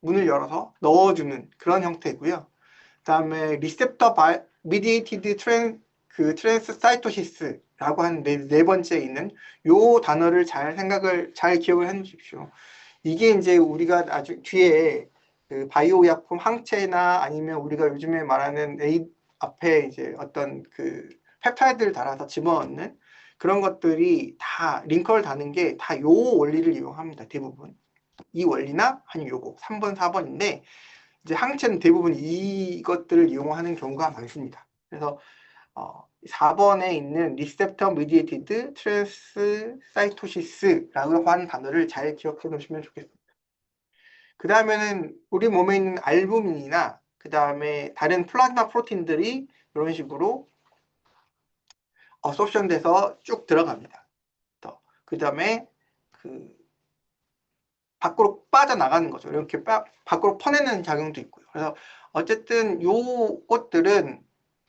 문을 열어서 넣어주는 그런 형태고요. 그다음에 리셉터 미디에이티드 트랜스사이토시스라고 하는 네 번째에 있는 요 단어를 잘 기억을 해 주십시오. 이게 이제 우리가 아주 뒤에 그 바이오 약품 항체나 아니면 우리가 요즘에 말하는 앞에 이제 어떤 그 펩타이드를 달아서 집어넣는 그런 것들이 다 링커를 다는 게 다 요 원리를 이용합니다. 대부분. 이 원리나 아니면 요거 3번, 4번인데 이제 항체는 대부분 이것들을 이용하는 경우가 많습니다. 그래서 4번에 있는 리셉터 미디에이티드 트랜스사이토시스라고 하는 단어를 잘 기억해 놓으시면 좋겠습니다. 그 다음에는 우리 몸에 있는 알부민이나 그 다음에 다른 플라즈마 프로틴들이 이런 식으로 어소션돼서 쭉 들어갑니다. 그 다음에 그 밖으로 빠져나가는 거죠. 이렇게 밖으로 퍼내는 작용도 있고요. 그래서 어쨌든 요것들은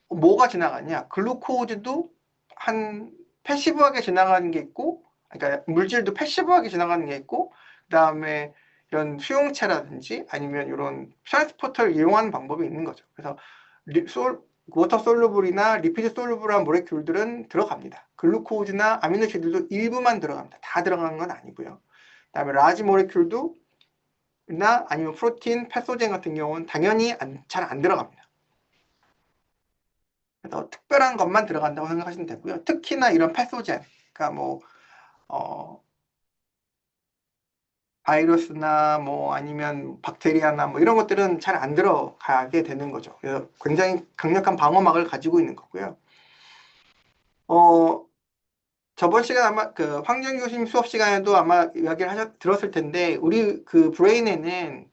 뭐가 지나가냐? 글루코즈도 한 패시브하게 지나가는 게 있고, 그러니까 물질도 패시브하게 지나가는 게 있고, 그다음에 이런 수용체라든지 아니면 이런 트랜스포터를 이용하는 방법이 있는 거죠. 그래서 워터 솔루블이나 리피드 솔루블한 모레큘들은 들어갑니다. 글루코즈나 아미노시드도 일부만 들어갑니다. 다 들어가는 건 아니고요. 그다음에 라지 모레큘도 나 아니면 프로틴, 패소젠 같은 경우는 당연히 잘 안 들어갑니다. 그래서 특별한 것만 들어간다고 생각하시면 되고요. 특히나 이런 패소젠, 그러니까 뭐 바이러스나 뭐 아니면 박테리아나 뭐 이런 것들은 잘 안 들어가게 되는 거죠. 그래서 굉장히 강력한 방어막을 가지고 있는 거고요. 저번 시간 아마 그 환경교심 수업 시간에도 아마 이야기를 들었을 텐데 우리 그 브레인에는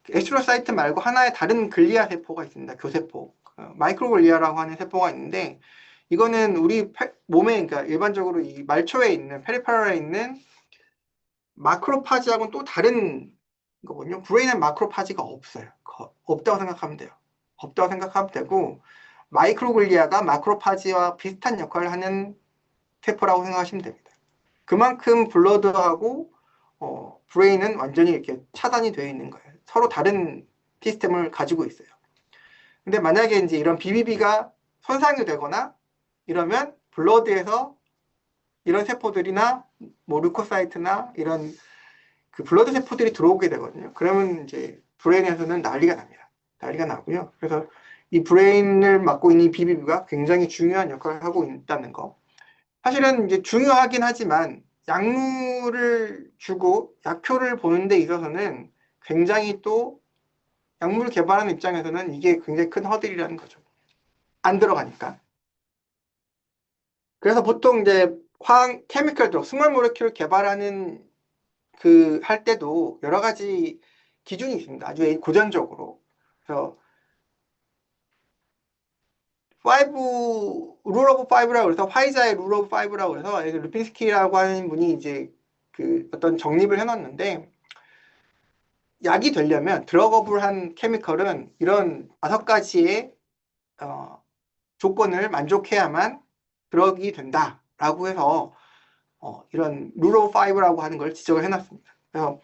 에스트로사이트 말고 하나의 다른 글리아 세포가 있습니다. 교세포. 마이크로글리아라고 하는 세포가 있는데 이거는 우리 몸에 그러니까 일반적으로 이 말초에 있는 페리페럴에 있는 마크로파지하고는 또 다른 거거든요. 브레인엔 마크로파지가 없어요. 없다고 생각하면 돼요. 없다고 생각하면 되고 마이크로글리아가 마크로파지와 비슷한 역할을 하는 세포라고 생각하시면 됩니다. 그만큼 블러드하고 브레인은 완전히 이렇게 차단이 되어 있는 거예요. 서로 다른 시스템을 가지고 있어요. 근데 만약에 이제 이런 BBB가 손상이 되거나 이러면 블러드에서 이런 세포들이나 뭐 류코사이트나 이런 그 블러드 세포들이 들어오게 되거든요. 그러면 이제 브레인에서는 난리가 납니다. 난리가 나고요. 그래서 이 브레인을 맡고 있는 BBB가 굉장히 중요한 역할을 하고 있다는 거. 사실은 이제 중요하긴 하지만 약물을 주고 약효를 보는 데 있어서는 굉장히 또 약물 개발하는 입장에서는 이게 굉장히 큰 허들이라는 거죠. 안 들어가니까. 그래서 보통 이제 케미컬 드럭, 스몰 모레큘 개발하는 그 할 때도 여러 가지 기준이 있습니다. 아주 고전적으로. 그래서 5, 룰 오브 5라고 해서 화이자의 룰 오브 5라고 해서 루핀스키라고 하는 분이 이제 그 어떤 정립을 해놨는데 약이 되려면 드러거블한 케미컬은 이런 5가지의 조건을 만족해야만 드럭이 된다라고 해서 이런 룰 오브 5라고 하는 걸 지적을 해놨습니다. 그래서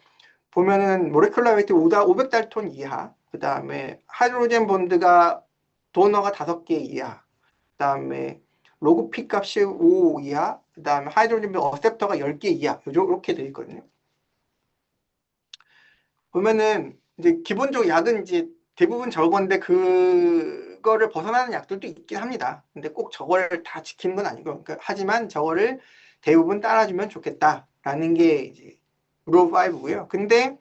보면은 모레큘러 웨이트 500달톤 이하, 그 다음에 하이드로젠 본드가 도너가 5개 이하, 그 다음에 로그 피 값이 5 이하, 그 다음에 하이드로젠 어셉터가 10개 이하, 이렇게 되어 있거든요. 보면은 이제 기본적으로 약은 이제 대부분 저건데 그거를 벗어나는 약들도 있긴 합니다. 근데 꼭 저걸 다 지키는 건 아니고, 그러니까 하지만 저거를 대부분 따라주면 좋겠다라는 게 이제 룰 5고요. 근데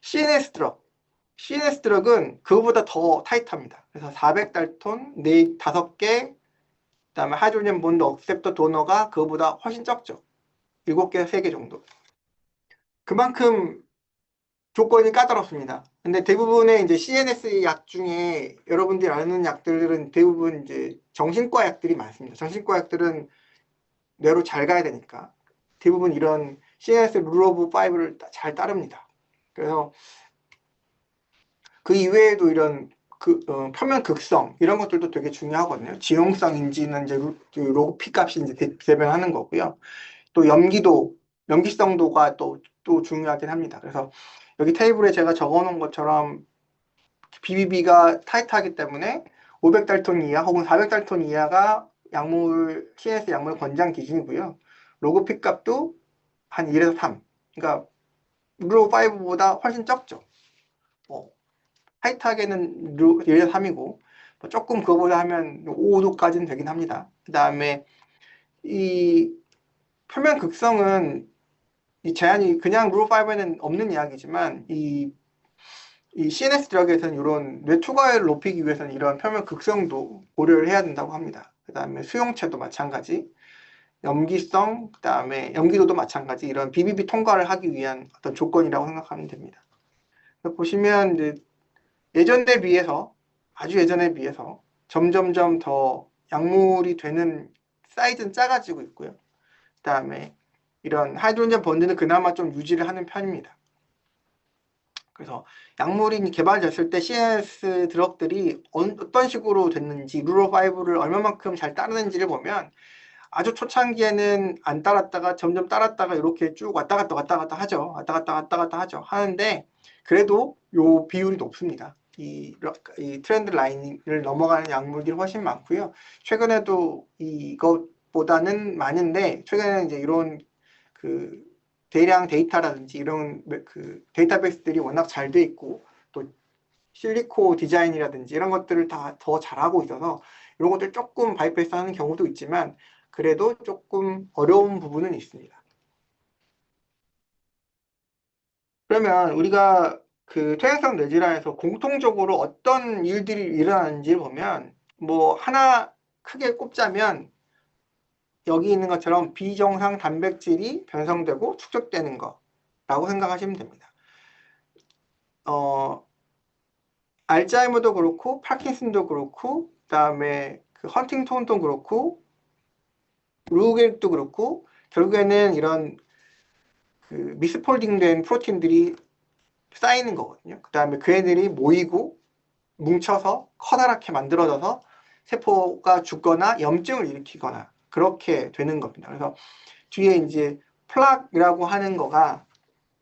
CNS 드럭은 그거보다 더 타이트합니다. 그래서 400달톤, 5개, 그다음에 하이드로젠 본드 억셉터 도너가 그거보다 훨씬 적죠. 7개, 3개 정도. 그만큼 조건이 까다롭습니다. 근데 대부분의 이제 CNS 약 중에 여러분들이 아는 약들은 대부분 이제 정신과 약들이 많습니다. 정신과 약들은 뇌로 잘 가야 되니까 대부분 이런 CNS 룰 오브 5를 잘 따릅니다. 그래서 그 이외에도 이런 표면 극성 이런 것들도 되게 중요하거든요. 지용성인지는 이제 로그 P 값이 이제 대변하는 거고요. 또 염기성도가 또 중요하긴 합니다. 그래서 여기 테이블에 제가 적어놓은 것처럼 BBB가 타이트하기 때문에 500달톤 이하 혹은 400달톤 이하가 CNS 약물 권장 기준이고요. 로그 피 값도 한 1에서 3. 그러니까 룰 5보다 훨씬 적죠. 타이트하게는 1에서 3이고 조금 그거보다 하면 5도까지는 되긴 합니다. 그 다음에 이 표면 극성은 이 제한이 그냥 룰 5에는 없는 이야기지만 이 CNS 드럭에서는 이런 뇌 투과율을 높이기 위해서는 이런 표면 극성도 고려를 해야 된다고 합니다. 그 다음에 수용체도 마찬가지, 염기성, 그 다음에 염기도도 마찬가지 이런 BBB 통과를 하기 위한 어떤 조건이라고 생각하면 됩니다. 보시면 이제 예전에 비해서 아주 예전에 비해서 점점점 더 약물이 되는 사이즈는 작아지고 있고요. 그 다음에 이런 하이드로젠 번드는 그나마 좀 유지를 하는 편입니다. 그래서 약물이 개발됐을 때 CNS 드럭들이 어떤 식으로 됐는지 룰5를 얼마만큼 잘 따르는지를 보면 아주 초창기에는 안 따랐다가 점점 따랐다가 이렇게 쭉 왔다 갔다 하죠. 왔다 갔다 하죠. 하는데 그래도 요 비율이 높습니다. 이 트렌드 라인을 넘어가는 약물들이 훨씬 많고요. 최근에도 이것보다는 많은데 최근에는 이제 이런 그 대량 데이터라든지 이런 그 데이터베이스들이 워낙 잘 돼 있고 또 실리코 디자인이라든지 이런 것들을 다 더 잘하고 있어서 이런 것들 조금 바이패스 하는 경우도 있지만 그래도 조금 어려운 부분은 있습니다. 그러면 우리가 그 퇴행성 뇌질환에서 공통적으로 어떤 일들이 일어나는지 보면 뭐 하나 크게 꼽자면 여기 있는 것처럼 비정상 단백질이 변성되고 축적되는 거라고 생각하시면 됩니다. 알츠하이머도 그렇고 파킨슨도 그렇고 그다음에 그 헌팅턴도 그렇고 루게릭도 그렇고 결국에는 이런 그 미스폴딩된 프로틴들이 쌓이는 거거든요. 그 다음에 그 애들이 모이고 뭉쳐서 커다랗게 만들어져서 세포가 죽거나 염증을 일으키거나 그렇게 되는 겁니다. 그래서 뒤에 이제 플락이라고 하는 거가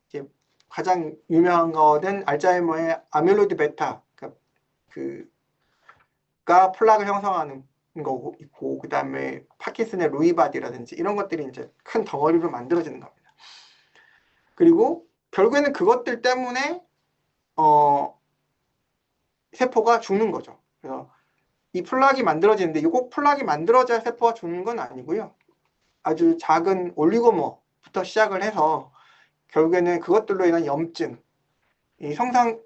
이제 가장 유명한 거는 알츠하이머의 아밀로이드 베타 그가 플락을 형성하는 거고 있고 그 다음에 파킨슨의 루이바디라든지 이런 것들이 이제 큰 덩어리로 만들어지는 겁니다. 그리고 결국에는 그것들 때문에 세포가 죽는 거죠. 그래서 이 플락이 만들어지는데 이 꼭 플락이 만들어져야 세포가 죽는 건 아니고요. 아주 작은 올리고머부터 시작을 해서 결국에는 그것들로 인한 염증, 이 성상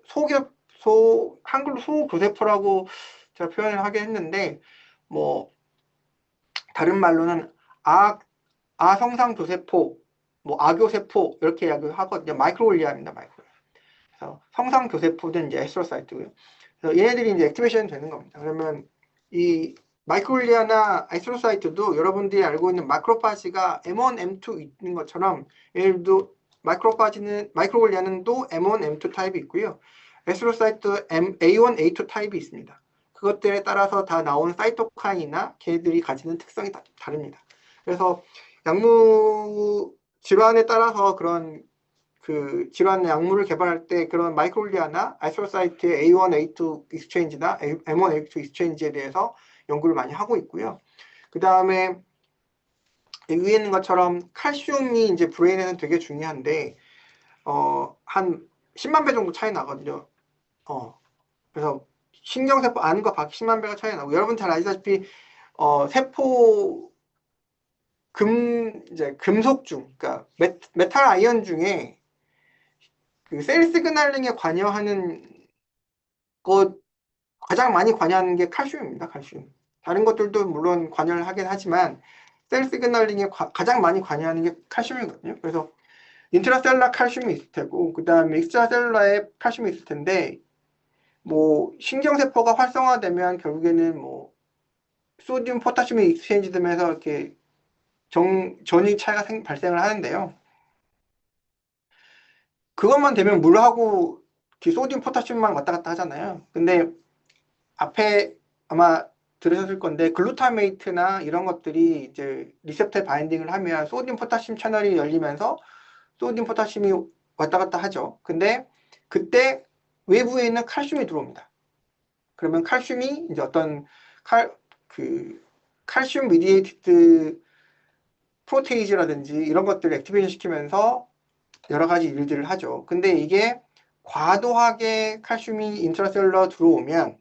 한글로 소교세포라고 제가 표현을 하긴 했는데 뭐 다른 말로는 아성상교세포, 뭐 아교세포 이렇게 이야기를 하거든요. 마이크로글리아입니다. 그래서 성상교세포는 이제 에스트로사이트고요. 그래서 얘네들이 이제 액티베이션 되는 겁니다. 그러면 이 마이크로글리아나 에스트로사이트도 여러분들이 알고 있는 마크로파지가 M1, M2 있는 것처럼 얘들도 마이크로글리아는 또 M1, M2 타입이 있고요. 에스트로사이트 A1, A2 타입이 있습니다. 그것들에 따라서 다 나오는 사이토카인이나 걔들이 가지는 특성이 다릅니다. 그래서 약물 질환에 따라서 그런 그 질환 약물을 개발할 때 그런 마이크로글리아나 아이소사이트의 A1, A2 익스체인지나 M1, A2 익스체인지에 대해서 연구를 많이 하고 있고요. 그 다음에 위에 있는 것처럼 칼슘이 이제 브레인에는 되게 중요한데 한 10만 배 정도 차이 나거든요. 그래서 신경세포 안과 밖 10만 배가 차이 나고 여러분 잘 아시다시피 세포 이제 금속 그러니까 메탈 아이언 중에 그 셀 시그널링에 관여하는 것 가장 많이 관여하는 게 칼슘입니다. 칼슘. 다른 것들도 물론 관여를 하긴 하지만 셀 시그널링에 가장 많이 관여하는 게 칼슘이거든요. 그래서 인트라셀라 칼슘이 있을 테고 그 다음에 익스트라셀라에 칼슘이 있을 텐데 뭐 신경세포가 활성화되면 결국에는 뭐 소디움 포타슘이 익스체인지 되면서 이렇게 전이 차이가 발생을 하는데요. 그것만 되면 물하고 소디움 포타슘만 왔다 갔다 하잖아요. 근데 앞에 아마 들으셨을 건데 글루타메이트나 이런 것들이 이제 리셉터에 바인딩을 하면 소디움 포타슘 채널이 열리면서 소디움 포타슘이 왔다 갔다 하죠. 근데 그때 외부에 있는 칼슘이 들어옵니다. 그러면 칼슘이 이제 어떤 칼슘 미디에이티드 프로테이즈라든지 이런 것들을 액티베이션 시키면서 여러 가지 일들을 하죠. 근데 이게 과도하게 칼슘이 인트라셀러 들어오면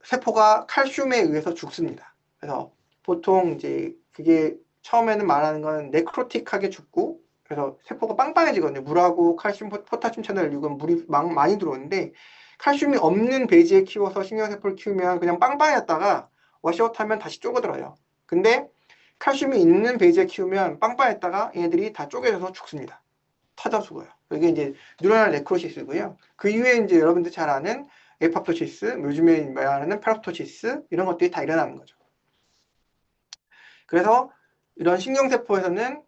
세포가 칼슘에 의해서 죽습니다. 그래서 보통 이제 그게 처음에는 말하는 건 네크로틱하게 죽고, 그래서 세포가 빵빵해지거든요. 물하고 칼슘, 포타슘 채널 이건 물이 많이 들어오는데, 칼슘이 없는 배지에 키워서 신경세포를 키우면 그냥 빵빵했다가 워시아웃하면 다시 쪼그들어요. 근데 칼슘이 있는 배지에 키우면 빵빵했다가 얘네들이 다 쪼개져서 죽습니다. 터져 죽어요. 이게 이제 뉴로널 네크로시스고요. 그 이후에 이제 여러분들 잘 아는 에파토시스, 요즘에 말하는 페라토시스 이런 것들이 다 일어나는 거죠. 그래서 이런 신경세포에서는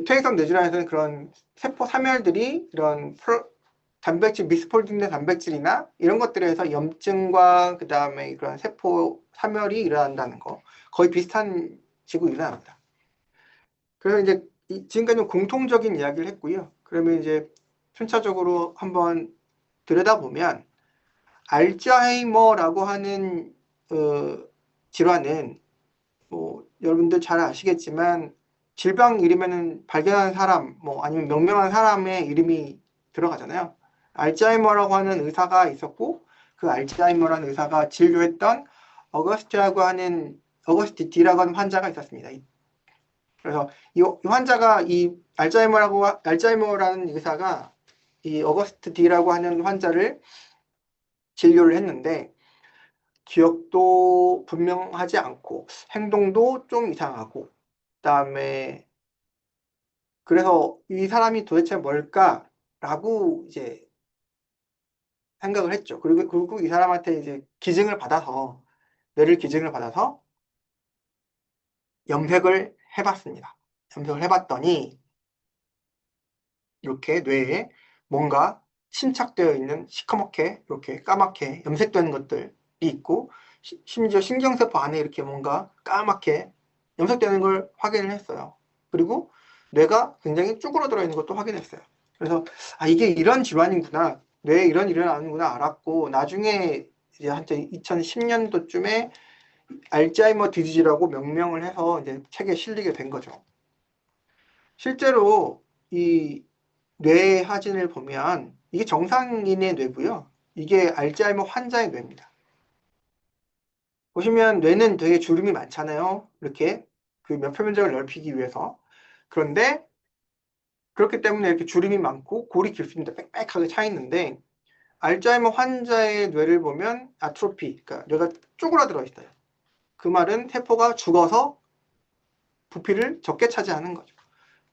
퇴행성 뇌질환에서는 그런 세포 사멸들이 이런 단백질, 미스폴딩된 단백질이나 이런 것들에서 염증과 그 다음에 그런 세포 사멸이 일어난다는 거 거의 비슷한 식으로 일어납니다. 그래서 이제 지금까지는 공통적인 이야기를 했고요. 그러면 이제 순차적으로 한번 들여다보면 알츠하이머라고 하는 질환은 뭐 여러분들 잘 아시겠지만 질병 이름에는 발견한 사람 뭐 아니면 명명한 사람의 이름이 들어가잖아요. 알츠하이머라고 하는 의사가 있었고 그 알츠하이머라는 의사가 진료했던 어거스트 D라고 하는 환자가 있었습니다. 그래서 이 환자가 이 알츠하이머라는 의사가 이 어거스트 D라고 하는 환자를 진료를 했는데 기억도 분명하지 않고 행동도 좀 이상하고 그다음에 그래서 이 사람이 도대체 뭘까라고 이제 생각을 했죠. 그리고 이 사람한테 이제 뇌를 기증을 받아서 염색을 해봤습니다. 염색을 해봤더니 이렇게 뇌에 뭔가 침착되어 있는 시커멓게 이렇게 까맣게 염색되는 것들이 있고 심지어 신경세포 안에 이렇게 뭔가 까맣게 염색되는 걸 확인을 했어요. 그리고 뇌가 굉장히 쭈그러들어 있는 것도 확인했어요. 그래서 이게 이런 질환이구나, 뇌에 이런 일이 일어나는구나 알았고 나중에 이제 한 2010년도쯤에 알츠하이머 디지즈라고 명명을 해서 이제 책에 실리게 된 거죠. 실제로 이 뇌 사진을 보면 이게 정상인의 뇌고요. 이게 알츠하이머 환자의 뇌입니다. 보시면 뇌는 되게 주름이 많잖아요. 이렇게 그 면표 면적을 넓히기 위해서. 그런데 그렇기 때문에 이렇게 주름이 많고 골이 길습니다. 빽빽하게 차 있는데 알츠하이머 환자의 뇌를 보면 아트로피, 그러니까 뇌가 쪼그라들어 있어요. 그 말은 세포가 죽어서 부피를 적게 차지하는 거죠.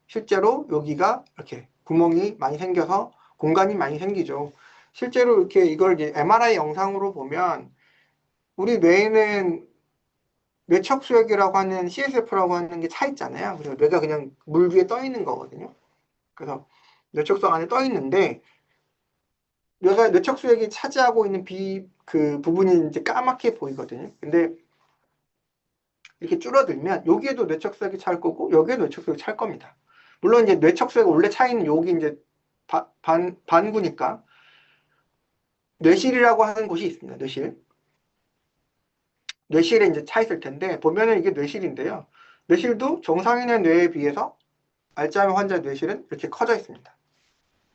실제로 여기가 이렇게 구멍이 많이 생겨서 공간이 많이 생기죠. 실제로 이렇게 이걸 이제 MRI 영상으로 보면 우리 뇌에는 뇌척수액이라고 하는 CSF라고 하는 게 차 있잖아요. 그래서 뇌가 그냥 물 위에 떠 있는 거거든요. 그래서 뇌척수 안에 떠 있는데 뇌척수액이 차지하고 있는 그 부분이 이제 까맣게 보이거든요. 근데 이렇게 줄어들면 여기에도 뇌척수액이 찰 거고 여기에도 뇌척수액이 찰 겁니다. 물론 이제 뇌척수액이 원래 차 있는 여기 이제 반구니까 뇌실이라고 하는 곳이 있습니다. 뇌실에 이제 차 있을 텐데 보면은 이게 뇌실인데요. 뇌실도 정상인의 뇌에 비해서 알츠하이머 환자 뇌실은 이렇게 커져 있습니다.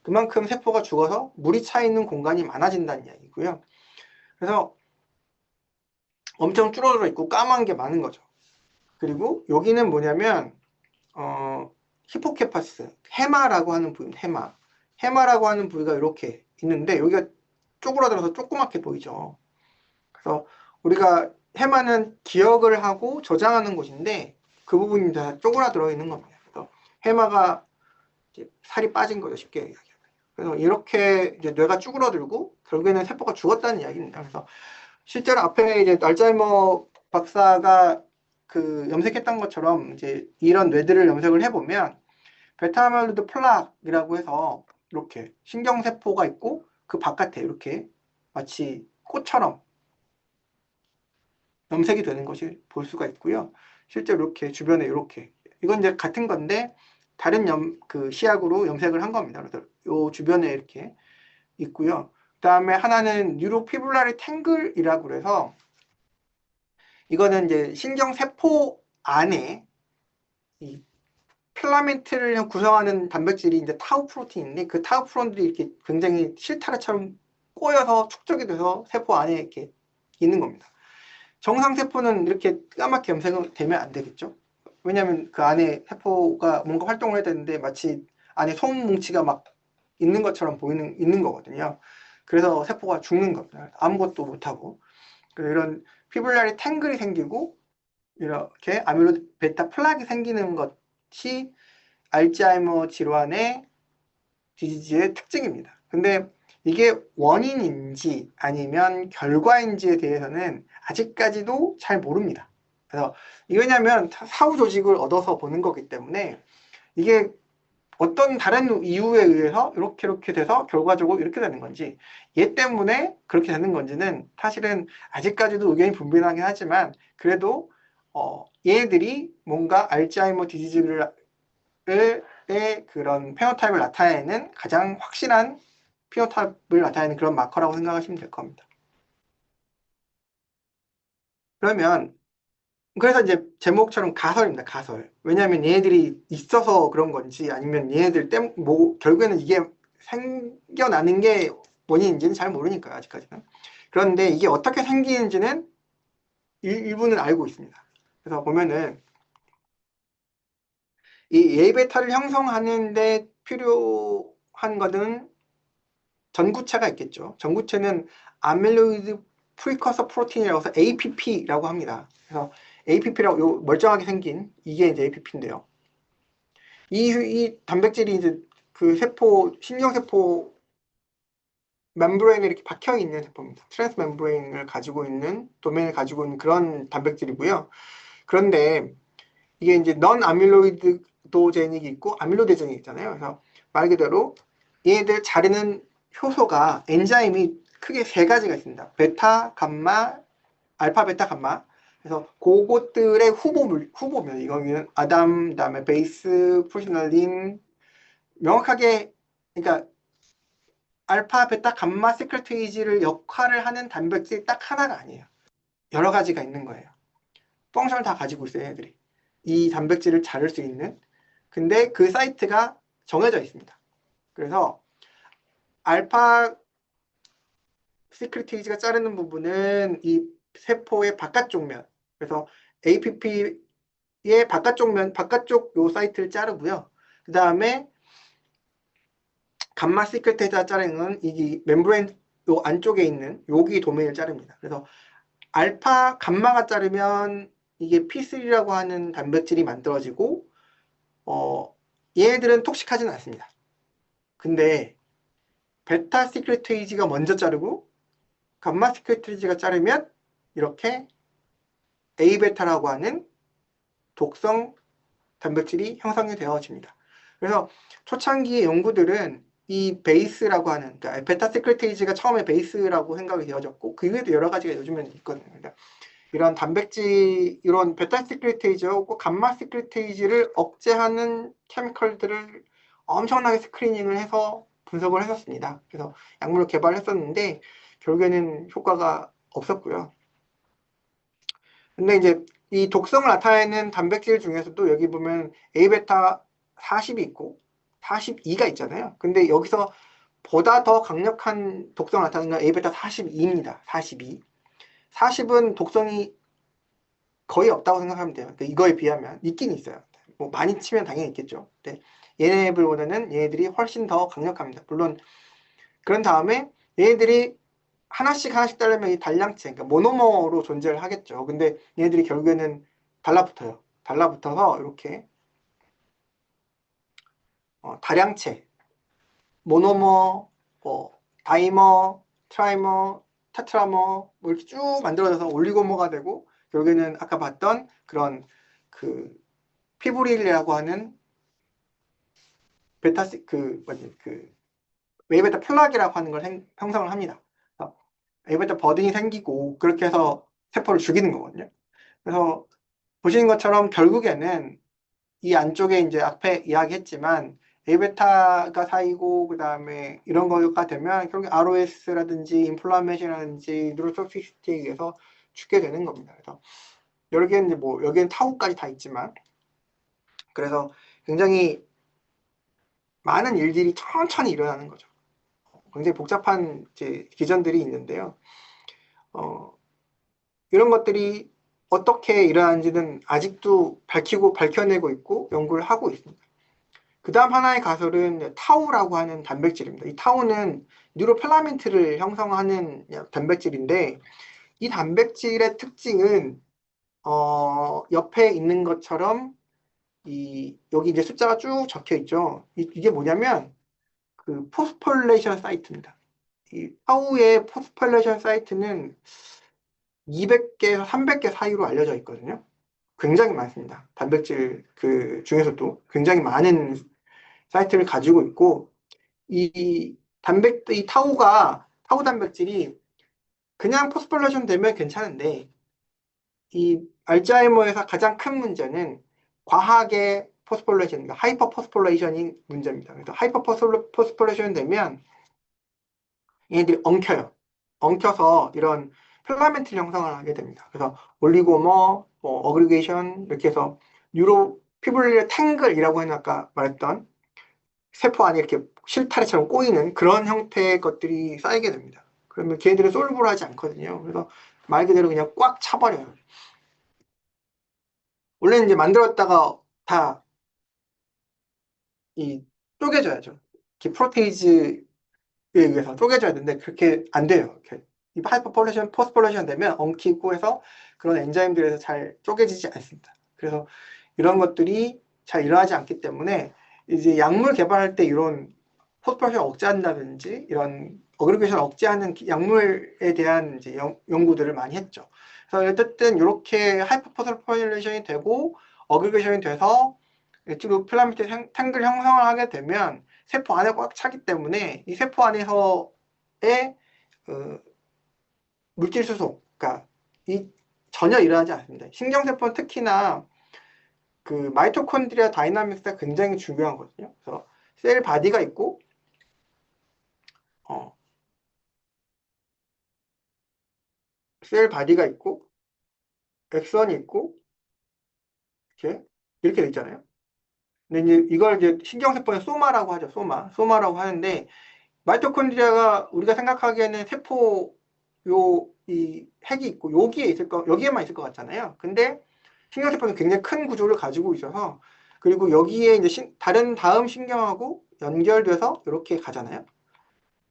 그만큼 세포가 죽어서 물이 차 있는 공간이 많아진다는 이야기고요. 그래서 엄청 줄어들어 있고 까만 게 많은 거죠. 그리고 여기는 뭐냐면 히포케파스, 해마라고 하는 부위입니다. 해마라고 하는 부위가 이렇게 있는데 여기가 쪼그라들어서 조그맣게 보이죠. 그래서 우리가 해마는 기억을 하고 저장하는 곳인데 그 부분이 다 쪼그라들어 있는 겁니다. 그래서 해마가 이제 살이 빠진 거죠. 쉽게 얘기하면. 그래서 이렇게 이제 뇌가 쭈그러들고 결국에는 세포가 죽었다는 이야기입니다. 그래서 실제로 앞에 이제 알츠하이머 박사가 그 염색했던 것처럼 이제 이런 뇌들을 염색을 해보면 베타아밀로이드 플락이라고 해서 이렇게 신경세포가 있고 그 바깥에 이렇게 마치 꽃처럼 염색이 되는 것을 볼 수가 있고요. 실제로 이렇게 주변에 이렇게 이건 이제 같은 건데 다른 그 시약으로 염색을 한 겁니다. 그래서 요 주변에 이렇게 있고요. 그다음에 하나는 뉴로피블라리 탱글이라고 그래서 이거는 이제 신경세포 안에 이 필라멘트를 구성하는 단백질이 이제 타우 프로틴인데 그 타우 프로틴들이 이렇게 굉장히 실타래처럼 꼬여서 축적이 돼서 세포 안에 이렇게 있는 겁니다. 정상 세포는 이렇게 까맣게 염색되면 안 되겠죠. 왜냐하면 그 안에 세포가 뭔가 활동을 해야 되는데 마치 안에 소음 뭉치가 막 있는 것처럼 있는 거거든요. 그래서 세포가 죽는 겁니다. 아무것도 못하고. 이런 피블라리 탱글이 생기고 이렇게 아밀로이드 베타 플락이 생기는 것이 알츠하이머 질환의 디지즈의 특징입니다. 근데 이게 원인인지 아니면 결과인지에 대해서는 아직까지도 잘 모릅니다. 그래서 왜냐하면 사후 조직을 얻어서 보는 거기 때문에 이게 어떤 다른 이유에 의해서 이렇게 돼서 결과적으로 이렇게 되는 건지 얘 때문에 그렇게 되는 건지는 사실은 아직까지도 의견이 분분하긴 하지만 그래도 얘네들이 뭔가 알츠하이머 디지즈를 의 그런 페노타입을 나타내는 가장 확실한 피노타입을 나타내는 그런 마커라고 생각하시면 될 겁니다. 그러면 그래서 이제 제목처럼 가설입니다. 가설. 왜냐하면 얘네들이 있어서 그런 건지 아니면 얘네들 뭐 결국에는 이게 생겨나는 게 원인인지는 잘 모르니까요. 아직까지는. 그런데 이게 어떻게 생기는지는 일부는 알고 있습니다. 그래서 보면은 이 A베타를 형성하는데 필요한 것은 전구체가 있겠죠. 전구체는 아밀로이드 프리커서 프로틴이라고 해서 APP라고 합니다. 그래서 APP라고 요 멀쩡하게 생긴 이게 이제 APP인데요. 이 단백질이 이제 그 신경세포 멤브레인에 이렇게 박혀 있는 세포입니다. 트랜스 멤브레인을 가지고 있는 도메인을 가지고 있는 그런 단백질이고요. 그런데 이게 이제 넌 아밀로이드도제닉이 있고 아밀로데제닉이 있잖아요. 그래서 말 그대로 얘네들 자르는 효소가 엔자임이 크게 세 가지가 있습니다. 베타, 감마, 알파, 베타, 감마. 그래서 그것들의 후보면 이거는 아담, 그다음에 베이스, 프로시널린 명확하게 그러니까 알파, 베타, 감마 세크레테이지를 역할을 하는 단백질이 딱 하나가 아니에요. 여러 가지가 있는 거예요. 펑션을 다 가지고 있어요, 애들이. 이 단백질을 자를 수 있는. 근데 그 사이트가 정해져 있습니다. 그래서 알파 시크리테이지가 자르는 부분은 이 세포의 바깥쪽 면, 그래서 APP의 바깥쪽 요 사이트를 자르고요. 그 다음에 감마 시크리테이지가 자르는 건 이 멤브레인 요 안쪽에 있는 여기 도메인을 자릅니다. 그래서 알파 감마가 자르면 이게 P3라고 하는 단백질이 만들어지고 얘네들은 톡식하지는 않습니다. 근데 베타 시크리테이지가 먼저 자르고 감마 시크리테이지가 자르면 이렇게 A베타라고 하는 독성 단백질이 형성이 되어집니다. 그래서 초창기의 연구들은 이 베이스라고 하는 그러니까 베타 시크리테이지가 처음에 베이스라고 생각이 되어졌고 그 이외에도 여러 가지가 요즘에는 있거든요. 그러니까 이런 단백질, 이런 베타 시크리테이지하고 감마 시크리테이지를 억제하는 케미컬들을 엄청나게 스크리닝을 해서 분석을 했었습니다. 그래서 약물을 개발했었는데 결국에는 효과가 없었고요. 근데 이제 이 독성을 나타내는 단백질 중에서도 여기 보면 A베타 40이 있고 42가 있잖아요. 근데 여기서 보다 더 강력한 독성을 나타내는 건 A베타 42입니다. 42. 40은 독성이 거의 없다고 생각하면 돼요. 그러니까 이거에 비하면 있긴 있어요. 뭐 많이 치면 당연히 있겠죠. 근데 얘네들보다는 얘네들이 훨씬 더 강력합니다. 물론 그런 다음에 얘네들이 하나씩 따르면 이 단량체, 그러니까 모노머로 존재를 하겠죠. 근데 얘네들이 결국에는 달라붙어요. 달라붙어서 이렇게 다량체, 모노머, 다이머, 트라이머, 테트라머 뭐 이렇게 쭉 만들어져서 올리고머가 되고 결국에는 아까 봤던 그런 그 피브릴이라고 하는 웨이베타 플락이라고 하는 걸 형성을 합니다. 웨이베타 버든이 생기고 그렇게 해서 세포를 죽이는 거거든요. 그래서 보시는 것처럼 결국에는 이 안쪽에 이제 앞에 이야기했지만 A베타가 쌓이고 그다음에 이런 거가 되면 결국 ROS라든지 인플라메이션이라든지 뉴로톡시시티에 의해서 죽게 되는 겁니다. 그래서 여기에는 이제 뭐 여기엔 타우까지 다 있지만 그래서 굉장히 많은 일들이 천천히 일어나는 거죠. 굉장히 복잡한 이제 기전들이 있는데요. 어, 이런 것들이 어떻게 일어나는지는 아직도 밝혀내고 있고 연구를 하고 있습니다. 그 다음 하나의 가설은 타우라고 하는 단백질입니다. 이 타우는 뉴로필라멘트를 형성하는 단백질인데 이 단백질의 특징은 옆에 있는 것처럼 여기 이제 숫자가 쭉 적혀 있죠. 이게 뭐냐면 그 포스폴레이션 사이트입니다. 이 타우의 포스폴레이션 사이트는 200개에서 300개 사이로 알려져 있거든요. 굉장히 많습니다. 단백질 그 중에서도 굉장히 많은 사이트를 가지고 있고 이 타우 단백질이 그냥 포스폴레이션 되면 괜찮은데 이 알츠하이머에서 가장 큰 문제는 과하게 포스폴레이션, 그러니까 하이퍼 포스폴레이션이 문제입니다. 그래서 하이퍼 포스폴레이션 되면 얘네들이 엉켜요. 엉켜서 이런 필라멘트를 형성을 하게 됩니다. 그래서 올리고머, 뭐 어그리게이션 이렇게 해서 피블리의 탱글이라고 해서 아까 말했던 세포 안에 이렇게 실타래처럼 꼬이는 그런 형태의 것들이 쌓이게 됩니다. 그러면 걔네들은 솔브하지 않거든요. 그래서 말 그대로 그냥 꽉 차버려요. 원래는 이제 만들었다가 다 쪼개져야죠. 이렇게 프로테이즈에 의해서 쪼개져야 되는데 그렇게 안 돼요. 이렇게 하이퍼폴레이션, 포스폴레이션 되면 엉키고 해서 그런 엔자임들에서 잘 쪼개지지 않습니다. 그래서 이런 것들이 잘 일어나지 않기 때문에 이제 약물 개발할 때 이런 포스폴레이션 억제한다든지 이런 어그리게이션 억제하는 약물에 대한 이제 연구들을 많이 했죠. 그래서 어쨌든 이렇게 하이퍼 포스폴레이션이 되고 어그리게이션이 돼서 필라멘트 탱글 형성을 하게 되면 세포 안에 꽉 차기 때문에 이 세포 안에서의 물질 수송, 그러니까 전혀 일어나지 않습니다. 신경세포는 특히나 그 마이토콘드리아 다이나믹스가 굉장히 중요하거든요. 그래서 셀 바디가 있고 어, 셀 바디가 있고 엑선이 있고 이렇게 돼 있잖아요. 근데 이제 이걸 이제 신경세포의 소마라고 하죠. 소마라고 하는데 마이토콘드리아가 우리가 생각하기에는 세포 이 핵이 있고 여기에만 있을 것 같잖아요. 근데 신경세포는 굉장히 큰 구조를 가지고 있어서 그리고 여기에 이제 다음 신경하고 연결돼서 이렇게 가잖아요.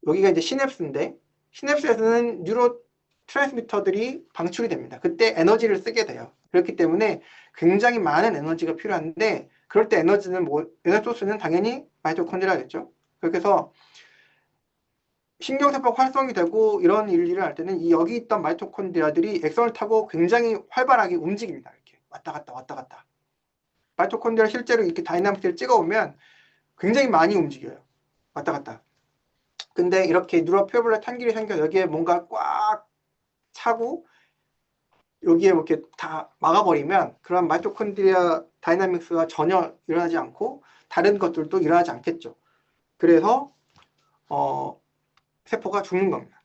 여기가 이제 시냅스인데 시냅스에서는 뉴로 트랜스미터들이 방출이 됩니다. 그때 에너지를 쓰게 돼요. 그렇기 때문에 굉장히 많은 에너지가 필요한데 그럴 때 에너지 소스는 당연히 마이토콘드리아겠죠. 그렇게 해서 신경세포 활성이 되고 이런 일을 할 때는 여기 있던 마이토콘드리아들이 액선을 타고 굉장히 활발하게 움직입니다. 이렇게 왔다 갔다 왔다 갔다. 마이토콘드리아 실제로 이렇게 다이나믹스를 찍어보면 굉장히 많이 움직여요. 왔다 갔다. 근데 이렇게 뉴로피브레 탄길이 생겨서 여기에 뭔가 꽉 차고 여기에 이렇게 다 막아버리면 그런 마이토콘드리아 다이나믹스가 전혀 일어나지 않고 다른 것들도 일어나지 않겠죠. 그래서 세포가 죽는 겁니다.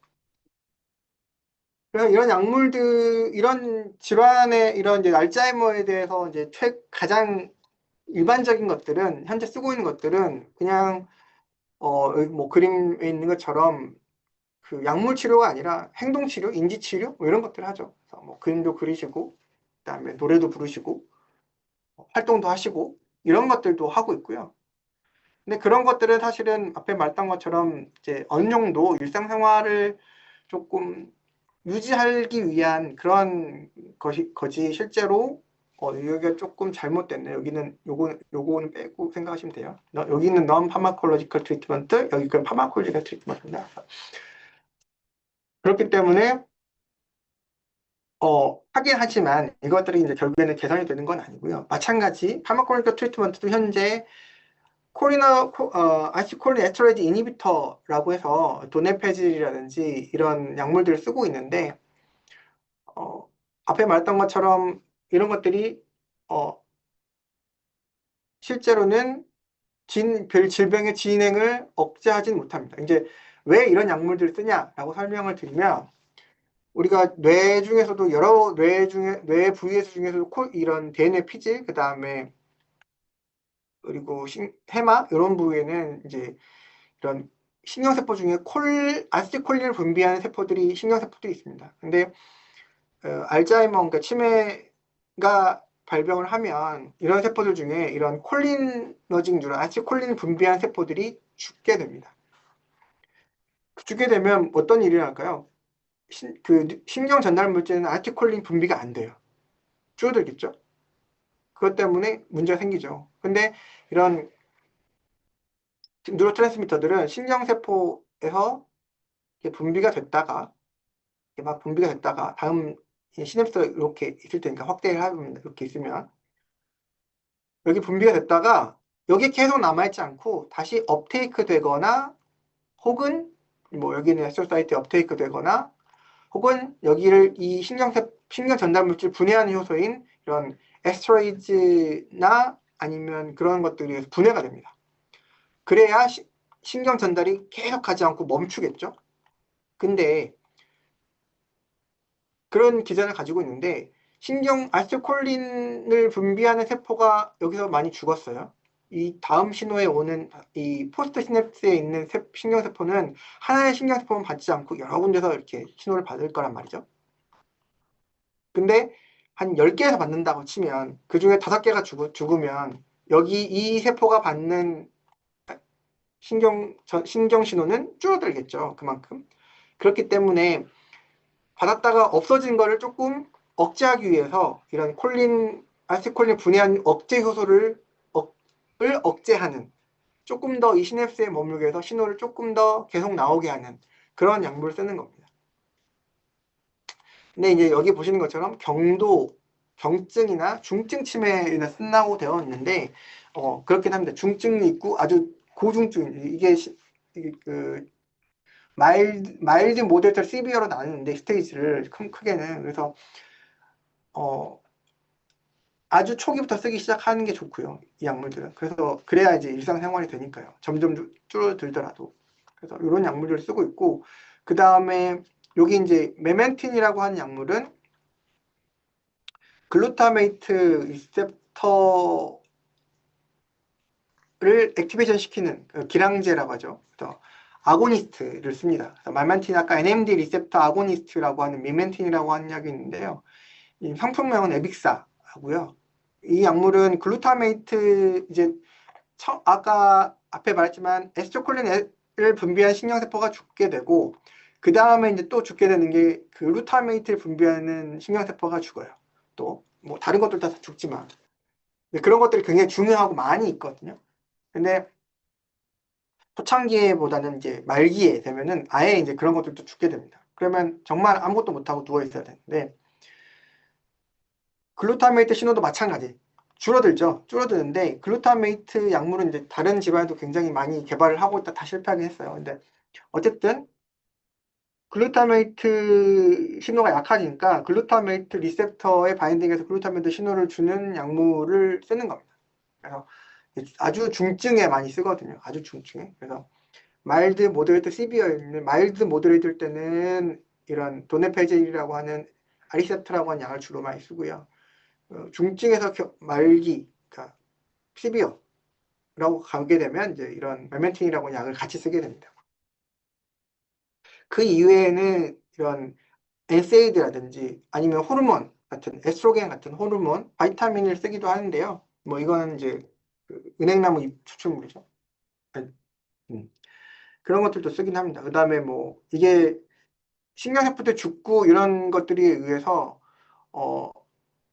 그래서 이런 약물들, 이런 질환의 이런 이제 알츠하이머에 대해서 이제 가장 일반적인 것들은 현재 쓰고 있는 것들은 그냥 여기 뭐 그림에 있는 것처럼 그 약물 치료가 아니라 행동 치료, 인지 치료 뭐 이런 것들을 하죠. 그래서 뭐 그림도 그리시고 그다음에 노래도 부르시고 활동도 하시고 이런 것들도 하고 있고요. 근데 그런 것들은 사실은 앞에 말했던 것처럼 이제 어느 정도 일상생활을 조금 유지하기 위한 그런 거지 실제로 여기가 조금 잘못됐네. 요거는 빼고 생각하시면 돼요. 여기는 non pharmacological treatment, 여기 그 pharmacological treatment입니다. 그렇기 때문에 하긴 하지만 이것들이 이제 결국에는 개선이 되는 건 아니고요. 마찬가지 pharmacological treatment도 현재 아시콜린 에스터레이지 이니비터라고 해서 도네페질이라든지 이런 약물들을 쓰고 있는데 앞에 말했던 것처럼 이런 것들이 어, 실제로는 질병의 진행을 억제하지는 못합니다. 이제 왜 이런 약물들을 쓰냐라고 설명을 드리면 우리가 뇌 중에서도 여러 뇌 부위에서 중에서도 이런 대뇌 피질 그다음에 그리고 해마 이런 부위에는 이제 이런 신경세포 중에 아세틸콜린을 분비하는 세포들이 신경세포들이 있습니다. 근데 알츠하이머, 그러니까 치매가 발병을 하면 이런 세포들 중에 이런 콜리너징주라 아세틸콜린을 분비하는 세포들이 죽게 됩니다. 죽게 되면 어떤 일이 날까요? 신경 전달 물질은 아세틸콜린 분비가 안 돼요. 줄어들겠죠? 그것 때문에 문제가 생기죠. 근데 이런 뉴로트랜스미터들은 신경세포에서 분비가 됐다가 막 분비가 됐다가 다음 시냅스가 이렇게 있을 테니까 확대를 하면 이렇게 있으면 여기 분비가 됐다가 여기 계속 남아있지 않고 다시 업테이크 되거나 혹은 뭐 여기는 에스트로사이트에 업테이크 되거나 혹은 여기를 이 신경 전달 물질 분해하는 효소인 이런 에스트로이즈나 아니면 그런 것들이 분해가 됩니다. 그래야 신경 전달이 계속 가지 않고 멈추겠죠. 근데 그런 기전을 가지고 있는데 아세틸콜린을 분비하는 세포가 여기서 많이 죽었어요. 이 다음 신호에 오는 이 포스트 시냅스에 있는 신경세포는 하나의 신경세포만 받지 않고 여러 군데서 이렇게 신호를 받을 거란 말이죠. 근데 한 10개에서 받는다고 치면 그 중에 5개가 죽으면 여기 이 세포가 받는 신경 신호는 줄어들겠죠. 그만큼. 그렇기 때문에 받았다가 없어진 거를 조금 억제하기 위해서 이런 아세틸콜린 분해한 억제 효소를 억제하는 조금 더 이 시냅스에 머물게 해서 신호를 조금 더 계속 나오게 하는 그런 약물을 쓰는 겁니다. 근데 이제 여기 보시는 것처럼 경증이나 중증 치매에 쓴다고 되어 있는데 그렇긴 합니다. 중증이 있고 아주 고중증 이게 마일드, 모델트, 시비어로 나누는데 스테이지를 크게는 그래서 아주 초기부터 쓰기 시작하는 게 좋고요. 이 약물들은. 그래서 그래야 이제 일상생활이 되니까요. 점점 줄어들더라도. 그래서 이런 약물들을 쓰고 있고 그 다음에 여기 이제 메멘틴이라고 하는 약물은 글루타메이트 리셉터를 액티베이션 시키는 기량제라고 하죠. 그래서 아고니스트를 씁니다. 말멘틴 아까 NMD 리셉터 아고니스트라고 하는 미멘틴이라고 하는 약이 있는데요. 이 상품명은 에빅사하고요. 이 약물은 글루타메이트 이제 아까 앞에 말했지만 에스트로콜린을 분비한 신경세포가 죽게 되고 그 다음에 이제 또 죽게 되는 게 글루타메이트를 분비하는 신경세포가 죽어요. 또 뭐 다른 것들 다 죽지만 그런 것들이 굉장히 중요하고 많이 있거든요. 근데 초창기에보다는 이제 말기에 되면은 아예 이제 그런 것들도 죽게 됩니다. 그러면 정말 아무것도 못하고 누워 있어야 되는데 글루타메이트 신호도 마찬가지. 줄어들죠. 줄어드는데 글루타메이트 약물은 이제 다른 질환에도 굉장히 많이 개발을 하고 있다 다 실패하긴 했어요. 근데 어쨌든 글루타메이트 신호가 약하니까 글루타메이트 리셉터에 바인딩해서 글루타메이트 신호를 주는 약물을 쓰는 겁니다. 그래서 아주 중증에 많이 쓰거든요. 아주 중증에. 그래서 마일드, 모더레이트, 시비어에 있는 마일드, 모더레이트일 때는 이런 도네페질이라고 하는 아리세프트라고 하는 약을 주로 많이 쓰고요. 중증에서 말기, 그러니까 시비어라고 가게 되면 이제 이런 메멘틴이라고 하는 약을 같이 쓰게 됩니다. 그 이외에는 이런 NSAID라든지 아니면 호르몬 같은 에스트로겐 같은 호르몬, 바이타민을 쓰기도 하는데요. 뭐 이거는 이제 은행나무 잎 추출물이죠. 음. 그런 것들도 쓰긴 합니다. 그 다음에 뭐 이게 신경세포도 죽고 이런 것들에 의해서 어,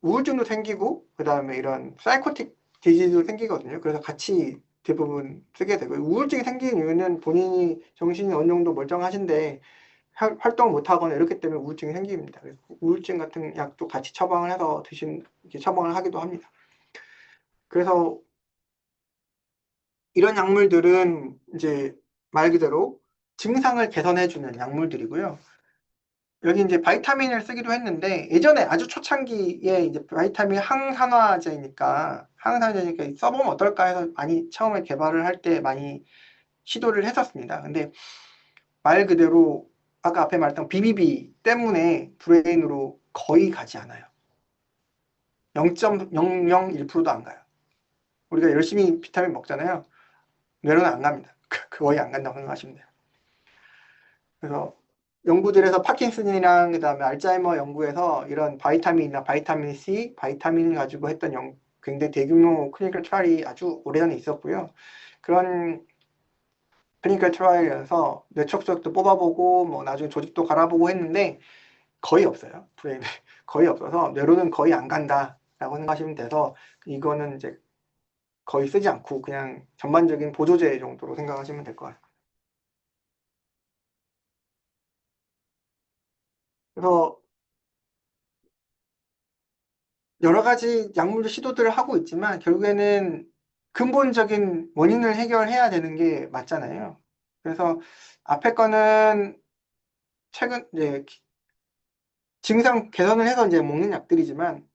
우울증도 생기고 그 다음에 이런 사이코틱 디지즈도 생기거든요. 그래서 같이 대부분 쓰게 되고 우울증이 생기는 이유는 본인이 정신이 어느 정도 멀쩡하신데 활동을 못하거나 이렇기 때문에 우울증이 생깁니다. 그래서 우울증 같은 약도 같이 처방을 해서 처방을 하기도 합니다. 그래서 이런 약물들은 이제 말 그대로 증상을 개선해주는 약물들이고요. 여기 이제 바이타민을 쓰기도 했는데 예전에 아주 초창기에 이제 바이타민 항산화제니까 항상 이제 써보면 어떨까 해서 많이 처음에 개발을 할 때 많이 시도를 했었습니다. 근데 말 그대로 아까 앞에 말했던 BBB 때문에 브레인으로 거의 가지 않아요. 0.001%도 안 가요. 우리가 열심히 비타민 먹잖아요. 뇌로는 안 갑니다. 거의 안 간다고 생각하시면 돼요. 그래서 연구들에서 파킨슨이랑 그다음에 알츠하이머 연구에서 이런 바이타민이나 바이타민 C, 바이타민을 가지고 했던 굉장히 대규모 클리니컬 트라이얼이 아주 오래전에 있었고요. 그런 클리니컬 트라이얼에서 뇌척수액도 뽑아보고 뭐 나중에 조직도 갈아보고 했는데 거의 없어요. 브레인에 거의 없어서 뇌로는 거의 안 간다라고 생각하시면 돼서 이거는 이제 거의 쓰지 않고 그냥 전반적인 보조제 정도로 생각하시면 될 것 같아요. 그래서 여러 가지 약물 시도들을 하고 있지만 결국에는 근본적인 원인을 해결해야 되는 게 맞잖아요. 그래서 앞에 거는 최근 이제 증상 개선을 해서 이제 먹는 약들이지만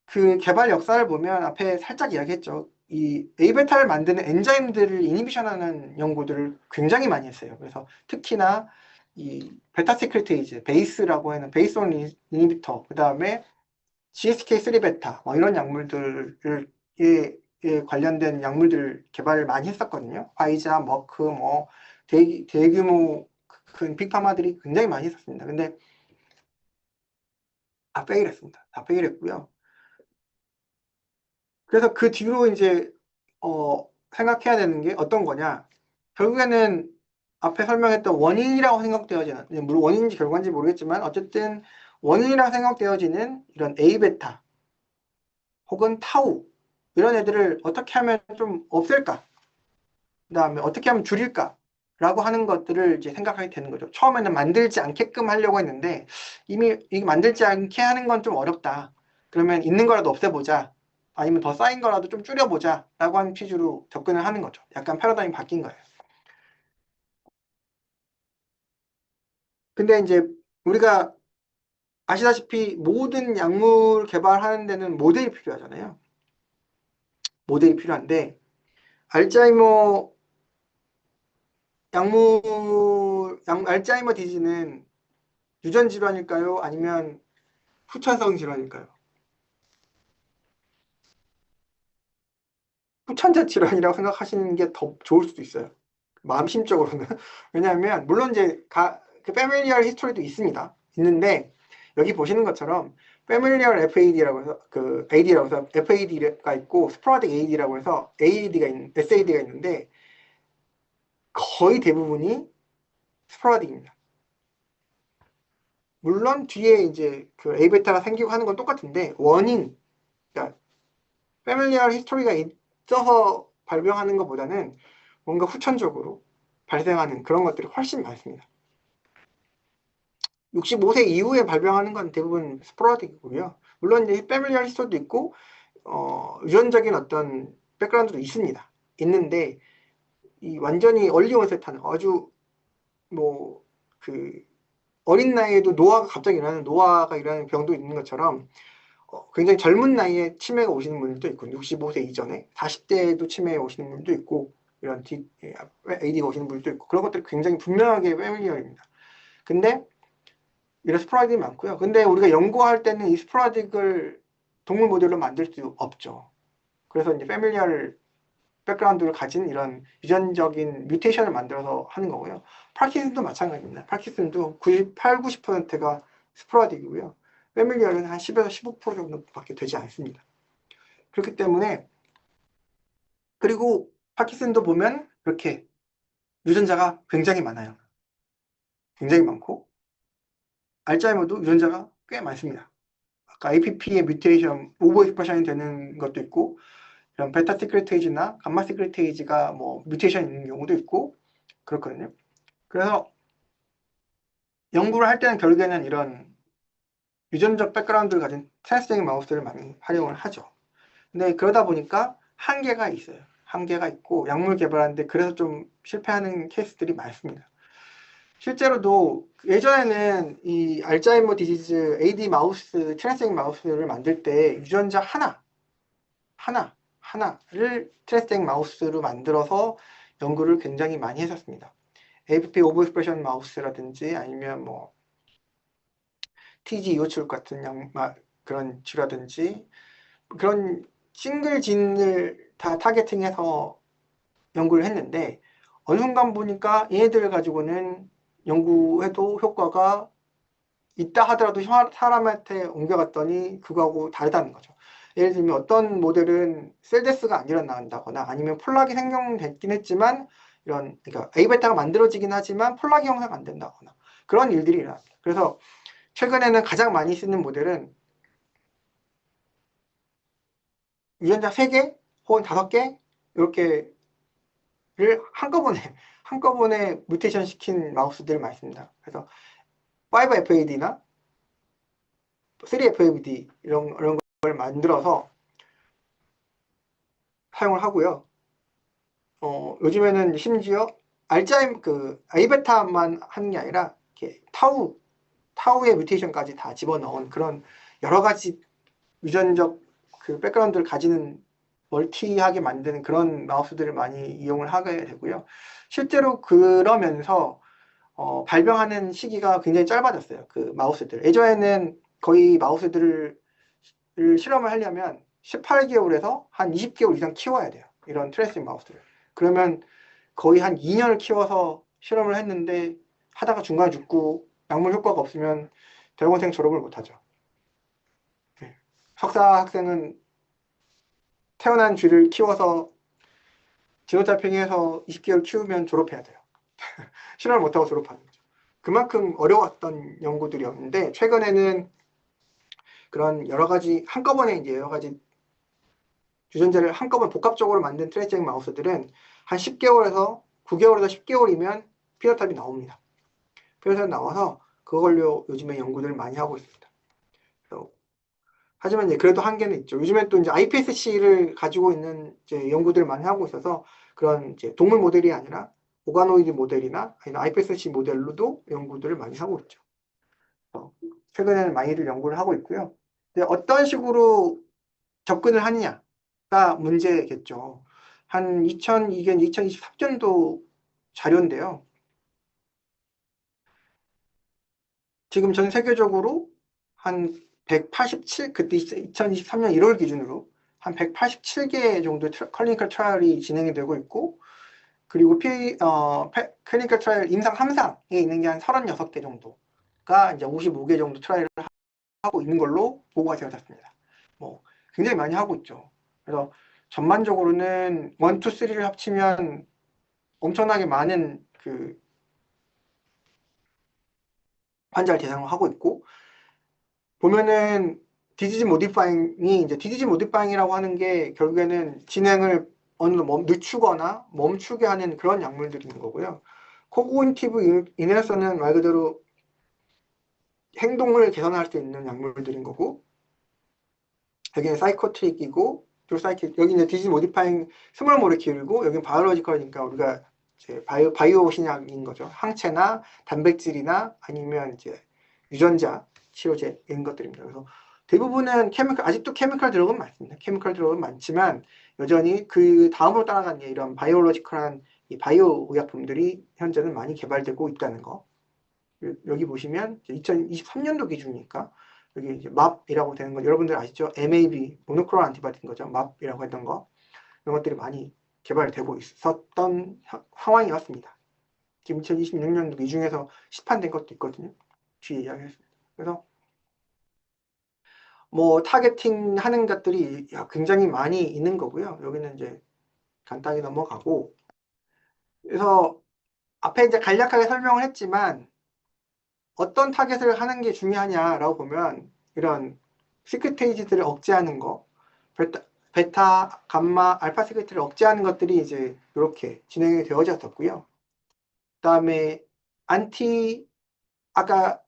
그 개발 역사를 보면 앞에 살짝 이야기했죠. 이 A베타를 만드는 엔자임들을 이니비션하는 연구들을 굉장히 많이 했어요. 그래서 특히나 이 베타 세크레테이즈, 베이스라고 하는 베이스온 이니비터, 그 다음에 GSK3베타 뭐 이런 약물들에 관련된 약물들 개발을 많이 했었거든요. 화이자, 머크, 뭐 대규모 큰 빅파마들이 굉장히 많이 했었습니다. 근데 다 페일했습니다. 다 페일했고요. 그래서 그 뒤로 이제 생각해야 되는 게 어떤 거냐. 결국에는 앞에 설명했던 원인이라고 생각되어지는, 물론 원인인지 결과인지 모르겠지만 어쨌든 원인이라고 생각되어지는 이런 A베타 혹은 타우 이런 애들을 어떻게 하면 좀 없앨까? 그다음에 어떻게 하면 줄일까? 라고 하는 것들을 이제 생각하게 되는 거죠. 처음에는 만들지 않게끔 하려고 했는데 이미 이게 만들지 않게 하는 건 좀 어렵다. 그러면 있는 거라도 없애보자. 아니면 더 쌓인 거라도 좀 줄여보자. 라고 하는 취지로 접근을 하는 거죠. 약간 패러다임이 바뀐 거예요. 근데 이제 우리가 아시다시피 모든 약물 개발하는 데는 모델이 필요하잖아요. 모델이 필요한데 알츠하이머 알츠하이머 디지는 유전 질환일까요? 아니면 후천성 질환일까요? 후천자 질환이라고 생각하시는 게 더 좋을 수도 있어요. 마음심적으로는. 왜냐하면 물론 이제 그 패밀리얼 히스토리도 있습니다. 있는데 여기 보시는 것처럼 패밀리얼 FAD라고 해서 그 AD라고 해서 FAD가 있고 스포라딕 AD라고 해서 SAD가 있는데 거의 대부분이 스포라딕입니다. 물론 뒤에 이제 그 A베타가 생기고 하는 건 똑같은데 원인, 그러니까 패밀리얼 히스토리가 있어서 발병하는 것보다는 뭔가 후천적으로 발생하는 그런 것들이 훨씬 많습니다. 65세 이후에 발병하는 건 대부분 스포라딕이고요. 물론 이제 패밀리얼 히스토리도 있고 유전적인 어떤 백그라운드도 있습니다. 있는데 이 완전히 얼리 온셋하는 아주 뭐 그 어린 나이에도 노화가 일어나는 병도 있는 것처럼 굉장히 젊은 나이에 치매가 오시는 분들도 있고 65세 이전에 40대에도 치매에 오시는 분들도 있고 이런 AD가 오시는 분들도 있고 그런 것들이 굉장히 분명하게 패밀리얼입니다. 근데 이런 스포라딕이 많고요. 근데 우리가 연구할 때는 이 스포라딕을 동물 모델로 만들 수 없죠. 그래서 이제 패밀리얼 백그라운드를 가진 이런 유전적인 뮤테이션을 만들어서 하는 거고요. 파킨슨도 마찬가지입니다. 파킨슨도 98, 90%가 스포라딕이고요. 패밀리얼은 한 10에서 15% 정도밖에 되지 않습니다. 그렇기 때문에 그리고 파킨슨도 보면 이렇게 유전자가 굉장히 많아요. 굉장히 많고 알츠하이머도 유전자가 꽤 많습니다. 아까 APP의 뮤테이션, 오버 익스프레션이 되는 것도 있고 이런 베타 시크레테이지나 감마 시크레테이지가 뭐 뮤테이션 있는 경우도 있고 그렇거든요. 그래서 연구를 할 때는 결국에는 이런 유전적 백그라운드를 가진 트랜스제닉 마우스를 많이 활용을 하죠. 근데 그러다 보니까 한계가 있어요. 한계가 있고 약물 개발하는데 그래서 좀 실패하는 케이스들이 많습니다. 실제로도 예전에는 이 알츠하이머 디지즈 AD 마우스, 트랜스제닉 마우스를 만들 때 유전자 하나 하나를 트랜스잭 마우스로 만들어서 연구를 굉장히 많이 했었습니다. AFP 오버익스프레션 마우스라든지 아니면 뭐 TG 요출 같은 그런 쥐라든지 그런 싱글 진을 다 타겟팅해서 연구를 했는데 어느 순간 보니까 얘네들을 가지고는 연구해도 효과가 있다 하더라도 사람한테 옮겨갔더니 그거하고 다르다는 거죠. 예를 들면 어떤 모델은 셀데스가 안 일어난다거나 아니면 폴락이 생성됐긴 했지만 그러니까 A베타가 만들어지긴 하지만 폴락이 형성이 안 된다거나 그런 일들이 일어납니다. 그래서 최근에는 가장 많이 쓰는 모델은 유전자 3개 혹은 5개 이렇게를 한꺼번에 뮤테이션 시킨 마우스들을 많이 씁니다. 그래서 5FAD나 3FAD 이런 걸 만들어서 사용을 하고요. 요즘에는 심지어 아이베타만 하는 게 아니라 이렇게 타우의 뮤테이션까지 다 집어넣은 그런 여러 가지 유전적 그 백그라운드를 가지는 멀티하게 만드는 그런 마우스들을 많이 이용을 하게 되고요. 실제로 그러면서 발병하는 시기가 굉장히 짧아졌어요. 그 마우스들. 예전에는 거의 마우스들을 실험을 하려면 18개월에서 한 20개월 이상 키워야 돼요. 이런 트레이싱 마우스를. 그러면 거의 한 2년을 키워서 실험을 했는데 하다가 중간에 죽고 약물 효과가 없으면 대학원생 졸업을 못하죠. 네. 석사 학생은 태어난 쥐를 키워서 지노타핑해서 20개월 키우면 졸업해야 돼요. 실험을 못하고 졸업하는 거죠. 그만큼 어려웠던 연구들이었는데 최근에는 그런 여러 가지 한꺼번에 이제 여러 가지 유전자를 한꺼번에 복합적으로 만든 트랜스잭 마우스들은 한 10개월에서 9개월에서 10개월이면 피노타입이 나옵니다. 피노타입이 나와서 그걸로 요즘에 연구들을 많이 하고 있습니다. 하지만 이제 그래도 한계는 있죠. 요즘에 또 이제 iPSC를 가지고 있는 이제 연구들을 많이 하고 있어서 그런 이제 동물 모델이 아니라 오가노이드 모델이나 아니면 iPSC 모델로도 연구들을 많이 하고 있죠. 최근에는 많이들 연구를 하고 있고요. 근데 어떤 식으로 접근을 하느냐가 문제겠죠. 한 2023년도 자료인데요. 지금 전 세계적으로 한 187, 그때 2023년 1월 기준으로 한 187개 정도 클리니컬 트라이얼이 진행이 되고 있고, 그리고 클리니컬 트라이얼 임상 3상에 있는 게 한 36개 정도가 이제 55개 정도 트라이얼을 하고 있는 걸로 보고가 되어졌습니다. 뭐 굉장히 많이 하고 있죠. 그래서 전반적으로는 1, 2, 3를 합치면 엄청나게 많은 그 환자를 대상으로 하고 있고, 보면은 디지즈 모디파잉이 이제 디지즈 모디파잉이라고 하는 게 결국에는 진행을 어느 정도 늦추거나 멈추게 하는 그런 약물들이 있는 거고요. 코그니티브 인헬서는 말 그대로 행동을 개선할 수 있는 약물들인 거고, 여기는 사이코트릭이고, 여기 이제 디지즈 모디파잉 스몰 모레큘이고, 여기는 바이올로지컬이니까 우리가 이제 바이오 신약인 거죠. 항체나 단백질이나 아니면 이제 유전자 치료제인 것들입니다. 그래서 대부분은 아직도 케미컬 드럭은 많습니다. 케미컬 드럭은 많지만 여전히 그 다음으로 따라가는 게 이런 바이올로지컬한 이 바이오 의약품들이 현재는 많이 개발되고 있다는 거. 여기 보시면 2023년도 기준이니까 여기 이제 MAP이라고 되는 거 여러분들 아시죠? MAB, 모노크로널 안티바디인 거죠. MAP이라고 했던 거. 이런 것들이 많이 개발되고 있었던 상황이었습니다. 지금 2026년도 이 중에서 시판된 것도 있거든요. 뒤에 이야기했습니다. 그래서 뭐 타겟팅 하는 것들이 굉장히 많이 있는 거고요. 여기는 이제 간단히 넘어가고 그래서 앞에 이제 간략하게 설명을 했지만 어떤 타겟을 하는 게 중요하냐라고 보면 이런 시크테이지들을 억제하는 거 베타, 감마, 알파 시크테이지를 억제하는 것들이 이제 이렇게 진행이 되어졌었고요. 그 다음에 아까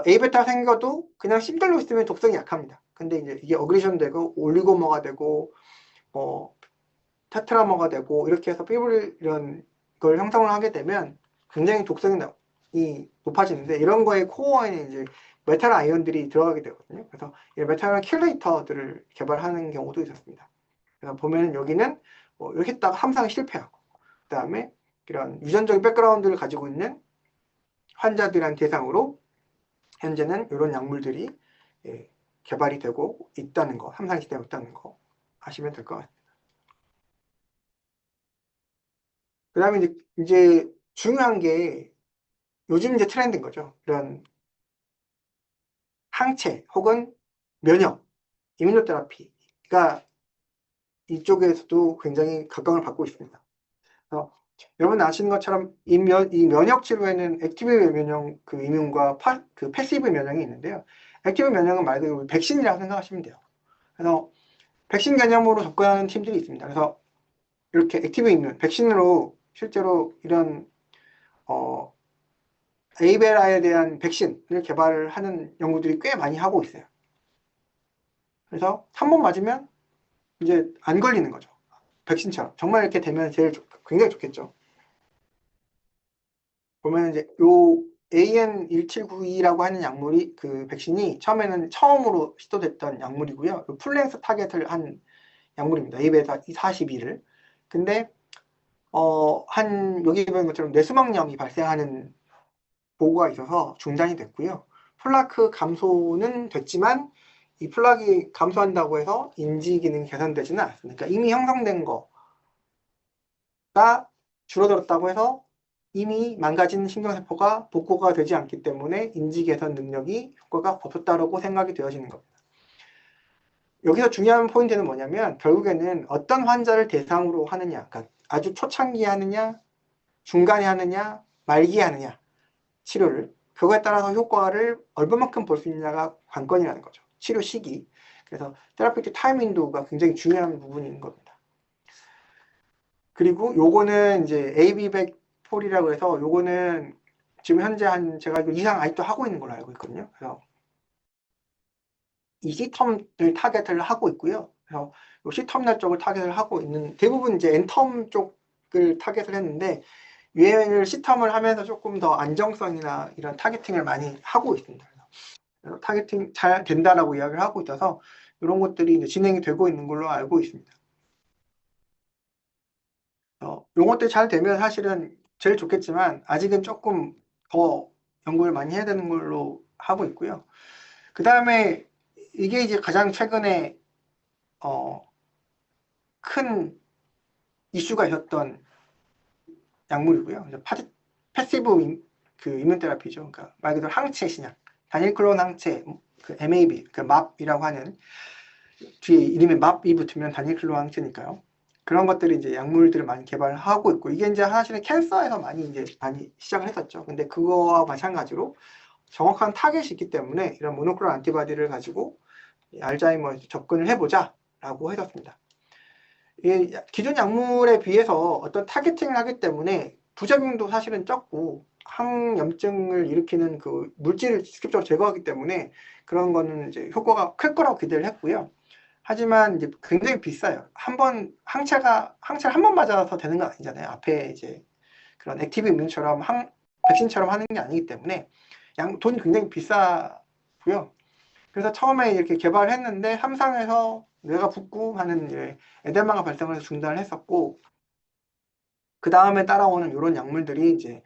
A베타 생겨도 그냥 싱글로 있으면 독성이 약합니다. 근데 이제 이게 어그리션 되고 올리고머가 되고 테트라머가 되고 이렇게 해서 피블 이런 걸 형성을 하게 되면 굉장히 독성이 높아지는데 이런 거에 코어에는 이제 메탈 아이언들이 들어가게 되거든요. 그래서 이 메탈 킬레이터들을 개발하는 경우도 있었습니다. 그래서 보면 여기는 뭐 이렇게 했다가 함상이 실패하고, 그 다음에 이런 유전적인 백그라운드를 가지고 있는 환자들한 대상으로 현재는 이런 약물들이 예, 개발이 되고 있다는 거, 함상이 되고 있다는 거 아시면 될 것 같아요. 그 다음에 이제 중요한 게 요즘 이제 트렌드인 거죠. 이런 항체 혹은 면역, 이뮤노테라피가 이쪽에서도 굉장히 각광을 받고 있습니다. 그래서 여러분 아시는 것처럼 이 면역 치료에는 액티브 면역 그 이뮨과 그 패시브 면역이 있는데요. 액티브 면역은 말 그대로 백신이라고 생각하시면 돼요. 그래서 백신 개념으로 접근하는 팀들이 있습니다. 그래서 이렇게 액티브 이뮨, 백신으로 실제로 이런 에이베라에 대한 백신을 개발을 하는 연구들이 꽤 많이 하고 있어요. 그래서 한 번 맞으면 이제 안 걸리는 거죠. 백신처럼. 정말 이렇게 되면 굉장히 좋겠죠. 보면 이제 요 AN1792라고 하는 약물이 그 백신이 처음으로 시도됐던 약물이고요. 풀랭스 타겟을 한 약물입니다. 에이베라 42를. 근데 여기 보는 것처럼 뇌수막염이 발생하는 보고가 있어서 중단이 됐고요. 플라크 감소는 됐지만 이 플라크가 감소한다고 해서 인지 기능이 개선되지는 않습니다. 그러니까 이미 형성된 거가 줄어들었다고 해서 이미 망가진 신경세포가 복구가 되지 않기 때문에 인지 개선 능력이 효과가 없었다고 생각이 되어지는 겁니다. 여기서 중요한 포인트는 뭐냐면 결국에는 어떤 환자를 대상으로 하느냐, 그러니까 아주 초창기에 하느냐, 중간에 하느냐, 말기에 하느냐 치료를 그거에 따라서 효과를 얼마만큼 볼 수 있느냐가 관건이라는 거죠. 치료 시기. 그래서 테라피틱 타임 윈도우가 굉장히 중요한 부분인 겁니다. 그리고 요거는 이제 AB100폴이라고 해서 요거는 지금 현재 제가 알기로 이상 아직도 하고 있는 걸로 알고 있거든요. 그래서 이 C텀을 타겟을 하고 있고요. 그래서 요 C터미널 쪽을 타겟을 하고 있는 대부분 이제 N텀 쪽을 타겟을 했는데 유행을 C텀을 하면서 조금 더 안정성이나 이런 타겟팅을 많이 하고 있습니다. 그래서 타겟팅 잘 된다라고 이야기를 하고 있어서 이런 것들이 이제 진행이 되고 있는 걸로 알고 있습니다. 이런 것들이 잘 되면 사실은 제일 좋겠지만 아직은 조금 더 연구를 많이 해야 되는 걸로 하고 있고요. 그 다음에 이게 이제 가장 최근에 큰 이슈가 있었던 약물이고요. 패시브 그 이뮨 테라피죠. 그러니까 말 그대로 항체 신약, 단일 클론 항체, 그 MAB, 그 MAP이라고 하는 뒤에 이름에 MAP이 붙으면 단일 클론 항체니까요. 그런 것들이 이제 약물들을 많이 개발하고 있고 이게 이제 사실은 캔서에서 많이 시작을 했었죠. 근데 그거와 마찬가지로 정확한 타겟이 있기 때문에 이런 모노클론 안티바디를 가지고 알츠하이머에 접근을 해보자라고 했었습니다. 기존 약물에 비해서 어떤 타겟팅을 하기 때문에 부작용도 사실은 적고 항염증을 일으키는 그 물질을 직접적으로 제거하기 때문에 그런 거는 이제 효과가 클 거라고 기대를 했고요. 하지만 이제 굉장히 비싸요. 항체를 한 번 맞아서 되는 건 아니잖아요. 앞에 이제 그런 액티브 이뮨처럼 백신처럼 하는 게 아니기 때문에 돈이 굉장히 비싸고요. 그래서 처음에 이렇게 개발을 했는데 함상에서 뇌가 붓고 하는 에데마가 발생을 해서 중단을 했었고 그 다음에 따라오는 이런 약물들이 이제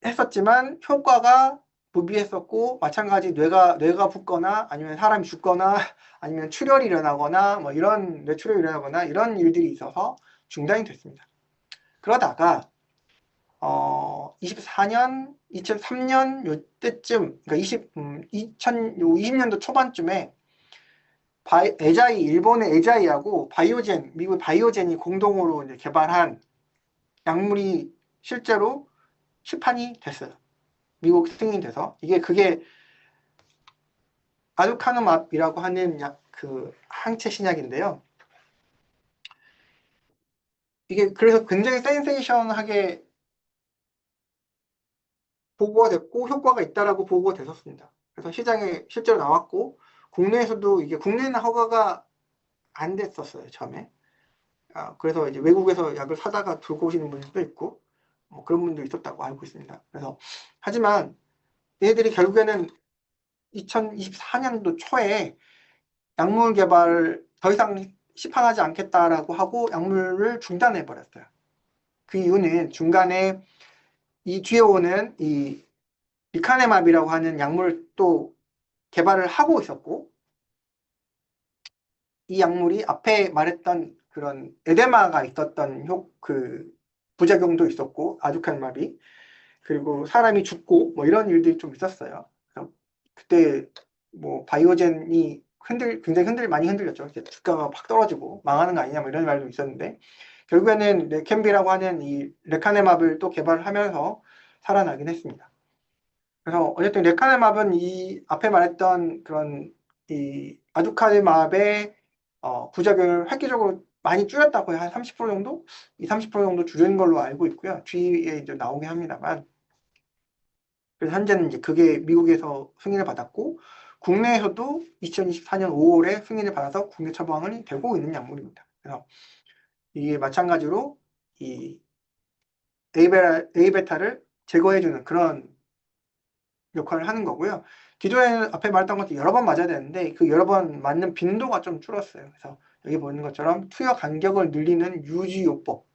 했었지만 효과가 부비했었고 마찬가지 뇌가 붓거나 아니면 사람이 죽거나 아니면 출혈이 일어나거나 뭐 이런 뇌출혈이 일어나거나 이런 일들이 있어서 중단이 됐습니다. 그러다가 24년, 2003년 요때쯤 그러니까 2020년도 초반쯤에 일본의 에자이하고 미국의 바이오젠이 공동으로 이제 개발한 약물이 실제로 시판이 됐어요. 미국 승인이 돼서 그게 아두카누맙이라고 하는 그 항체 신약인데요. 이게 그래서 굉장히 센세이션하게 보고가 됐고 효과가 있다라고 보고가 됐었습니다. 그래서 시장에 실제로 나왔고 국내에서도 국내에는 허가가 안 됐었어요 처음에. 그래서 이제 외국에서 약을 사다가 들고 오시는 분들도 있고 그런 분도 있었다고 알고 있습니다. 그래서 하지만 얘들이 결국에는 2024년도 초에 약물 개발 더 이상 시판하지 않겠다라고 하고 약물을 중단해 버렸어요. 그 이유는 중간에 이 뒤에 오는 이 리카네맙이라고 하는 약물을 또 개발을 하고 있었고, 이 약물이 앞에 말했던 그런 에데마가 있었던 부작용도 있었고, 아두카네맙이. 그리고 사람이 죽고 뭐 이런 일들이 좀 있었어요. 그래서 그때 뭐 바이오젠이 굉장히 많이 흔들렸죠. 주가가 팍 떨어지고 망하는 거 아니냐 뭐 이런 말도 있었는데, 결국에는 레켐비라고 하는 이 레카네맙을 또 개발을 하면서 살아나긴 했습니다. 그래서 어쨌든 레카네맙은 이 앞에 말했던 그런 이 아두카네맙의 부작용을 획기적으로 많이 줄였다고 해요. 한 30% 정도? 20, 30% 정도 줄인 걸로 알고 있고요. 뒤에 이제 나오긴 합니다만. 그래서 현재는 이제 그게 미국에서 승인을 받았고, 국내에서도 2024년 5월에 승인을 받아서 국내 처방이 되고 있는 약물입니다. 그래서 이게 마찬가지로 이 A베타를 제거해주는 그런 역할을 하는 거고요. 기존에 앞에 말했던 것도 여러 번 맞아야 되는데 그 여러 번 맞는 빈도가 좀 줄었어요. 그래서 여기 보는 것처럼 투여 간격을 늘리는 유지요법.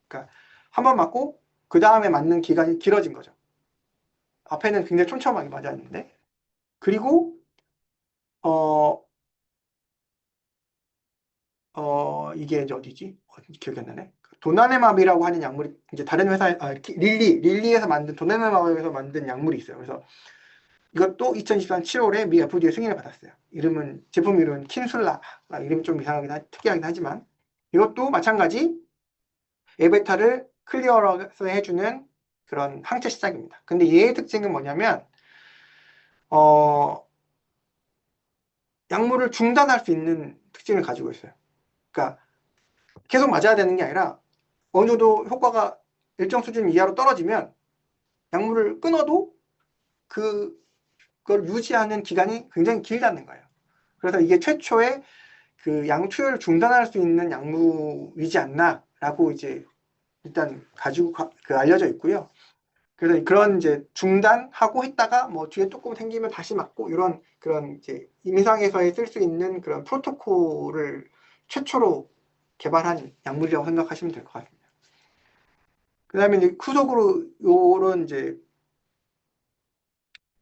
그러니까 한 번 맞고 그 다음에 맞는 기간이 길어진 거죠. 앞에는 굉장히 촘촘하게 맞았는데, 그리고 이게 이제 어디지? 기억이 안 나네. 도나네맙이라고 하는 약물이 이제 다른 회사에, 릴리에서 만든 도나네맙에서 만든 약물이 있어요. 그래서 이것도 2024년 7월에 미 FDA 승인을 받았어요. 제품 이름은 킨술라. 이름이 좀 특이하긴 하지만, 이것도 마찬가지 에베타를 클리어해서 해주는 그런 항체 시작입니다. 근데 얘의 특징은 뭐냐면, 약물을 중단할 수 있는 특징을 가지고 있어요. 그러니까 계속 맞아야 되는 게 아니라 어느 정도 효과가 일정 수준 이하로 떨어지면 약물을 끊어도 그걸 유지하는 기간이 굉장히 길다는 거예요. 그래서 이게 최초의 그 양투여를 중단할 수 있는 약물이지 않나라고 이제 일단 알려져 있고요. 그래서 그런 이제 중단하고 했다가 뭐 뒤에 조금 생기면 다시 맞고 이런 그런 이제 임상에서의 쓸 수 있는 그런 프로토콜을 최초로 개발한 약물이라고 생각하시면 될 것 같습니다. 그 다음에 이제 후속으로 요런 이제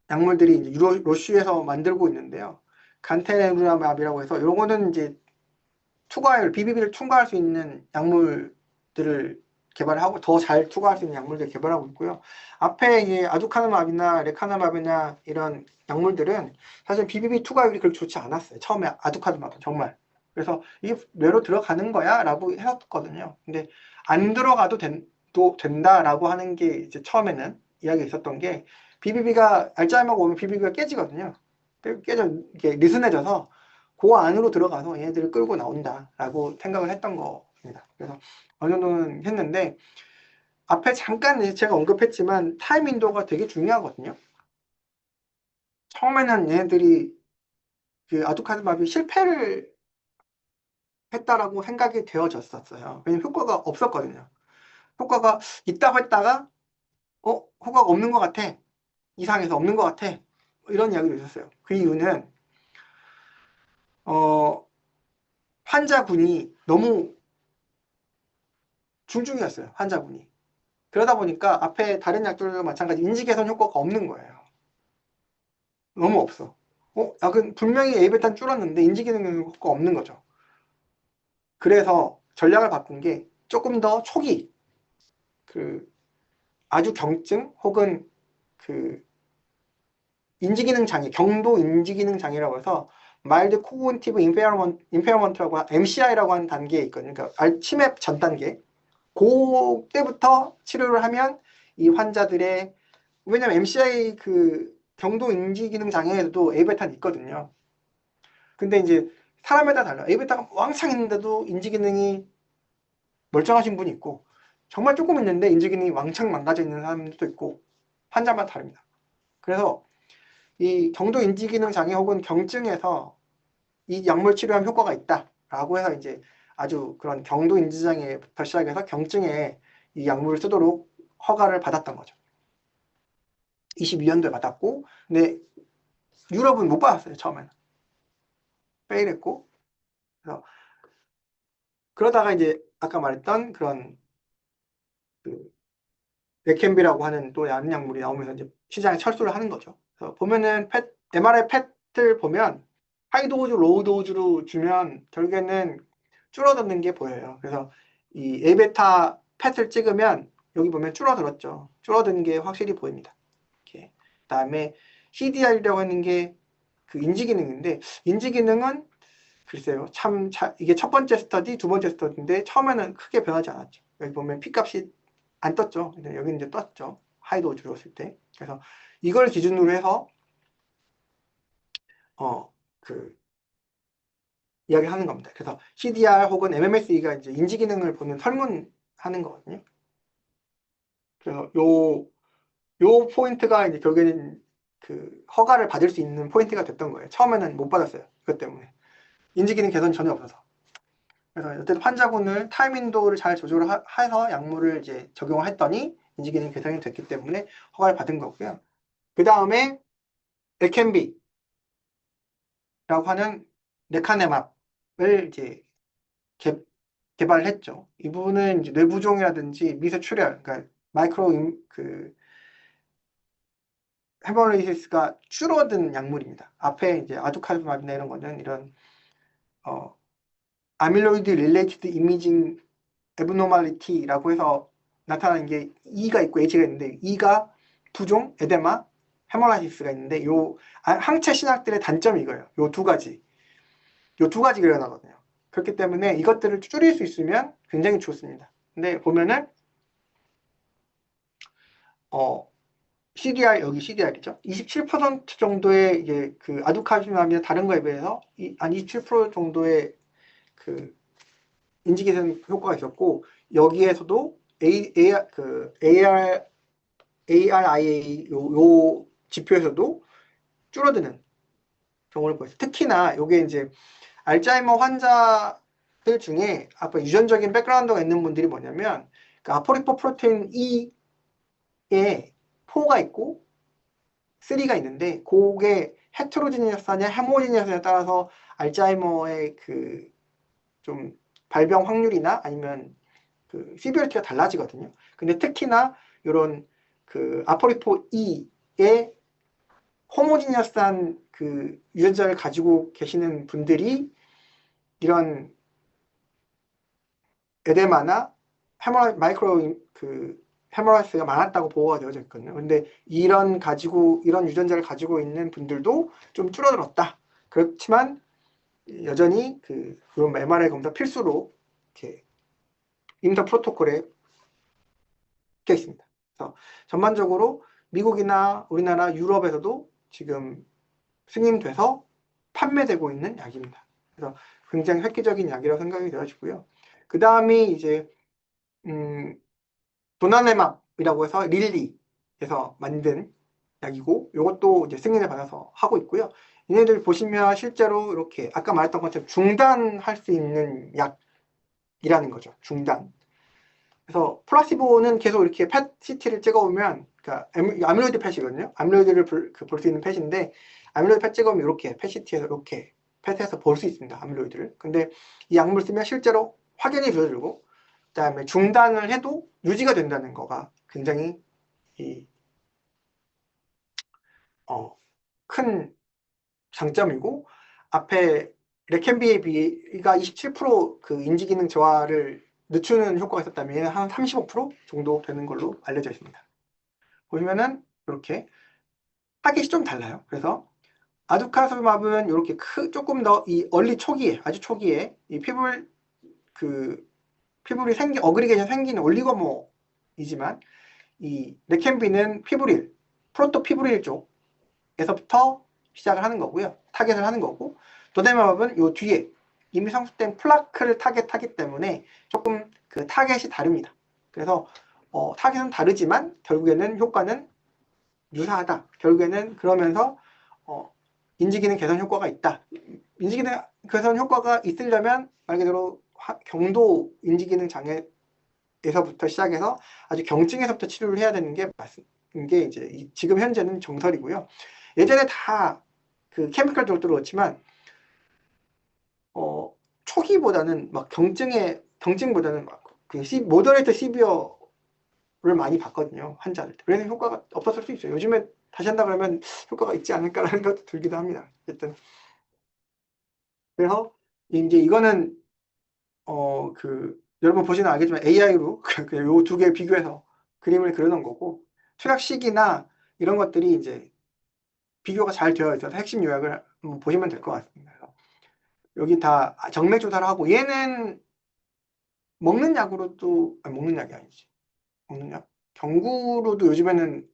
약물들이 이제 로슈에서 만들고 있는데요. 간테네루마압이라고 해서 요거는 이제 BBB를 투과할 수 있는 약물들을 개발하고 더 잘 투과할 수 있는 약물들을 개발하고 있고요. 앞에 이 아두카누맙이나 레카네맙이나 이런 약물들은 사실 BBB 투과율이 그렇게 좋지 않았어요. 처음에 아두카누맙은 정말. 그래서 이게 뇌로 들어가는 거야? 라고 했었거든요. 근데 안 들어가도 된다라고 하는 게 이제 처음에는 이야기가 있었던 게, 알츠하이머가 오면 BBB가 깨지거든요. 이게 느슨해져서 그 안으로 들어가서 얘네들을 끌고 나온다라고 생각을 했던 겁니다. 그래서 어느 정도는 했는데, 앞에 잠깐 제가 언급했지만 타임 윈도우가 되게 중요하거든요. 처음에는 얘네들이 그 아두카누맙이 실패를 했다라고 생각이 되어졌었어요. 왜냐면 효과가 없었거든요. 효과가 있다고 했다가 효과가 없는 것 같아. 이상해서 없는 것 같아. 이런 이야기도 있었어요. 그 이유는 환자군이 너무 중증이었어요. 환자군이. 그러다 보니까 앞에 다른 약들과 마찬가지 인지 개선 효과가 없는 거예요. 너무 없어. 약은 분명히 A베타는 줄었는데 인지 기능 효과가 없는 거죠. 그래서 전략을 바꾼 게 조금 더 초기, 아주 경증 혹은 인지기능 장애, 경도 인지기능 장애라고 해서 마일드 코그니티브 임페어먼트라고 MCI라고 하는 단계에 있거든요. 그러니까 치매 전 단계. 그때부터 치료를 하면 이 환자들의, 왜냐면 MCI 경도 인지기능 장애에도 A베타는 있거든요. 근데 이제 사람에 따라 달라요. A베타가 왕창 있는데도 인지기능이 멀쩡하신 분이 있고, 정말 조금 있는데 인지기능이 왕창 망가져 있는 사람도 있고, 환자마다 다릅니다. 그래서 이 경도 인지기능 장애 혹은 경증에서 이 약물 치료하면 효과가 있다라고 해서 이제 아주 그런 경도 인지장애부터 시작해서 경증에 이 약물을 쓰도록 허가를 받았던 거죠. 22년도에 받았고, 근데 유럽은 못 받았어요. 처음에는 페일했고. 그래서 그러다가 이제 아까 말했던 그런 그 레캠비라고 하는 또 다른 약물이 나오면서 이제 시장에 철수를 하는 거죠. 그래서 보면은 MRI 펫을 보면 하이도즈, 로우도즈로 주면 결국에는 줄어드는 게 보여요. 그래서 이 A베타 펫을 찍으면 여기 보면 줄어들었죠. 줄어드는 게 확실히 보입니다. 이렇게. 그다음에 CDR이라고 하는 게 그 인지 기능인데 인지 기능은 글쎄요. 이게 첫 번째 스터디, 두 번째 스터디인데 처음에는 크게 변하지 않았죠. 여기 보면 P값이 안 떴죠. 근데 여기 이제 떴죠. 하이도 줄었을 때. 그래서 이걸 기준으로 해서 그 이야기하는 겁니다. 그래서 CDR 혹은 MMSE가 이제 인지 기능을 보는 설문하는 거거든요. 그래서 요 포인트가 이제 결국에는 그 허가를 받을 수 있는 포인트가 됐던 거예요. 처음에는 못 받았어요. 그것 때문에 인지 기능 개선이 전혀 없어서. 그래서 어쨌든 환자군을 타임 윈도우를 잘 조절해서 약물을 이제 적용했더니 인지 기능 개선이 됐기 때문에 허가를 받은 거고요. 그 다음에 레캔비라고 하는 레카네맙을 이제 개발을 했죠. 이 부분은 이제 뇌부종이라든지 미세출혈, 그러니까 그 헤머레이시스가 줄어든 약물입니다. 앞에 이제 아두카르마빈이나 이런 거는 이런 아밀로이드 릴레이티드 이미징 에브노멀리티라고 해서 나타나는 게 E가 있고 H가 있는데 E가 부종, 에데마, 헤모라시스가 있는데 요 항체 신약들의 단점이 이거예요. 요 두 가지. 요 두 가지가 일어나거든요. 그렇기 때문에 이것들을 줄일 수 있으면 굉장히 좋습니다. 근데 보면은 CDR 여기 CDR이죠. 27% 정도의 이게 그 아두카주맘이나 다른 거에 비해서 한 27% 정도의 그 인지 개선 효과가 있었고 여기에서도 ARIA 요 지표에서도 줄어드는 경우를 보였어요. 특히나 요게 이제 알츠하이머 환자들 중에 아까 유전적인 백그라운드가 있는 분들이 뭐냐면 그 아포리포 프로테인 E에 4가 있고 3가 있는데 그게 헤테로지니어스냐 헤모지니어스냐에 따라서 알츠하이머의 그 좀 발병 확률이나 아니면 그 시비얼티가 달라지거든요. 근데 특히나 이런 그 아포리포 E의 호모지니어스한 그 유전자를 가지고 계시는 분들이 이런 에데마나 헤머라이스가 많았다고 보고가 되어져 있거든요. 근데 이런 유전자를 가지고 있는 분들도 좀 줄어들었다. 그렇지만 여전히 그런 MRI 검사 필수로 이렇게 임상 프로토콜에 껴 있습니다. 그래서 전반적으로 미국이나 우리나라, 유럽에서도 지금 승인돼서 판매되고 있는 약입니다. 그래서 굉장히 획기적인 약이라고 생각이 되어지고요. 그 다음이 이제 도나네맙이라고 해서 릴리에서 만든 약이고 이것도 이제 승인을 받아서 하고 있고요. 얘네들 보시면 실제로 이렇게 아까 말했던 것처럼 중단할 수 있는 약이라는 거죠. 중단. 그래서 플라시보는 계속 이렇게 펫 CT를 찍어보면 그러니까 아밀로이드 펫이거든요. 아밀로이드를 볼 수 있는 펫인데 아밀로이드 펫 찍으면 이렇게 펫 CT에서 이렇게 펫에서 볼 수 있습니다. 아밀로이드를. 근데 이 약물 쓰면 실제로 확연히 줄어들고 그다음에 중단을 해도 유지가 된다는 거가 굉장히 큰 장점이고 앞에 레캔비에 비가 27%그 인지기능 저하를 늦추는 효과가 있었다면 얘는 한 35% 정도 되는 걸로 알려져 있습니다. 보시면은 이렇게 타깃이 좀 달라요. 그래서 아두카르마브는 이렇게 조금 더 이 얼리 초기에 아주 초기에 이 피부리 어그리게이션 생기는 올리고모이지만 이 레캔비는 프로토피브릴 쪽에서부터 시작을 하는 거고요. 타겟을 하는 거고 도네마법은 요 뒤에 이미 성숙된 플라크를 타겟하기 때문에 조금 그 타겟이 다릅니다. 그래서 타겟은 다르지만 결국에는 효과는 유사하다. 결국에는 그러면서 인지기능 개선 효과가 있다. 인지기능 개선 효과가 있으려면 말 그대로 경도 인지기능 장애에서부터 시작해서 아주 경증에서부터 치료를 해야 되는 게 이제 지금 현재는 정설이고요. 예전에 다 그 케미컬 쪽도 그렇지만 초기보다는 막 경증에 경증보다는 모더레이트 시비어를 많이 봤거든요. 환자들. 그래서 효과가 없었을 수 있어요. 요즘에 다시 한다 그러면 효과가 있지 않을까라는 것도 들기도 합니다. 어쨌든 그래서 이제 이거는 여러분 보시면 알겠지만 AI로 요 두 개 비교해서 그림을 그려놓은 거고 투약식이나 이런 것들이 이제 비교가 잘 되어 있어서 핵심 요약을 보시면 될 것 같습니다. 여기 다 정맥 조사를 하고 얘는 먹는 약으로도 먹는 약이 아니지. 먹는 약? 경구로도 요즘에는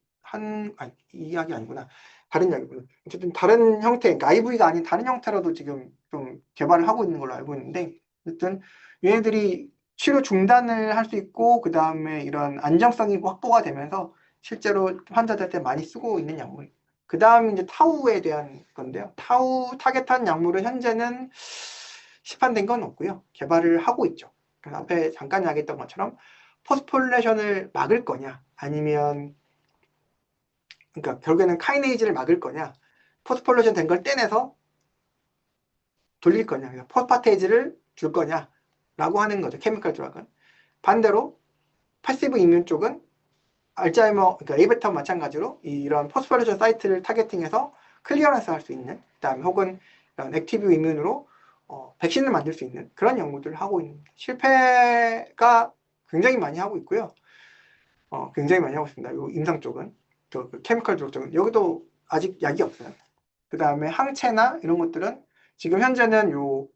이 약이 아니구나. 다른 약이구나. 어쨌든 다른 형태, 그러니까 IV가 아닌 다른 형태로도 지금 좀 개발을 하고 있는 걸로 알고 있는데 어쨌든 얘네들이 치료 중단을 할 수 있고 그 다음에 이런 안정성이 확보가 되면서 실제로 환자들한테 많이 쓰고 있는 약물. 그 다음 이제 타우에 대한 건데요. 타우 타겟한 약물은 현재는 시판된 건 없고요. 개발을 하고 있죠. 그래서 앞에 잠깐 이야기했던 것처럼 포스폴레이션을 막을 거냐 아니면 그러니까 결국에는 카이네이즈를 막을 거냐 포스폴레이션 된 걸 떼내서 돌릴 거냐 그래서 포스파테이즈를 줄 거냐 라고 하는 거죠. 케미컬 드락은. 반대로 패시브 이뮨 쪽은 알츠하이머 그러니까 A베타와 마찬가지로 이런 포스폴레이션 사이트를 타겟팅해서 클리어런스 할 수 있는 그다음에 혹은 이런 액티브 이뮨으로 백신을 만들 수 있는 그런 연구들을 하고 있는 실패가 굉장히 많이 하고 있고요. 굉장히 많이 하고 있습니다. 이 임상 쪽은. 그 케미컬 쪽은. 여기도 아직 약이 없어요. 그 다음에 항체나 이런 것들은 지금 현재는 요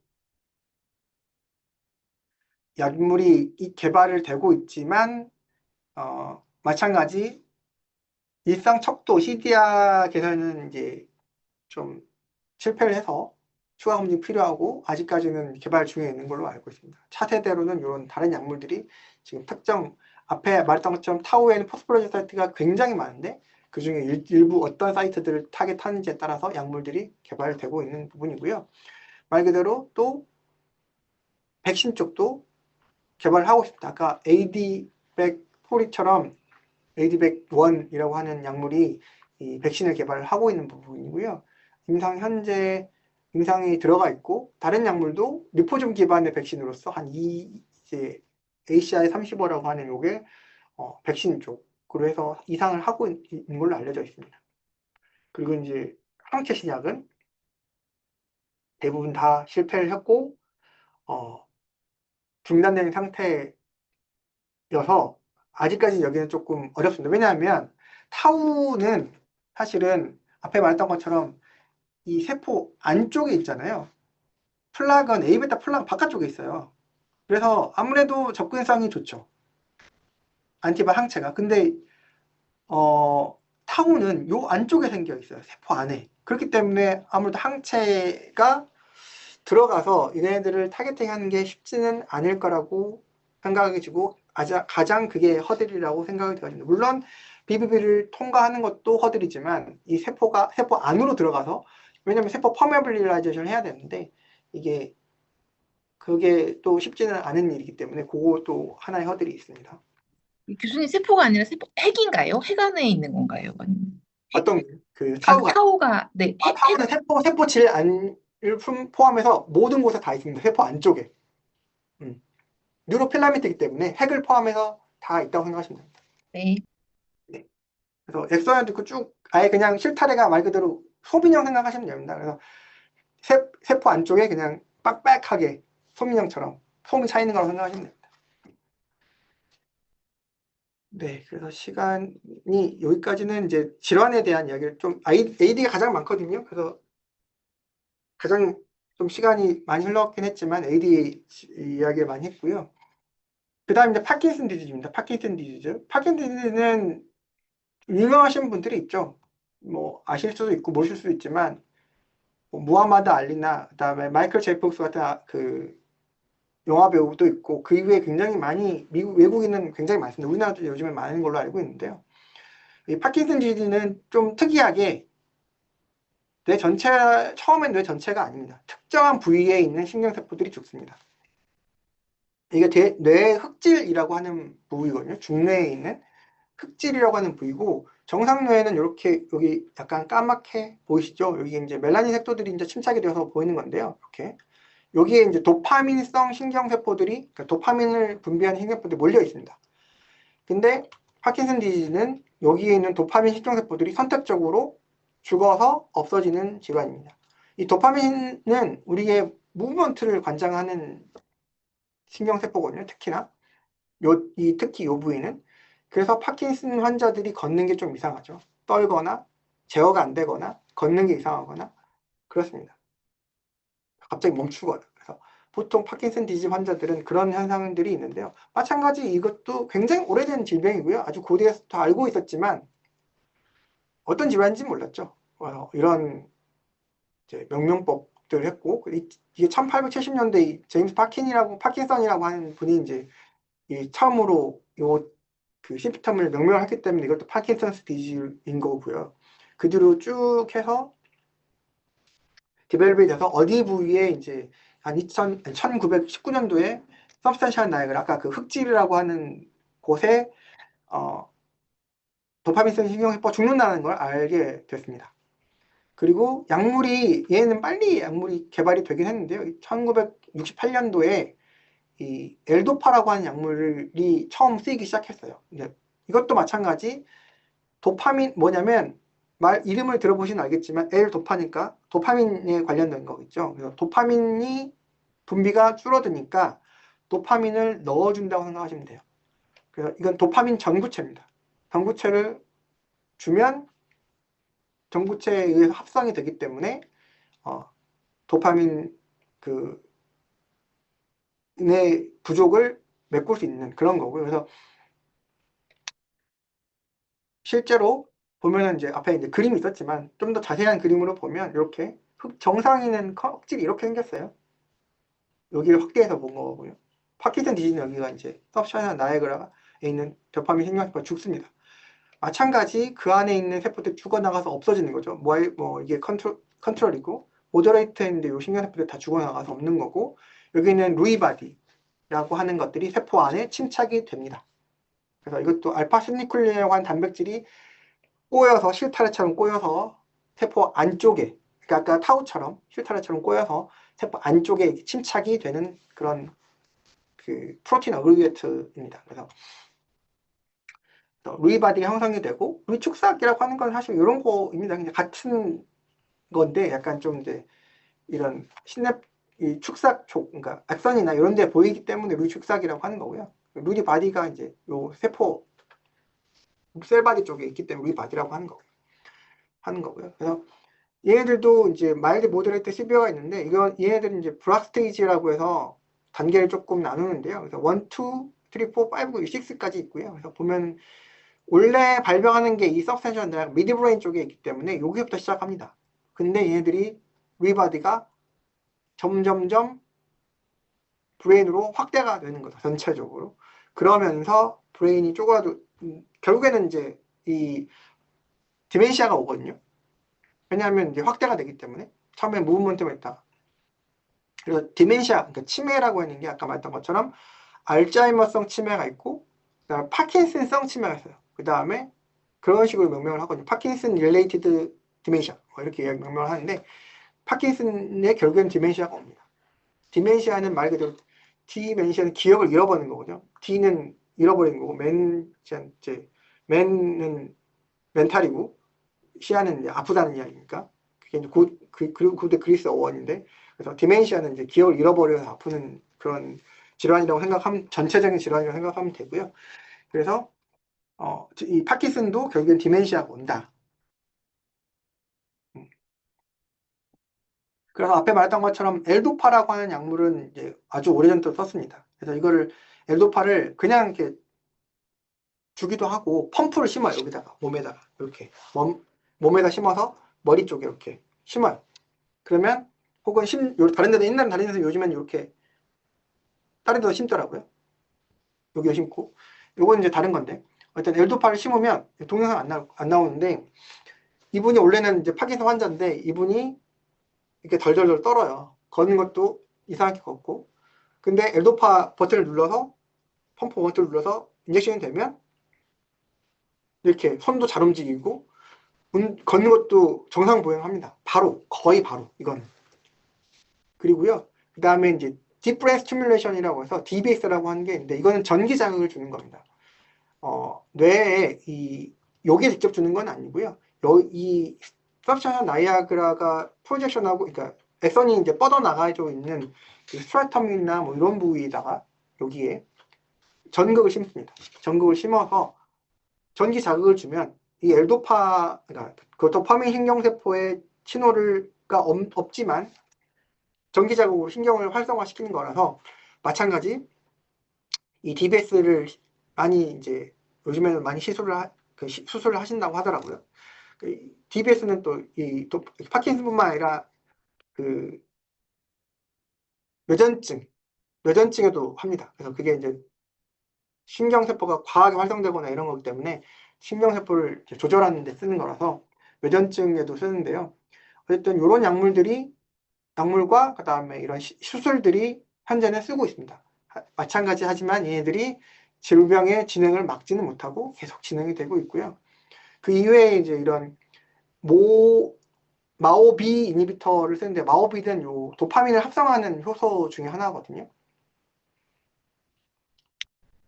약물이 개발을 되고 있지만, 마찬가지 일상 척도 CDR 계산은 이제 좀 실패를 해서 추가 검증이 필요하고 아직까지는 개발 중에 있는 걸로 알고 있습니다. 차세대로는 이런 다른 약물들이 지금 특정 앞에 말했던 것처럼 타우에는 포스포레이션 사이트가 굉장히 많은데 그 중에 일부 어떤 사이트들을 타겟하는지에 따라서 약물들이 개발되고 있는 부분이고요. 말 그대로 또 백신 쪽도 개발을 하고 싶다. 아까 AD100포리처럼 AD101이라고 하는 약물이 이 백신을 개발을 하고 있는 부분이고요. 현재 임상이 들어가 있고 다른 약물도 리포좀 기반의 백신으로서 이제 ACI35라고 하는 요게 백신 쪽으로 해서 이상을 하고 있는 걸로 알려져 있습니다. 그리고 이제 항체 신약은 대부분 다 실패를 했고 중단된 상태여서 아직까지 여기는 조금 어렵습니다. 왜냐하면 타우는 사실은 앞에 말했던 것처럼 이 세포 안쪽에 있잖아요. 플락은 A베타 플락 바깥쪽에 있어요. 그래서 아무래도 접근성이 좋죠. 안티바 항체가. 근데 타우는 요 안쪽에 생겨 있어요. 세포 안에. 그렇기 때문에 아무래도 항체가 들어가서 얘네들을 타겟팅하는 게 쉽지는 않을 거라고 생각이 들고 가장 그게 허들이라고 생각이 들거든요. 물론 BBB를 통과하는 것도 허들이지만 이 세포 안으로 들어가서 왜냐면 세포 퍼메빌리라이제이션을 해야 되는데 이게 그게 또 쉽지는 않은 일이기 때문에 그것도 하나의 허들이 있습니다. 교수님 세포가 아니라 세포 핵인가요? 핵 안에 있는 건가요? 아니면 핵? 어떤 아, 타우가 타오가 네, 핵. 타우는 세포질 안을 포함해서 모든 곳에 다 있습니다. 세포 안쪽에. 음. 뉴로필라멘트이기 때문에 핵을 포함해서 다 있다고 생각하시면 됩니다. 네. 네. 그래서 엑소연도 쭉 아예 그냥 실타래가 말 그대로 소민형 생각하시면 됩니다. 그래서 세포 안쪽에 그냥 빡빡하게 소민형처럼 솜이 차 있는 거라고 생각하시면 됩니다. 네, 그래서 시간이 여기까지는 이제 질환에 대한 이야기를 좀 AD가 가장 많거든요. 그래서 가장 좀 시간이 많이 흘렀긴 했지만 AD 이야기를 많이 했고요. 그 다음 이제 파킨슨 디지즈입니다. 파킨슨 디지즈. 파킨슨 디지즈는 유명하신 분들이 있죠. 뭐 아실 수도 있고 모실 수도 있지만 뭐 무하마드 알리나 그다음에 마이클 제이 폭스 같은 그 영화 배우도 있고 그 이후에 굉장히 많이 외국인은 굉장히 많습니다. 우리나라도 요즘에 많은 걸로 알고 있는데요. 이 파킨슨 디지즈는 좀 특이하게 처음엔 뇌 전체가 아닙니다. 특정한 부위에 있는 신경세포들이 죽습니다. 이게 뇌 흑질이라고 하는 부위거든요. 중뇌에 있는 흑질이라고 하는 부위고 정상뇌에는 이렇게 여기 약간 까맣게 보이시죠? 여기 이제 멜라닌 색소들이 이제 침착이 되어서 보이는 건데요. 이렇게 여기에 이제 도파민성 신경세포들이, 그러니까 도파민을 분비하는 신경세포들이 몰려 있습니다. 근데 파킨슨 디지즈는 여기에 있는 도파민 신경세포들이 선택적으로 죽어서 없어지는 질환입니다. 이 도파민은 우리의 무브먼트를 관장하는 신경세포거든요. 특히나 특히 이 부위는. 그래서 파킨슨 환자들이 걷는 게 좀 이상하죠. 떨거나 제어가 안 되거나 걷는 게 이상하거나 그렇습니다. 갑자기 멈추거나. 그래서 보통 파킨슨 디지즈 환자들은 그런 현상들이 있는데요. 마찬가지 이것도 굉장히 오래된 질병이고요. 아주 고대에서부터 알고 있었지만 어떤 질환인지 몰랐죠. 이런 이제 명명법들을 했고 이게 1870년대 제임스 파킨슨이라고 하는 분이 이제 처음으로 그 심프텀을 명명을 했기 때문에 이것도 파킨슨스 디지즈인 거고요. 그 뒤로 쭉 해서 디벨롭이 돼서 어디 부위에 이제 한 1919년도에 서브스탄셜 나이그라 아까 그 흑질이라고 하는 곳에 도파민성 신경세포가 죽는다는 걸 알게 됐습니다. 그리고 얘는 빨리 약물이 개발이 되긴 했는데요. 1968년도에 이 엘도파라고 하는 약물이 처음 쓰이기 시작했어요. 이것도 마찬가지 도파민 뭐냐면 이름을 들어보시면 알겠지만 엘도파니까 도파민에 관련된 거겠죠. 그래서 도파민이 분비가 줄어드니까 도파민을 넣어준다고 생각하시면 돼요. 그래서 이건 도파민 전구체입니다. 전구체를 주면 전구체에 의해서 합성이 되기 때문에 도파민 의 부족을 메꿀 수 있는 그런 거고요. 그래서 실제로 보면은 이제 앞에 이제 그림이 있었지만 좀 더 자세한 그림으로 보면 이렇게 정상인은 껍질이 이렇게 생겼어요. 여기를 확대해서 본 거고요. 파킨슨 디지는 여기가 이제 서브샤나 나이아가라에 있는 도파민 신경세포가 죽습니다. 마찬가지 그 안에 있는 세포들이 죽어나가서 없어지는 거죠. 뭐 이게 컨트롤이고 모더레이터인데 이 신경세포들이 다 죽어나가서 없는 거고 여기는 루이바디라고 하는 것들이 세포 안에 침착이 됩니다. 그래서 이것도 알파시니쿨린이라고 하는 단백질이 꼬여서 실타래처럼 꼬여서 세포 안쪽에 그러니까 아까 타우처럼 실타래처럼 꼬여서 세포 안쪽에 침착이 되는 그런 그 프로틴 어그리게이트입니다. 그래서 루이바디가 형성이 되고 루이축삭이라고 하는 건 사실 이런 거입니다. 그냥 같은 건데 약간 좀 이제 이런 이 축삭 그러니까 악선이나 이런 데 보이기 때문에 루이축삭이라고 하는 거고요. 루이바디가 이제 요 세포 셀바디 쪽에 있기 때문에 루이바디라고 하는 거고요. 그래서 얘네들도 이제 마일드, 모더레이트, 시비어가 있는데 얘네들은 이제 브락 스테이지라고 해서 단계를 조금 나누는데요. 그래서 1, 2, 3, 4, 5, 6, 6까지 있고요. 그래서 보면 원래 발병하는 게 이 서브스탄셜 나이아가라 미드브레인 쪽에 있기 때문에 여기부터 시작합니다. 근데 얘네들이 루이바디가 점점점 브레인으로 확대가 되는 거죠. 전체적으로. 그러면서 브레인이 결국에는 이제 이 디멘시아가 오거든요. 왜냐하면 이제 확대가 되기 때문에 처음에 무브먼트만 있다가 그래서 디멘시아, 그러니까 치매라고 하는 게 아까 말했던 것처럼 알츠하이머성 치매가 있고 그다음에 파킨슨성 치매가 있어요. 그 다음에 그런 식으로 명명을 하거든요. 파킨슨 릴레이티드 디멘시아 이렇게 명명을 하는데 파킨슨의 결국에는 디멘시아가 옵니다. 디멘시아는 말 그대로 디멘시아는 기억을 잃어버리는 거거든요. D는 잃어버리는 거고 맨은 멘탈이고 시아는 이제 아프다는 이야기니까 그게 이제 고대 그리스 어원인데 그래서 디멘시아는 이제 기억을 잃어버려서 아프는 그런 질환이라고 생각하면 전체적인 질환이라고 생각하면 되고요. 그래서 이 파킨슨도 결국엔 디멘시아가 온다. 그래서 앞에 말했던 것처럼 엘도파라고 하는 약물은 이제 아주 오래전부터 썼습니다. 그래서 이거를 엘도파를 그냥 이렇게 주기도 하고 펌프를 심어요. 여기다가 몸에다가 이렇게 몸에다 심어서 머리 쪽에 이렇게 심어요. 그러면 혹은 다른 데도 옛날엔 다른 데서 요즘엔 이렇게 다른 데도 심더라고요. 여기도 심고 요건 이제 다른 건데 일단 엘도파를 심으면 동영상 안 나오는데 이분이 원래는 이제 파킨슨 환자인데 이분이 이렇게 덜덜덜 떨어요. 걷는 것도 이상하게 걷고 근데 엘도파 버튼을 눌러서 펌프 버튼을 눌러서 인젝션이 되면 이렇게 손도 잘 움직이고 걷는 것도 정상 보행합니다. 거의 바로 이건. 그리고요 그 다음에 이제 딥브레인 스티뮬레이션이라고 해서 DBS라고 하는 게 있는데 이거는 전기 자극을 주는 겁니다. 뇌에 여기에 직접 주는 건 아니고요. 이 서브스탄셜 나이아그라가 프로젝션하고, 그러니까 액선이 이제 뻗어나가져 있는 그 스트라텀이나 뭐 이런 부위에다가 여기에 전극을 심습니다. 전극을 심어서 전기 자극을 주면 이 엘도파, 그러니까 그 도파민 신경세포의 신호가 없지만 전기 자극으로 신경을 활성화시키는 거라서 마찬가지 이 DBS를 많이 이제 요즘에는 많이 수술을 하신다고 하더라고요. DBS는 또 파킨슨뿐만 아니라 그 뇌전증에도 합니다. 그래서 그게 이제 신경세포가 과하게 활성되거나 이런 거기 때문에 신경세포를 조절하는 데 쓰는 거라서 뇌전증에도 쓰는데요. 어쨌든 이런 약물과 그 다음에 이런 수술들이 현재는 쓰고 있습니다. 마찬가지 하지만 얘네들이 질병의 진행을 막지는 못하고 계속 진행이 되고 있고요. 그 이외에 이제 이런 마오비 이니비터를 쓰는데 마오비는 요 도파민을 합성하는 효소 중에 하나거든요.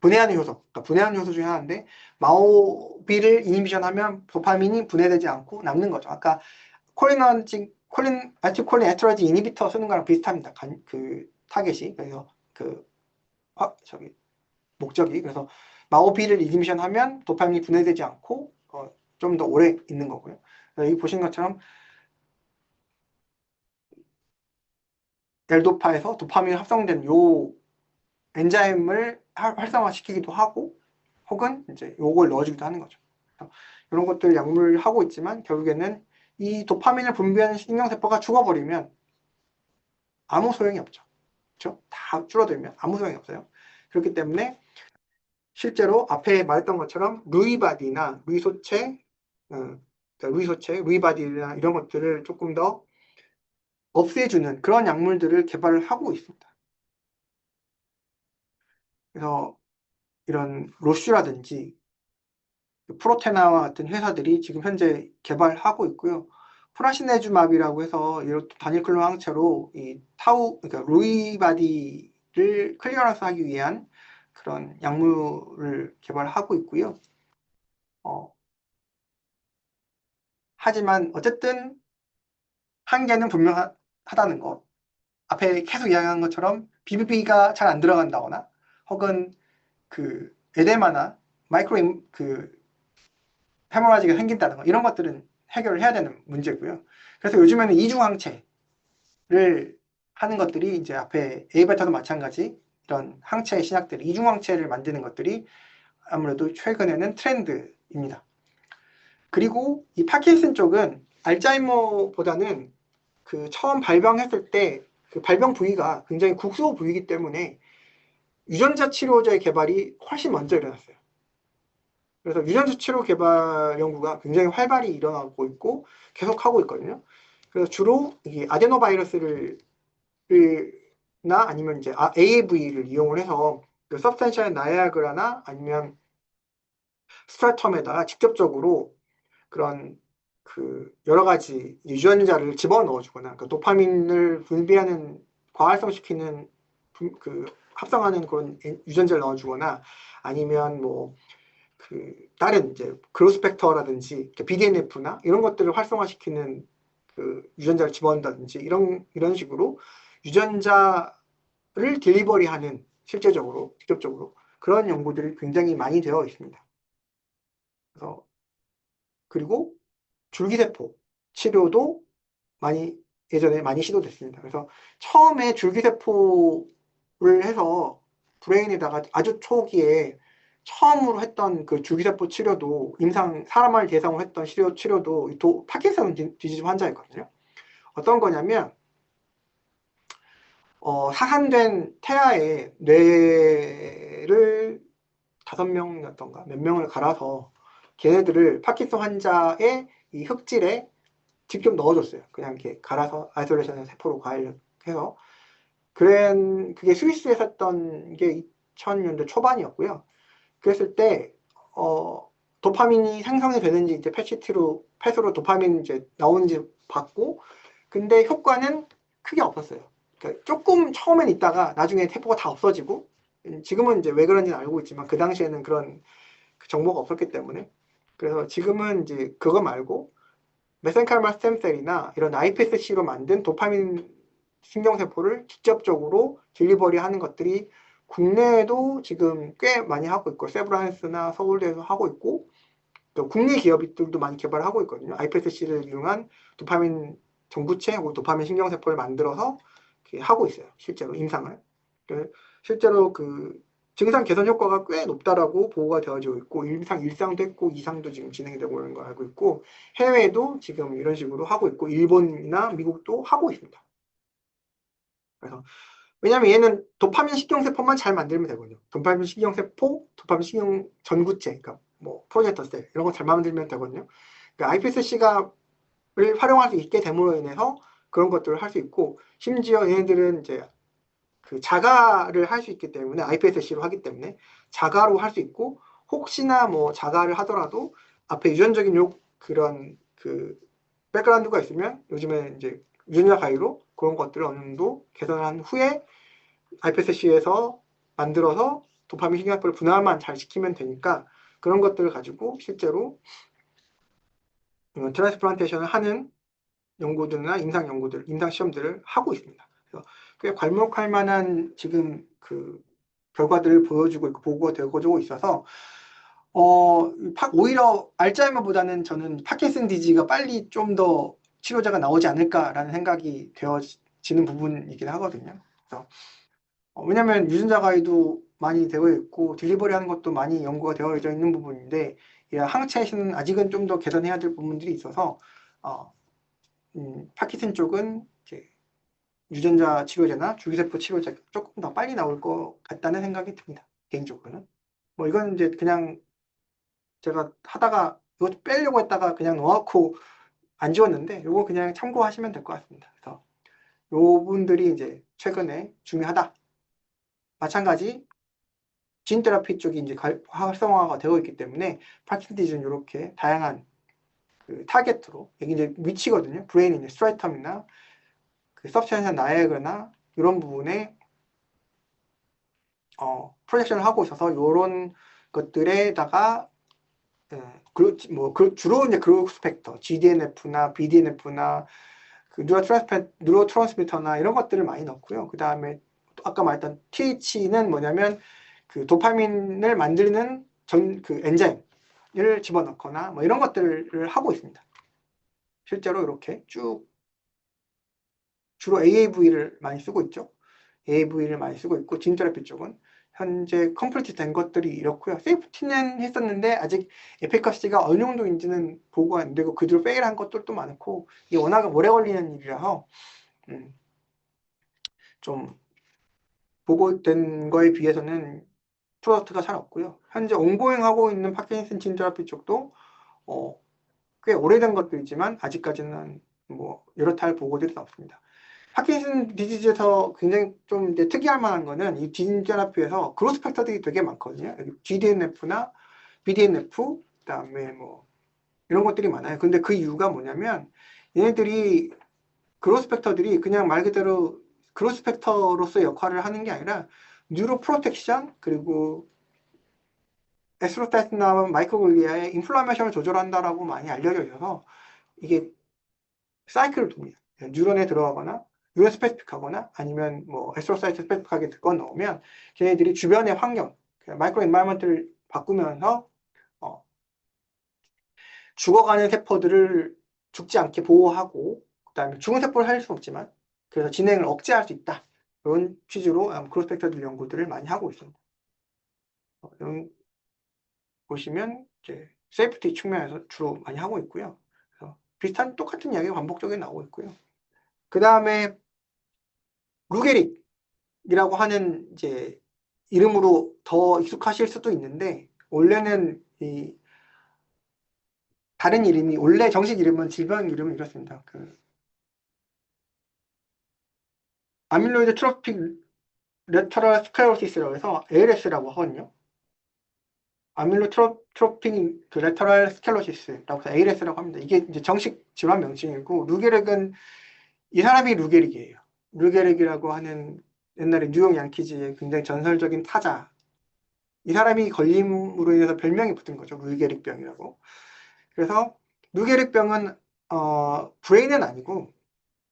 분해하는 효소, 그러니까 분해하는 효소 중에 하나인데 마오비를 이니비션하면 도파민이 분해되지 않고 남는 거죠. 아까 아티콜린 에스터라지 이니비터 쓰는 거랑 비슷합니다. 그 타겟이. 그래서 목적이. 그래서 마오비를 이니비션하면 도파민이 분해되지 않고 좀 더 오래 있는 거고요. 여기 보신 것처럼 델도파에서 도파민이 합성된 요 엔자임을 활성화시키기도 하고 혹은 이제 요걸 넣어주기도 하는 거죠. 이런 것들 약물을 하고 있지만 결국에는 이 도파민을 분비하는 신경세포가 죽어버리면 아무 소용이 없죠. 그렇죠? 다 줄어들면 아무 소용이 없어요. 그렇기 때문에 실제로 앞에 말했던 것처럼 루이바디나 루이바디나 이런 것들을 조금 더 없애주는 그런 약물들을 개발을 하고 있습니다. 그래서 이런 로슈라든지 프로테나와 같은 회사들이 지금 현재 개발하고 있고요. 프라시네주맙이라고 해서 이런 단일클론 항체로 그러니까 루이바디를 클리어런스 하기 위한 그런 약물을 개발하고 있고요. 하지만 어쨌든 한계는 분명하다는 거. 앞에 계속 이야기한 것처럼 BBB가 잘 안 들어간다거나 혹은 그 에데마나 헤모라지가 생긴다든가 이런 것들은 해결을 해야 되는 문제고요. 그래서 요즘에는 이중항체를 하는 것들이 이제 앞에 A베타도 마찬가지 이런 항체 신약들, 이중항체를 만드는 것들이 아무래도 최근에는 트렌드입니다. 그리고 이 파킨슨 쪽은 알츠하이머보다는 그 처음 발병했을 때 그 발병 부위가 굉장히 국소 부위이기 때문에 유전자 치료제의 개발이 훨씬 먼저 일어났어요. 그래서 유전자 치료 개발 연구가 굉장히 활발히 일어나고 있고 계속하고 있거든요. 그래서 주로 이 아데노바이러스를 나 아니면 이제 AAV를 이용을 해서 그 서브스탄셜 나이아그라나 아니면 스트라텀에다가 직접적으로 그런 그 여러 가지 유전자를 집어넣어주거나 그 도파민을 분비하는 과활성시키는 그 합성하는 그런 유전자를 넣어주거나 아니면 뭐 그 다른 이제 그로스펙터라든지 BDNF나 이런 것들을 활성화시키는 그 유전자를 집어넣는다든지 이런 식으로 유전자를 딜리버리하는 실제적으로 직접적으로 그런 연구들이 굉장히 많이 되어 있습니다. 그리고 줄기세포 치료도 예전에 많이 시도됐습니다. 그래서 처음에 줄기세포를 해서 브레인에다가 아주 초기에 처음으로 했던 그 줄기세포 치료도 사람을 대상으로 했던 치료도 파킨슨 디지즈 환자였거든요. 어떤 거냐면 사산된 태아의 뇌를 5명이었던가 몇 명을 갈아서 걔네들을 파킨슨 환자의 이 흑질에 직접 넣어줬어요. 그냥 이렇게 갈아서 아이솔레이션 세포로 과일해서 그게 스위스에서 했던 게 2000년대 초반이었고요. 그랬을 때 도파민이 생성이 되는지 이제 펫으로 도파민 이제 나오는지 봤고 근데 효과는 크게 없었어요. 그러니까 조금 처음엔 있다가 나중에 세포가 다 없어지고, 지금은 이제 왜 그런지는 알고 있지만 그 당시에는 그런 정보가 없었기 때문에, 그래서 지금은 이제 그거 말고 메센카이멀 스템셀이나 이런 iPSC로 만든 도파민 신경세포를 직접적으로 딜리버리 하는 것들이 국내에도 지금 꽤 많이 하고 있고, 세브란스나 서울대에서 하고 있고, 또 국내 기업들도 많이 개발하고 있거든요. iPSC를 이용한 도파민 전구체 혹은 도파민 신경세포를 만들어서 이렇게 하고 있어요. 실제로 임상을. 실제로 그 증상 개선 효과가 꽤 높다라고 보고가 되어지고 있고, 일상도 했고 2상도 지금 진행되고 있는 걸 알고 있고, 해외에도 지금 이런 식으로 하고 있고, 일본이나 미국도 하고 있습니다. 그래서 왜냐면 얘는 도파민 신경세포만 잘 만들면 되거든요. 도파민 신경세포, 도파민 신경 전구체, 그러니까 뭐 프로젝터 셀 이런 거 잘 만들면 되거든요. 그러니까 iPSC를 활용할 수 있게 됨으로 인해서 그런 것들을 할 수 있고, 심지어 얘네들은 이제 그 자가를 할 수 있기 때문에 iPSC로 하기 때문에 자가로 할 수 있고, 혹시나 뭐 자가를 하더라도 앞에 유전적인 그런 그 백그라운드가 있으면 요즘에 이제 유전자 가위로 그런 것들을 어느 정도 개선한 후에 iPSC에서 만들어서 도파민 신경세포를 분할만 잘 시키면 되니까, 그런 것들을 가지고 실제로 트랜스플란테이션을 하는 연구들이나 임상 시험들을 하고 있습니다. 그래서 꽤 괄목할 만한 지금 그 결과들을 보여주고 있고 보고가 되어지고 있어서 오히려 알츠하이머보다는 저는 파킨슨 디지가 빨리 좀 더 치료제가 나오지 않을까라는 생각이 되어지는 부분이긴 하거든요. 그래서 왜냐하면 유전자 가위도 많이 되어 있고 딜리버리 하는 것도 많이 연구가 되어져 있는 부분인데, 항체에서는 아직은 좀 더 개선해야 될 부분들이 있어서 파킨슨 쪽은 이제 유전자 치료제나 줄기세포 치료제가 조금 더 빨리 나올 것 같다는 생각이 듭니다. 개인적으로는. 뭐 이건 이제 그냥 제가 하다가 이것도 빼려고 했다가 그냥 넣어놓고 안 지웠는데, 이거 그냥 참고하시면 될 것 같습니다. 그래서 요 분들이 이제 최근에 중요하다. 마찬가지 진 테라피 쪽이 이제 활성화가 되어 있기 때문에 파킨슨 디지는 이렇게 다양한 그 타겟으로, 이게 이제 위치거든요. 브레인 이제 스트라이텀이나 그 서브스탄셜 나이아가라나 이런 부분에 프로젝션을 하고 있어서 이런 것들에다가 주로 이제 그로스 팩터, GDNF나 BDNF나 그 뉴로 트랜스미터나 이런 것들을 많이 넣고요. 그 다음에 아까 말했던 TH는 뭐냐면 그 도파민을 만드는 그 엔자임을 집어넣거나 뭐 이런 것들을 하고 있습니다. 실제로 이렇게 쭉 주로 AAV를 많이 쓰고 있죠. AAV를 많이 쓰고 있고, 진테라피 쪽은 현재 컴플리트 된 것들이 이렇고요. 세이프티는 했었는데 아직 에피커시가 어느 정도인지는 보고가 안 되고, 그 뒤로 페일한 것들도 많고, 이게 워낙 오래 걸리는 일이라서 좀 보고된 거에 비해서는 프로덕트가 잘 없고요. 현재 온고잉 하고 있는 파킨슨 진테라피 쪽도 꽤 오래된 것들이지만 아직까지는 뭐 여러 탈 보고들이 없습니다. 파킨슨 디지즈에서 굉장히 좀 이제 특이할 만한 거는 이 진테라피에서 그로스 팩터들이 되게 많거든요. GDNF나 BDNF, 그다음에 뭐 이런 것들이 많아요. 근데 그 이유가 뭐냐면 얘네들이 그로스 팩터들이 그냥 말 그대로 그로스 팩터로서 역할을 하는 게 아니라 뉴로 프로텍션, 그리고 에스트로사이트나 마이크로글리아의 인플라메이션을 조절한다라고 많이 알려져 있어서 이게 사이클을 돕니다. 뉴런에 들어가거나 뉴런 스페시픽하거나 아니면 뭐 에스트로사이트 스페시픽하게 들어 넣으면 걔네들이 주변의 환경, 마이크로 인바이먼트를 바꾸면서 죽어가는 세포들을 죽지 않게 보호하고, 그다음에 죽은 세포를 살릴 수는 없지만 그래서 진행을 억제할 수 있다. 이런 취지로 크로스펙터들 연구들을 많이 하고 있습니다. 이런 보시면 이제 세이프티 측면에서 주로 많이 하고 있고요. 그래서 비슷한 똑같은 이야기가 반복적으로 나오고 있고요. 그 다음에 루게릭이라고 하는 이제 이름으로 더 익숙하실 수도 있는데, 원래는 이 다른 이름이, 원래 정식 이름은 질병 이름은 이렇습니다. 그 아밀로이드 트로픽 레터럴 스클로시스라고 해서 ALS라고 하거든요. 아밀로트로픽 그 레터럴 스클로시스라고 해서 ALS라고 합니다. 이게 이제 정식 질환 명칭이고, 루게릭은 이 사람이 루게릭이에요. 류게릭이라고 하는 옛날에 뉴욕 양키즈의 굉장히 전설적인 타자. 이 사람이 걸림으로 인해서 별명이 붙은 거죠. 류게릭병이라고. 그래서 류게릭병은 브레인은 아니고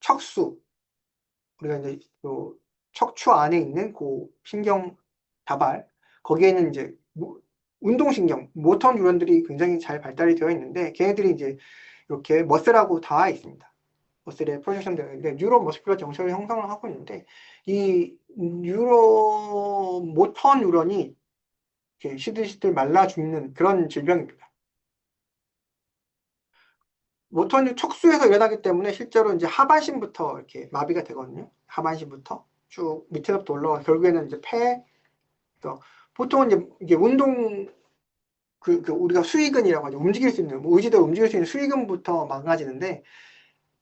척수, 우리가 이제 요 척추 안에 있는 그 신경 다발, 거기에는 이제 운동신경, 모터 뉴런들이 굉장히 잘 발달이 되어 있는데 걔네들이 이제 이렇게 머슬하고 닿아 있습니다. 머슬에 프로젝션 되어 있는데 뉴로 머스큘러 정션을 형성을 하고 있는데 이 뉴로 모터 뉴런이 이렇게 시들시들 말라 죽는 그런 질병입니다. 모터뉴 척수에서 일어나기 때문에 실제로 이제 하반신부터 이렇게 마비가 되거든요. 하반신부터 쭉 밑에서부터 올라와 결국에는 이제 폐, 보통은 이제 이게 운동 그 우리가 수의근이라고 하죠. 움직일 수 있는 뭐 의지대로 움직일 수 있는 수의근부터 망가지는데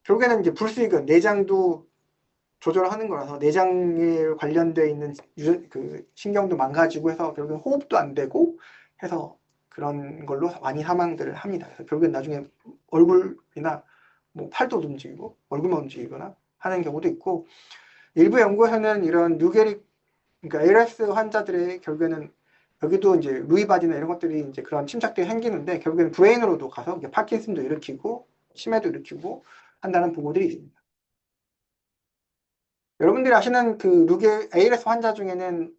결국에는 이제 불수의근 내장도 조절하는 거라서 내장에 관련돼 있는 그 신경도 망가지고 해서 결국엔 호흡도 안 되고 해서 그런 걸로 많이 사망들을 합니다. 그래서 결국엔 나중에 얼굴이나 뭐 팔도 움직이고 얼굴만 움직이거나 하는 경우도 있고 일부 연구에서는 이런 뉴게릭 그러니까 ALS 환자들의 결국에는 여기도 이제 루이바디나 이런 것들이 이제 그런 침착들이 생기는데 결국에는 브레인으로도 가서 이게 파킨슨도 일으키고 치매도 일으키고 한다는 보고들이 있습니다. 여러분들이 아시는 그 루게 ALS 환자 중에는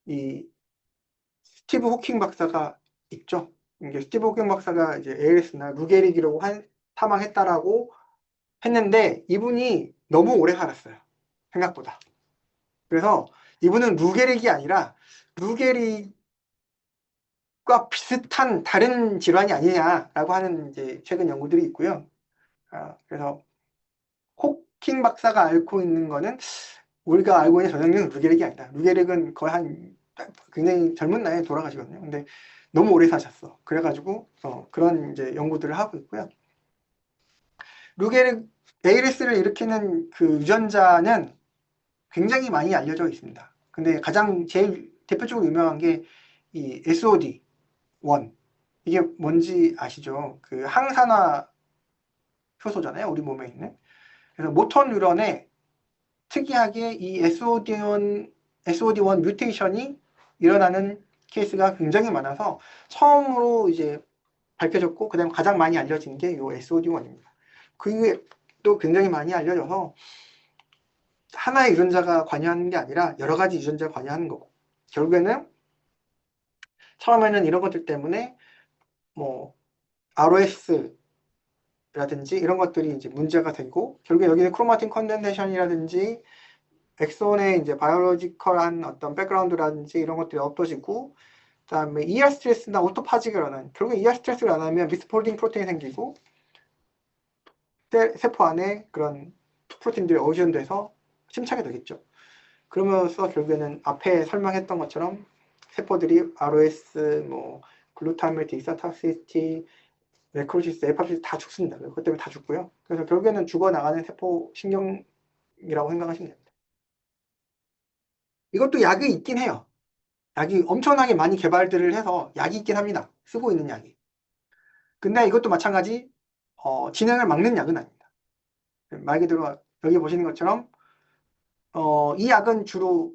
이 스티브 호킹 박사가 있죠. 이게 스티브 호킹 박사가 이제 ALS나 루게릭이라고 사망했다라고 했는데 이분이 너무 오래 살았어요. 생각보다. 그래서 이분은 루게릭이 아니라 루게릭과 비슷한 다른 질환이 아니냐라고 하는 이제 최근 연구들이 있고요. 그래서 호킹 박사가 앓고 있는 거는 우리가 알고 있는 전형적인 루게릭이 아니다. 루게릭은 거의 한 굉장히 젊은 나이에 돌아가시거든요. 근데 너무 오래 사셨어. 그래가지고 그런 이제 연구들을 하고 있고요. 루게릭 ALS를 일으키는 그 유전자는 굉장히 많이 알려져 있습니다. 근데 가장 제일 대표적으로 유명한 게 이 SOD1. 이게 뭔지 아시죠? 그 항산화 효소잖아요. 우리 몸에 있는. 그래서 모터 뉴런에 특이하게 이 SOD1 뮤테이션이 일어나는 케이스가 굉장히 많아서 처음으로 이제 밝혀졌고 그다음 가장 많이 알려진 게 이 SOD1입니다. 그게 또 굉장히 많이 알려져서 하나의 유전자가 관여하는 게 아니라 여러 가지 유전자가 관여하는 거고 결국에는 처음에는 이런 것들 때문에 뭐 ROS 라든지 이런 것들이 이제 문제가 되고 결국에 여기는 크로마틴 컨덴세이션이라든지 엑손의 이제 바이올로지컬한 어떤 백그라운드라든지 이런 것들이 없어지고 그다음에 ER 스트레스나 오토파지가 일어나는 결국에 ER 스트레스가 일어나면 미스폴딩 프로테인이 생기고 세포 안에 그런 프로틴들이 어우전돼서 침착이 되겠죠. 그러면서 결국에는 앞에 설명했던 것처럼 세포들이 ROS, 뭐 글루타메트, 이산톡시시티, 네크로시스, 에파시스 다 죽습니다. 그것 때문에 다 죽고요. 그래서 결국에는 죽어나가는 세포 신경이라고 생각하시면 됩니다. 이것도 약이 있긴 해요. 약이 엄청나게 많이 개발들을 해서 약이 있긴 합니다. 쓰고 있는 약이. 근데 이것도 마찬가지 진행을 막는 약은 아닙니다. 말 그대로 여기 보시는 것처럼 이 약은 주로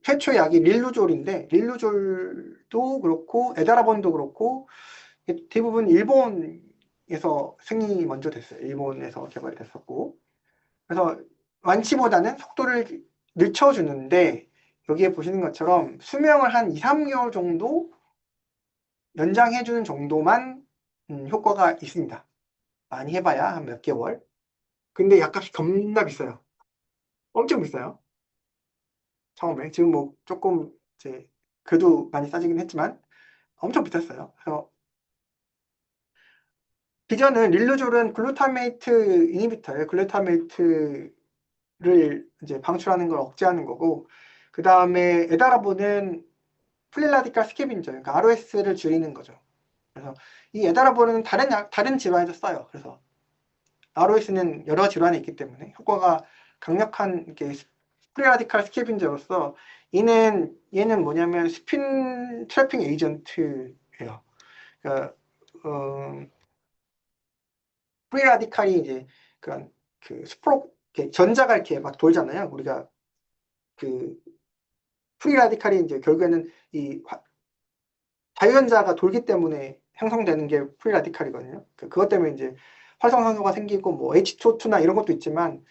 최초 약이 릴루졸인데 릴루졸도 그렇고 에다라본도 그렇고 대부분 일본에서 승인이 먼저 됐어요. 일본에서 개발이 됐었고 그래서 완치보다는 속도를 늦춰주는데 여기에 보시는 것처럼 수명을 한 2, 3개월 정도 연장해주는 정도만 효과가 있습니다. 많이 해봐야 한 몇 개월. 근데 약값이 겁나 비싸요. 엄청 비싸요. 처음에. 지금 뭐 조금 이제 그래도 많이 싸지긴 했지만 엄청 비쌌어요. 그래서 기존은 릴루졸은 글루타메이트 이니비터예요. 글루타메이트를 이제 방출하는 걸 억제하는 거고 그 다음에 에다라본은 프리라디칼 스캐빈저, 그러니까 ROS를 줄이는 거죠. 그래서 이 에다라본은 다른 질환에도 써요. 그래서 ROS는 여러 질환에 있기 때문에 효과가 강력한 이렇게 프리라디칼 스캐빈저로서 얘는 뭐냐면 스핀 트래핑 에이전트예요. 그러니까 프리라디칼이 이제 그런 그 이렇게 전자가 이렇게 막 돌잖아요. 우리가 그 프리 라디칼이 이제 결국에는 이 자유전자가 돌기 때문에 형성되는 게 프리 라디칼이거든요. 그것 때문에 이제 활성산소가 생기고 뭐 H2O2나 이런 것도 있지만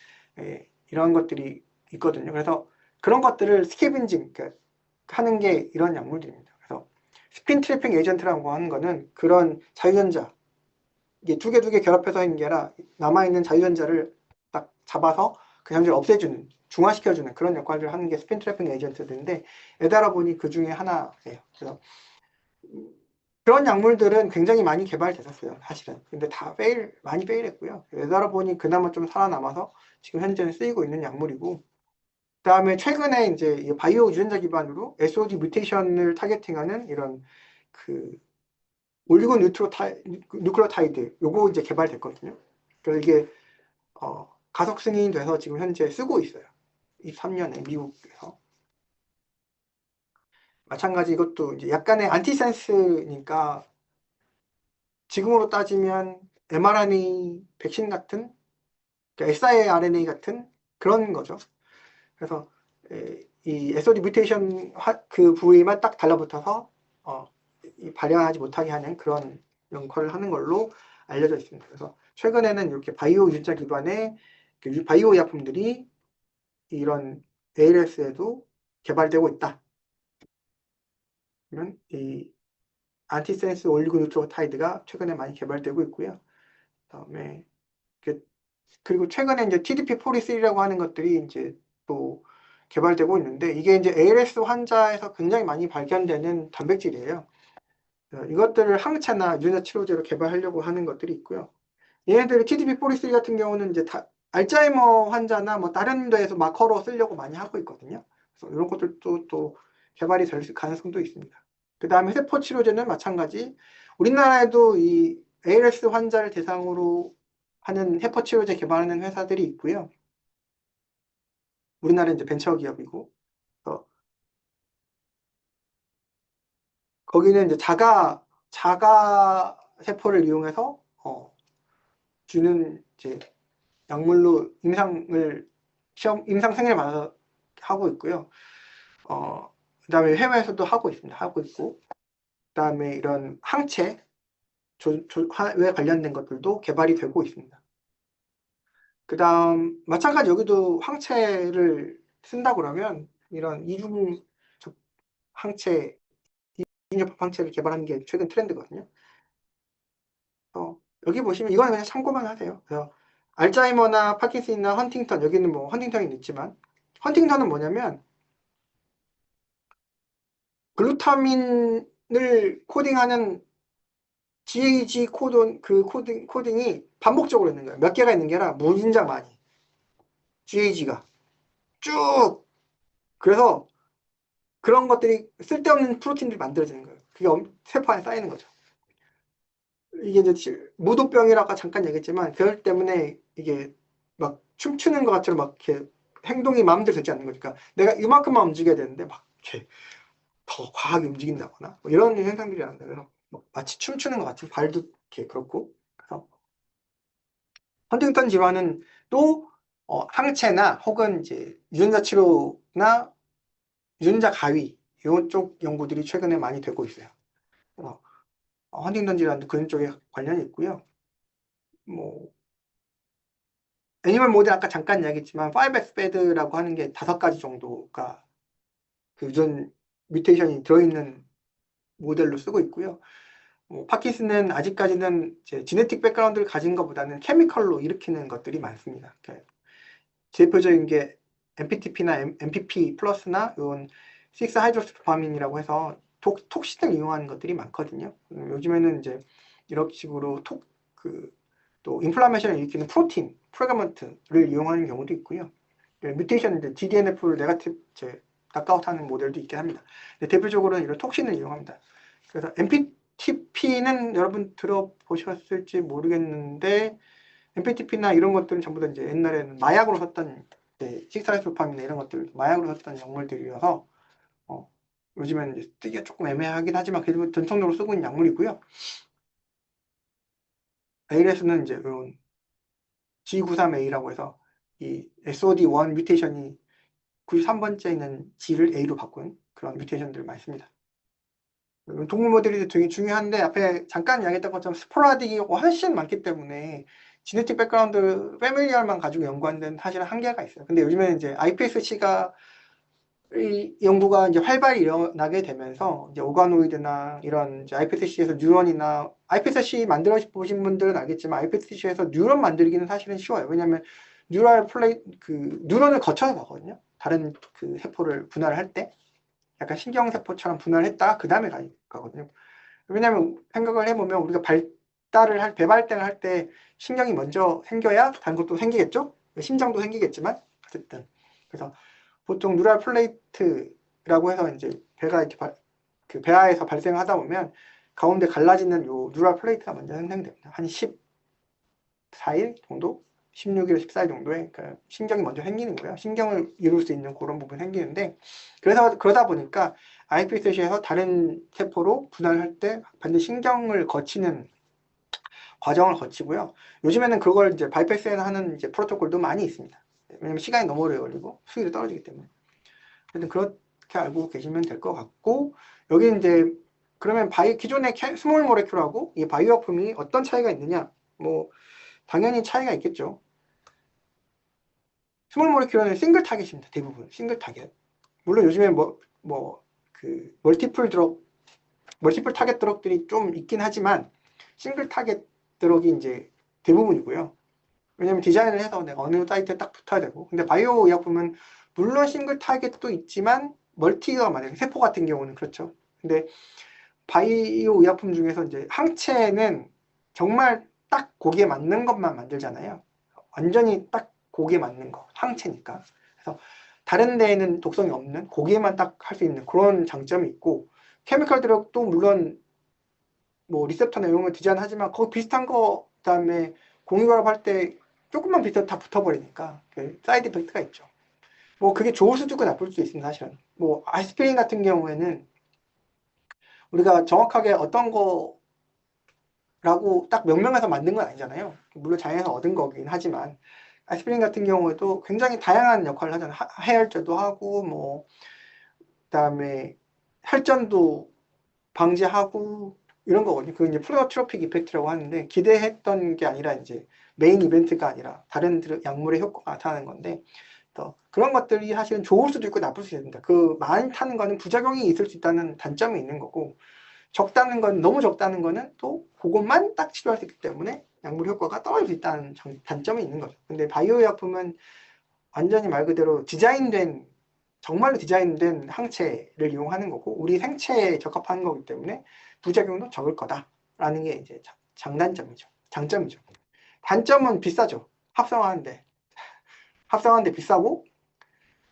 이런 것들이 있거든요. 그래서 그런 것들을 스캐빈징 그러니까 하는 게 이런 약물들입니다. 그래서 스핀 트래핑 에이전트라고 하는 거는 그런 자유전자 이게 두 개 결합해서 있는 게 아니라 남아있는 자유전자를 딱 잡아서 그 자유전자를 없애주는 중화시켜주는 그런 역할을 하는 게 스핀 트래핑 에이전트들인데 에다라본이 그 중에 하나예요. 그래서 그런 약물들은 굉장히 많이 개발됐었어요, 사실은. 근데 다 많이 페일했고요. 에다라본이 그나마 좀 살아남아서 지금 현재는 쓰이고 있는 약물이고, 그 다음에 최근에 이제 이 바이오 유전자 기반으로 SOD 뮤테이션을 타겟팅하는 이런 그 올리고 뉴클레오타이드 요거 이제 개발됐거든요. 그래서 이게 가속 승인이 돼서 지금 현재 쓰고 있어요. 23년에 미국에서. 마찬가지 이것도 이제 약간의 안티센스니까 지금으로 따지면 mRNA 백신 같은 그러니까 siRNA 같은 그런 거죠. 그래서 이 SOD 뮤테이션 그 부위만 딱 달라붙어서 발현하지 못하게 하는 그런 역할을 하는 걸로 알려져 있습니다. 그래서 최근에는 이렇게 바이오 유전자 기반의 바이오 의약품들이 이런 ALS에도 개발되고 있다. 그러면 이 안티센스 올리고뉴클레오타이드가 최근에 많이 개발되고 있고요. 그다음에 그리고 최근에 이제 TDP-43라고 하는 것들이 이제 또 개발되고 있는데 이게 이제 ALS 환자에서 굉장히 많이 발견되는 단백질이에요. 이것들을 항체나 유전자 치료제로 개발하려고 하는 것들이 있고요. 얘네들이 TDP-43 같은 경우는 이제 알츠하이머 환자나 뭐 다른 데에서 마커로 쓰려고 많이 하고 있거든요. 그래서 이런 것들도 또 개발이 될 가능성도 있습니다. 그 다음에 세포 치료제는 마찬가지. 우리나라에도 이 ALS 환자를 대상으로 하는 세포 치료제 개발하는 회사들이 있고요. 우리나라는 이제 벤처 기업이고, 거기는 이제 자가 세포를 이용해서 주는 이제 약물로 임상 생리를 받아서 하고 있고요. 그다음에 해외에서도 하고 있습니다. 하고 있고, 그다음에 이런 항체에 관련된 것들도 개발이 되고 있습니다. 그다음 마찬가지 여기도 항체를 쓴다 그러면 이런 이중 항체, 이중접합 항체를 개발하는 게 최근 트렌드거든요. 여기 보시면 이거는 그냥 참고만 하세요. 그래서 알츠하이머나 파킨슨이나 헌팅턴 여기는 뭐 헌팅턴이 있지만 헌팅턴은 뭐냐면 글루타민을 코딩하는 GAG 코딩이 반복적으로 있는 거예요. 몇 개가 있는 게 아니라 무진장 많이. GAG가 쭉. 그래서 그런 것들이 쓸데없는 프로틴들이 만들어지는 거예요. 그게 세포 안에 쌓이는 거죠. 이게 이제 무도병이라고 아까 잠깐 얘기했지만 그럴 때문에 이게 막 춤추는 것 같처럼 막 이렇게 행동이 마음대로 되지 않는 거니까 내가 이만큼만 움직여야 되는데 막 이렇게 더 과하게 움직인다거나 뭐 이런 현상들이 나는데 그래서 마치 춤추는 것 같은 발도 이렇게 그렇고 그래서 헌팅턴 질환은 또 항체나 혹은 이제 유전자 치료나 유전자 가위 이쪽 연구들이 최근에 많이 되고 있어요. 헌팅턴 질환도 그런 쪽에 관련이 있고요. 뭐 애니멀 모델 아까 잠깐 이야기했지만 5X배드라고 하는 게 5가지 정도가 그 유전 뮤테이션이 들어있는 모델로 쓰고 있고요. 파킨슨은 아직까지는 지네틱 백그라운드를 가진 것보다는 케미컬로 일으키는 것들이 많습니다. 대표적인 게 MPTP나 MPP 플러스나 이런 6하이드로스파민이라고 해서 톡신을 이용하는 것들이 많거든요. 요즘에는 이제 이런 식으로 또 인플라메이션을 일으키는 프로틴, 프레그먼트를 이용하는 경우도 있고요. 뮤테이션, DDNF를 네거티브 낙아웃하는 모델도 있긴 합니다. 대표적으로는 이런 톡신을 이용합니다. 그래서 MPTP는 여러분 들어보셨을지 모르겠는데 MPTP나 이런 것들은 전부 다 이제 옛날에는 마약으로 썼던 식사이소팜이나 이런 것들 마약으로 썼던 약물들이어서 요즘에는 이제 쓰기가 조금 애매하긴 하지만 그래도 전통적으로 쓰고 있는 약물이고요. ALS는 이제 이런 G93A라고 해서 이 SOD1 뮤테이션이 93번째 있는 G를 A로 바꾼 그런 뮤테이션들을 많이 씁니다. 동물 모델이 되게 중요한데 앞에 잠깐 이야기했던 것처럼 스포라딕이 훨씬 많기 때문에 지네틱 백그라운드 패밀리얼만 가지고 연구하는 데는 사실은 한계가 있어요. 근데 요즘에는 이제 iPSC가 이 연구가 이제 활발히 일어나게 되면서 이제 오가노이드나 이런 이제 iPSC에서 뉴런이나 iPSC 만들어 보신 분들은 알겠지만 iPSC에서 뉴런 만들기는 사실은 쉬워요. 왜냐하면 뉴런을 거쳐서 가거든요. 다른 그 세포를 분할을 할 때 약간 신경세포처럼 분할을 했다가 그 다음에 가거든요. 왜냐하면 생각을 해보면 우리가 배발등을 할 때 신경이 먼저 생겨야 다른 것도 생기겠죠? 심장도 생기겠지만 어쨌든 그래서 보통 뉴럴 플레이트라고 해서 이제 배가 이렇게 그 배아에서 발생하다 보면 가운데 갈라지는 요 뉴럴 플레이트가 먼저 생성됩니다. 한 14일 정도? 16일, 14일 정도에 그러니까 신경이 먼저 생기는 거예요. 신경을 이룰 수 있는 그런 부분이 생기는데 그래서 그러다 보니까 iPSC에서 다른 세포로 분할할 때 반드시 신경을 거치는 과정을 거치고요. 요즘에는 그걸 이제 바이패스하는 이제 프로토콜도 많이 있습니다. 왜냐면 시간이 너무 오래 걸리고 수율이 떨어지기 때문에. 하여튼 그렇게 알고 계시면 될 것 같고 여기 이제 그러면 기존의 스몰 모레큘하고 이 바이오약품이 어떤 차이가 있느냐? 뭐 당연히 차이가 있겠죠. 스몰 모레큘은 싱글 타겟입니다. 대부분 싱글 타겟. 물론 요즘에 멀티플 타겟 드럭들이 좀 있긴 하지만 싱글 타겟 드럭이 이제 대부분이고요. 왜냐면 디자인을 해서 내가 어느 사이트에 딱 붙어야 되고. 근데 바이오 의약품은 물론 싱글 타겟도 있지만 멀티가 많아요. 세포 같은 경우는 그렇죠. 근데 바이오 의약품 중에서 이제 항체는 정말 딱 거기에 맞는 것만 만들잖아요. 완전히 딱 거기에 맞는 거, 항체니까. 그래서 다른 데에는 독성이 없는, 거기에만 딱 할 수 있는 그런 장점이 있고, 케미컬 드럭도 물론 뭐 리셉터나 이런 걸 디자인하지만 거기 비슷한 거 그다음에 공유결합 할 때 조금만 비슷해도 다 붙어버리니까 그 사이드 이펙트가 있죠. 뭐 그게 좋을 수도 있고 나쁠 수도 있습니다. 사실은 뭐 아스피린 같은 경우에는 우리가 정확하게 어떤 거라고 딱 명명해서 만든 건 아니잖아요. 물론 자연에서 얻은 거긴 하지만 아스피린 같은 경우에도 굉장히 다양한 역할을 하잖아요. 해열제도 하고 뭐 그다음에 혈전도 방지하고 이런 거거든요. 그 이제 플루로트로픽 이펙트라고 하는데 기대했던 게 아니라 이제 메인 이벤트가 아니라 다른 약물의 효과가 나타나는 건데 또 그런 것들이 사실은 좋을 수도 있고 나쁠 수도 있습니다. 그 많이 타는 거는 부작용이 있을 수 있다는 단점이 있는 거고 적다는 건 너무 적다는 거는 또 그것만 딱 치료할 수 있기 때문에 약물 효과가 떨어질 수 있다는 단점이 있는 거죠. 근데 바이오 약품은 완전히 말 그대로 정말로 디자인된 항체를 이용하는 거고 우리 생체에 적합한 거기 때문에 부작용도 적을 거다라는 게 이제 장단점이죠. 장점이죠. 단점은 비싸죠. 합성하는데 비싸고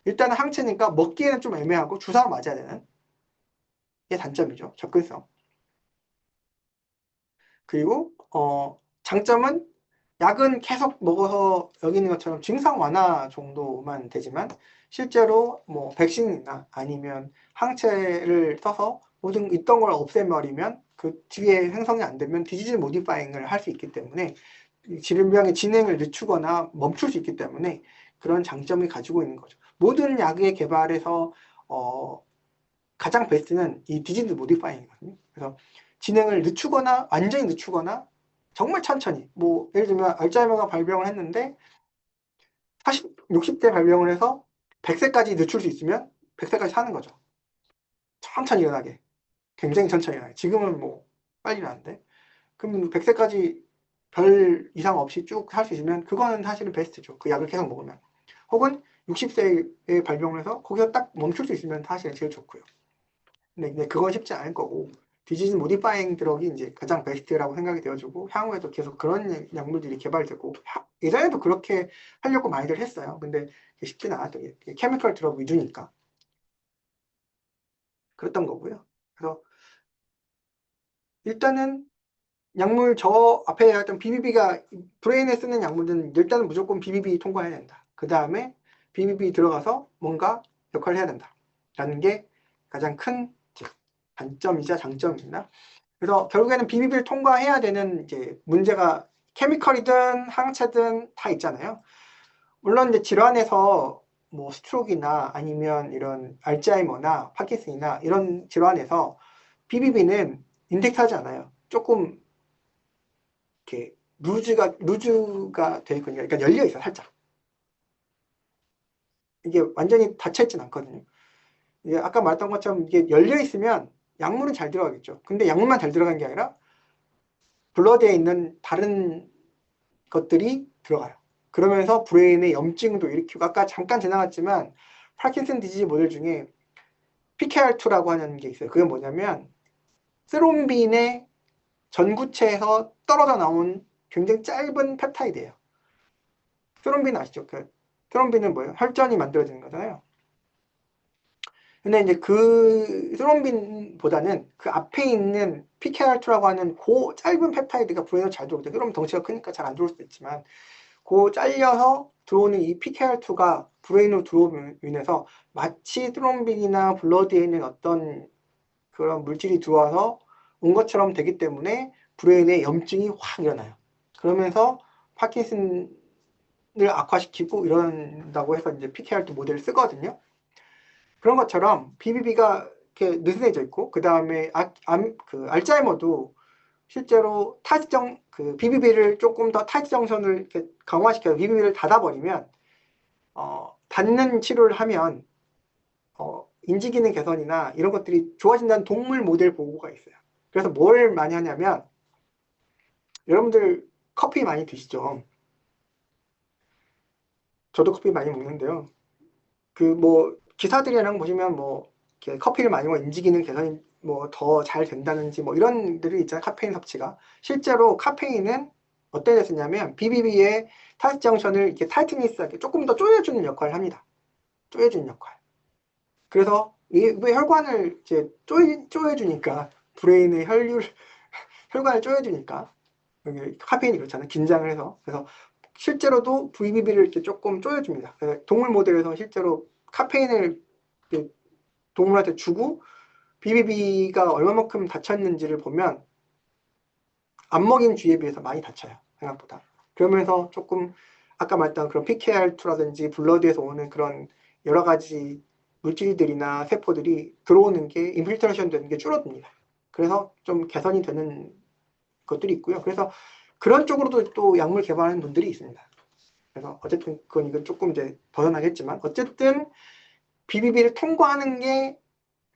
일단은 항체니까 먹기에는 좀 애매하고 주사로 맞아야 되는 게 단점이죠. 접근성. 그리고 장점은 약은 계속 먹어서 여기 있는 것처럼 증상 완화 정도만 되지만 실제로 뭐 백신이나 아니면 항체를 써서 모든 있던 걸 없애버리면 그 뒤에 생성이 안 되면 디지즈 모디파잉을 할 수 있기 때문에 질병의 진행을 늦추거나 멈출 수 있기 때문에 그런 장점을 가지고 있는 거죠. 모든 약의 개발에서 가장 베스트는 이 디지즈 모디파잉이거든요. 그래서 진행을 늦추거나 완전히 늦추거나 정말 천천히 뭐 예를 들면 알츠하이머가 발병을 했는데 60대 발병을 해서 100세까지 늦출 수 있으면 100세까지 사는 거죠. 천천히 일어나게. 굉장히 천천히 일어나게. 지금은 뭐 빨리 일어나는데 그럼 100세까지 별 이상 없이 쭉 살 수 있으면 그거는 사실은 베스트죠. 그 약을 계속 먹으면. 혹은 60세에 발병을 해서 거기서 딱 멈출 수 있으면 사실은 제일 좋고요. 근데 이제 그건 쉽지 않을 거고 디지즈 모디파잉 드럭이 이제 가장 베스트라고 생각이 되어지고 향후에도 계속 그런 약물들이 개발되고 예전에도 그렇게 하려고 많이들 했어요. 근데 쉽지는 않았죠. 케미컬 드럭 위주니까 그랬던 거고요. 그래서 일단은 약물 저 앞에 했던 BBB가 브레인에 쓰는 약물은 일단은 무조건 BBB 통과해야 된다. 그 다음에 BBB 들어가서 뭔가 역할을 해야 된다. 라는 게 가장 큰 단점이자 장점입니다. 그래서 결국에는 BBB를 통과해야 되는 이제 문제가 케미컬이든 항체든 다 있잖아요. 물론 이제 질환에서 뭐 스트로크나 아니면 이런 알츠하이머나 파킨슨이나 이런 질환에서 BBB는 인젝트하지 않아요. 조금 이렇게 루즈가 돼 있거든요. 그러니까 열려 있어 살짝. 이게 완전히 닫혀 있진 않거든요. 이게 아까 말했던 것처럼 이게 열려 있으면 약물은 잘 들어가겠죠. 근데 약물만 잘 들어간 게 아니라 블러드에 있는 다른 것들이 들어가요. 그러면서 브레인의 염증도 일으키고 아까 잠깐 지나갔지만 파킨슨 디지즈 모델 중에 PKR2라고 하는 게 있어요. 그게 뭐냐면 스롬빈의 전구체에서 떨어져 나온 굉장히 짧은 펩타이드예요. 스롬빈 아시죠? 그 스롬빈은 뭐예요? 혈전이 만들어지는 거잖아요. 근데 이제 그 스롬빈보다는 그 앞에 있는 PKR2라고 하는 그 짧은 펩타이드가 브레인으로 잘 들어오거든요. 그럼 덩치가 크니까 잘 안 들어올 수도 있지만 그 잘려서 들어오는 이 PKR2가 브레인으로 들어오면서 마치 스롬빈이나 블러드에 있는 어떤 그런 물질이 들어와서 온 것처럼 되기 때문에 브레인에 염증이 확 일어나요. 그러면서 파킨슨을 악화시키고 이런다고 해서 이제 PKR2 모델을 쓰거든요. 그런 것처럼 BBB가 이렇게 느슨해져 있고 그 다음에 그 알츠하이머도 실제로 그 BBB를 조금 더 타지 정선을 이렇게 강화시켜서 BBB를 닫아버리면 닫는 치료를 하면 인지 기능 개선이나 이런 것들이 좋아진다는 동물 모델 보고가 있어요. 그래서 뭘 많이 하냐면 여러분들 커피 많이 드시죠? 저도 커피 많이 먹는데요. 그 뭐 기사들이랑 보시면 뭐 이렇게 커피를 많이 먹으면 인지 기능 개선이 뭐 더 잘 된다는지 뭐 이런 들이 있잖아요. 카페인 섭취가. 실제로 카페인은 어떤 데 쓰냐면 BBB의 타이트 정션을 이렇게 타이트니스하게 조금 더 조여주는 역할을 합니다. 조여주는 역할. 그래서 왜 혈관을 이제 조여주니까 브레인의 혈관을 조여주니까 여기 카페인이 그렇잖아요. 긴장을 해서. 그래서 실제로도 VBB를 이렇게 조금 조여줍니다. 그래서 동물 모델에서 실제로 카페인을 동물한테 주고 BBB가 얼마만큼 다쳤는지를 보면 안 먹인 쥐에 비해서 많이 다쳐요. 생각보다. 그러면서 조금 아까 말했던 그런 PKR2라든지 블러드에서 오는 그런 여러 가지 물질들이나 세포들이 들어오는 게 인필트레이션 되는 게 줄어듭니다. 그래서 좀 개선이 되는 것들이 있고요. 그래서 그런 쪽으로도 또 약물 개발하는 분들이 있습니다. 그래서 어쨌든 이건 조금 이제 벗어나겠지만 어쨌든 BBB를 통과하는 게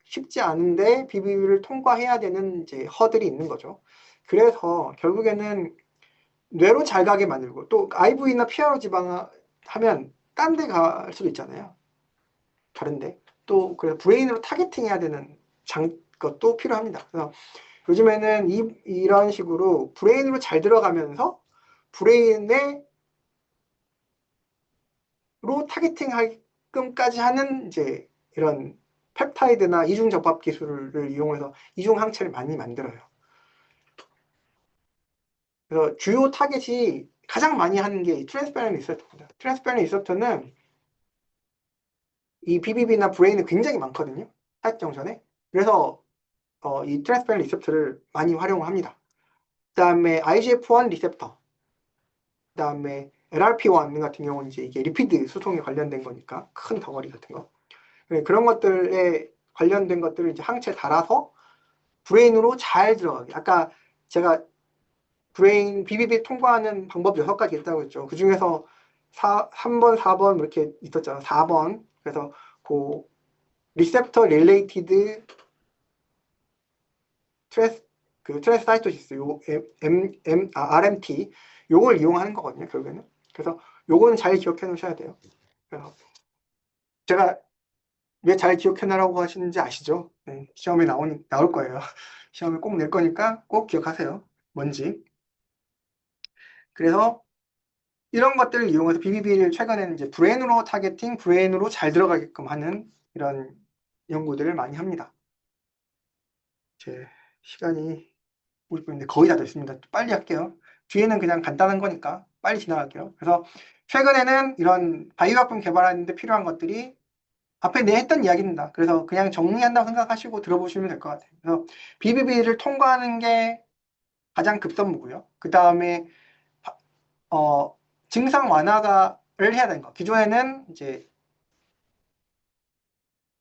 쉽지 않은데 BBB를 통과해야 되는 이제 허들이 있는 거죠. 그래서 결국에는 뇌로 잘 가게 만들고 또 IV나 PRO 지방 하면 딴 데 갈 수도 있잖아요. 다른데. 또 그래서 브레인으로 타겟팅 해야 되는 것도 필요합니다. 그래서 요즘에는 이런 식으로 브레인으로 잘 들어가면서 브레인에 로 타겟팅 하끔까지 하는 이제 이런 펩타이드나 이중 접합 기술을 이용해서 이중 항체를 많이 만들어요. 그래서 주요 타겟이 가장 많이 하는 게 트랜스페런 리셉터입니다. 트랜스페런 리셉터는 이 BBB나 브레인에 굉장히 많거든요. 타겟 정션에. 그래서 이 트랜스페런 리셉터를 많이 활용을 합니다. 그 다음에 IGF-1 리셉터, 그 다음에 LRP1 같은 경우는 이제 이게 리피드 수송에 관련된 거니까 큰 덩어리 같은 거. 그런 것들에 관련된 것들을 이제 항체에 달아서 브레인으로 잘 들어가게. 아까 제가 브레인 BBB 통과하는 방법 6가지 있다고 했죠. 그 중에서 3번, 4번 이렇게 있었잖아요. 4번. 그래서 그 리셉터 릴레이티드 트랜스사이토시스 요 RMT 요걸 이용하는 거거든요. 결국에는. 그래서 요거는 잘 기억해 놓으셔야 돼요. 그래서 제가 왜 잘 기억해놔라고 하시는지 아시죠? 네, 시험에 나올 거예요. 시험에 꼭 낼 거니까 꼭 기억하세요. 뭔지. 그래서 이런 것들을 이용해서 BBB를 최근에는 이제 브레인으로 타겟팅, 브레인으로 잘 들어가게끔 하는 이런 연구들을 많이 합니다. 제 시간이 50분인데 거의 다 됐습니다. 빨리 할게요. 뒤에는 그냥 간단한 거니까 빨리 지나갈게요. 그래서 최근에는 이런 바이오약품 개발하는 데 필요한 것들이 앞에 했던 이야기입니다. 그래서 그냥 정리한다고 생각하시고 들어보시면 될 것 같아요. 그래서 BBB를 통과하는 게 가장 급선무고요. 그 다음에 증상 완화를 해야 되는 거. 기존에는 이제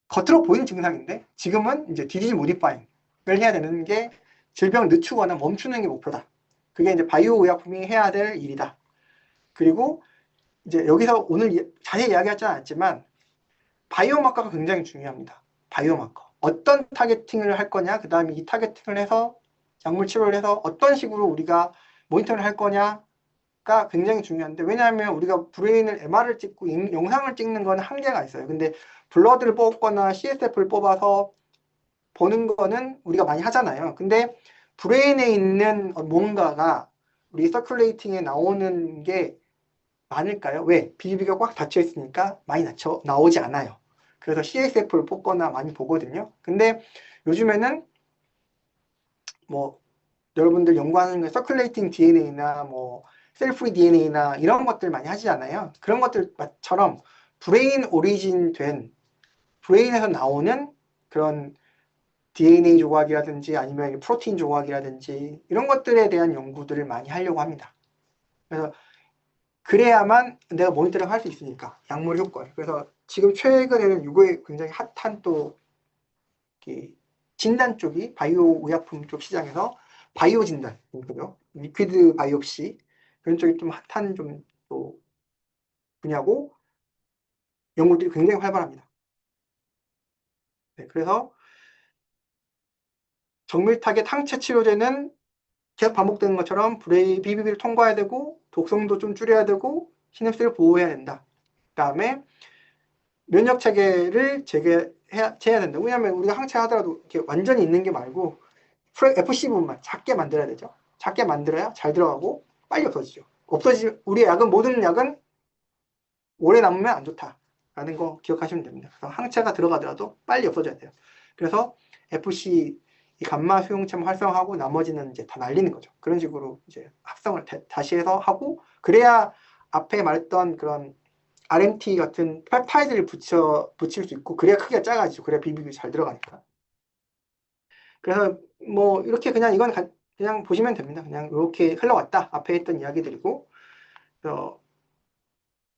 겉으로 보이는 증상인데 지금은 이제 디지즈 모디파잉을 해야 되는 게 질병을 늦추거나 멈추는 게 목표다. 그게 이제 바이오 의약품이 해야 될 일이다. 그리고 이제 여기서 오늘 자세히 이야기하지 않았지만 바이오마커가 굉장히 중요합니다. 바이오마커. 어떤 타겟팅을 할 거냐, 그 다음에 이 타겟팅을 해서 약물 치료를 해서 어떤 식으로 우리가 모니터를 할 거냐가 굉장히 중요한데, 왜냐하면 우리가 브레인을 MR을 찍고 영상을 찍는 건 한계가 있어요. 근데 블러드를 뽑거나 CSF를 뽑아서 보는 거는 우리가 많이 하잖아요. 근데 브레인에 있는 뭔가가 우리 서큘레이팅에 나오는 게 많을까요? 왜? 비비가 꽉 닫혀 있으니까 많이 나오지 않아요. 그래서 CSF를 뽑거나 많이 보거든요. 근데 요즘에는 뭐 여러분들 연구하는 거 서큘레이팅 DNA나 뭐 셀프리 DNA나 이런 것들 많이 하시잖아요. 그런 것들처럼 브레인 오리진 된 브레인에서 나오는 그런 DNA 조각이라든지 아니면 프로테인 조각이라든지 이런 것들에 대한 연구들을 많이 하려고 합니다. 그래서 그래야만 내가 모니터링 할 수 있으니까 약물 효과를. 그래서 지금 최근에는 이거에 굉장히 핫한 또 진단 쪽이 바이오 의약품 쪽 시장에서 바이오 진단, 리퀴드 바이옵시 그런 쪽이 좀 핫한 좀 또 분야고 연구들이 굉장히 활발합니다. 네, 그래서 정밀 타겟 항체 치료제는 계속 반복되는 것처럼 BBB를 통과해야 되고 독성도 좀 줄여야 되고 시냅스를 보호해야 된다. 그 다음에 면역 체계를 재해야 된다. 왜냐하면 우리가 항체 하더라도 이렇게 완전히 있는 게 말고 FC 부분만 작게 만들어야 되죠. 작게 만들어야 잘 들어가고 빨리 없어지죠. 우리 약은 모든 약은 오래 남으면 안 좋다라는 거 기억하시면 됩니다. 그래서 항체가 들어가더라도 빨리 없어져야 돼요. 그래서 FC 이 감마 수용체만 활성화하고 나머지는 이제 다 날리는 거죠. 그런 식으로 이제 합성을 다시 해서 하고 그래야 앞에 말했던 그런 RMT 같은 펩타이드를 붙일 수 있고 그래야 크기가 작아지죠. 그래야 비비비 잘 들어가니까. 그래서 뭐 이렇게 그냥 이건 그냥 보시면 됩니다. 그냥 이렇게 흘러왔다. 앞에 했던 이야기들이고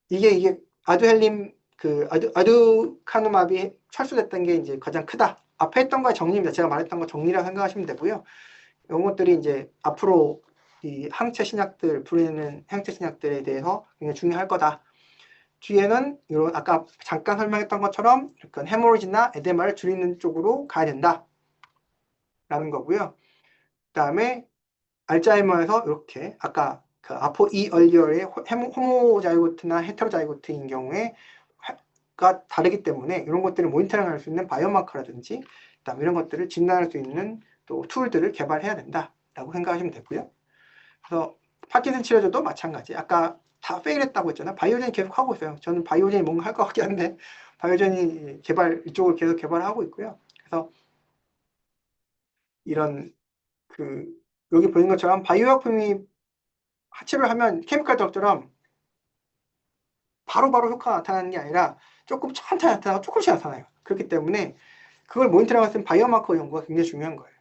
이게 아두헬림 아두카누맙이 철수됐던 게 이제 가장 크다. 앞에 했던 거의 정리입니다. 제가 말했던 거 정리라고 생각하시면 되고요. 이런 것들이 이제 앞으로 이 항체 신약들, 부르는 항체 신약들에 대해서 굉장히 중요할 거다. 뒤에는 이런 아까 잠깐 설명했던 것처럼 약간 헤모리지나 에데마를 줄이는 쪽으로 가야 된다. 라는 거고요. 그 다음에 알츠하이머에서 이렇게 아까 그 아포 이 얼리어의 호모자이고트나 헤테로자이고트인 경우에 가 다르기 때문에 이런 것들을 모니터링할 수 있는 바이오마커라든지 그다음 이런 것들을 진단할 수 있는 또 툴들을 개발해야 된다라고 생각하시면 되고요. 그래서 파킨슨 치료제도 마찬가지. 아까 다 페일했다고 했잖아요. 바이오젠이 계속 하고 있어요. 저는 바이오젠이 뭔가 할 것 같긴 한데 바이오젠이 이쪽을 계속 개발하고 있고요. 그래서 이런 여기 보이는 것처럼 바이오약품이 치료를 하면 케미컬 드럭처럼 바로바로 효과가 나타나는 게 아니라 조금 천천히 나타나고 조금씩 나타나요. 그렇기 때문에 그걸 모니터링할 수 있는 바이오마커 연구가 굉장히 중요한 거예요.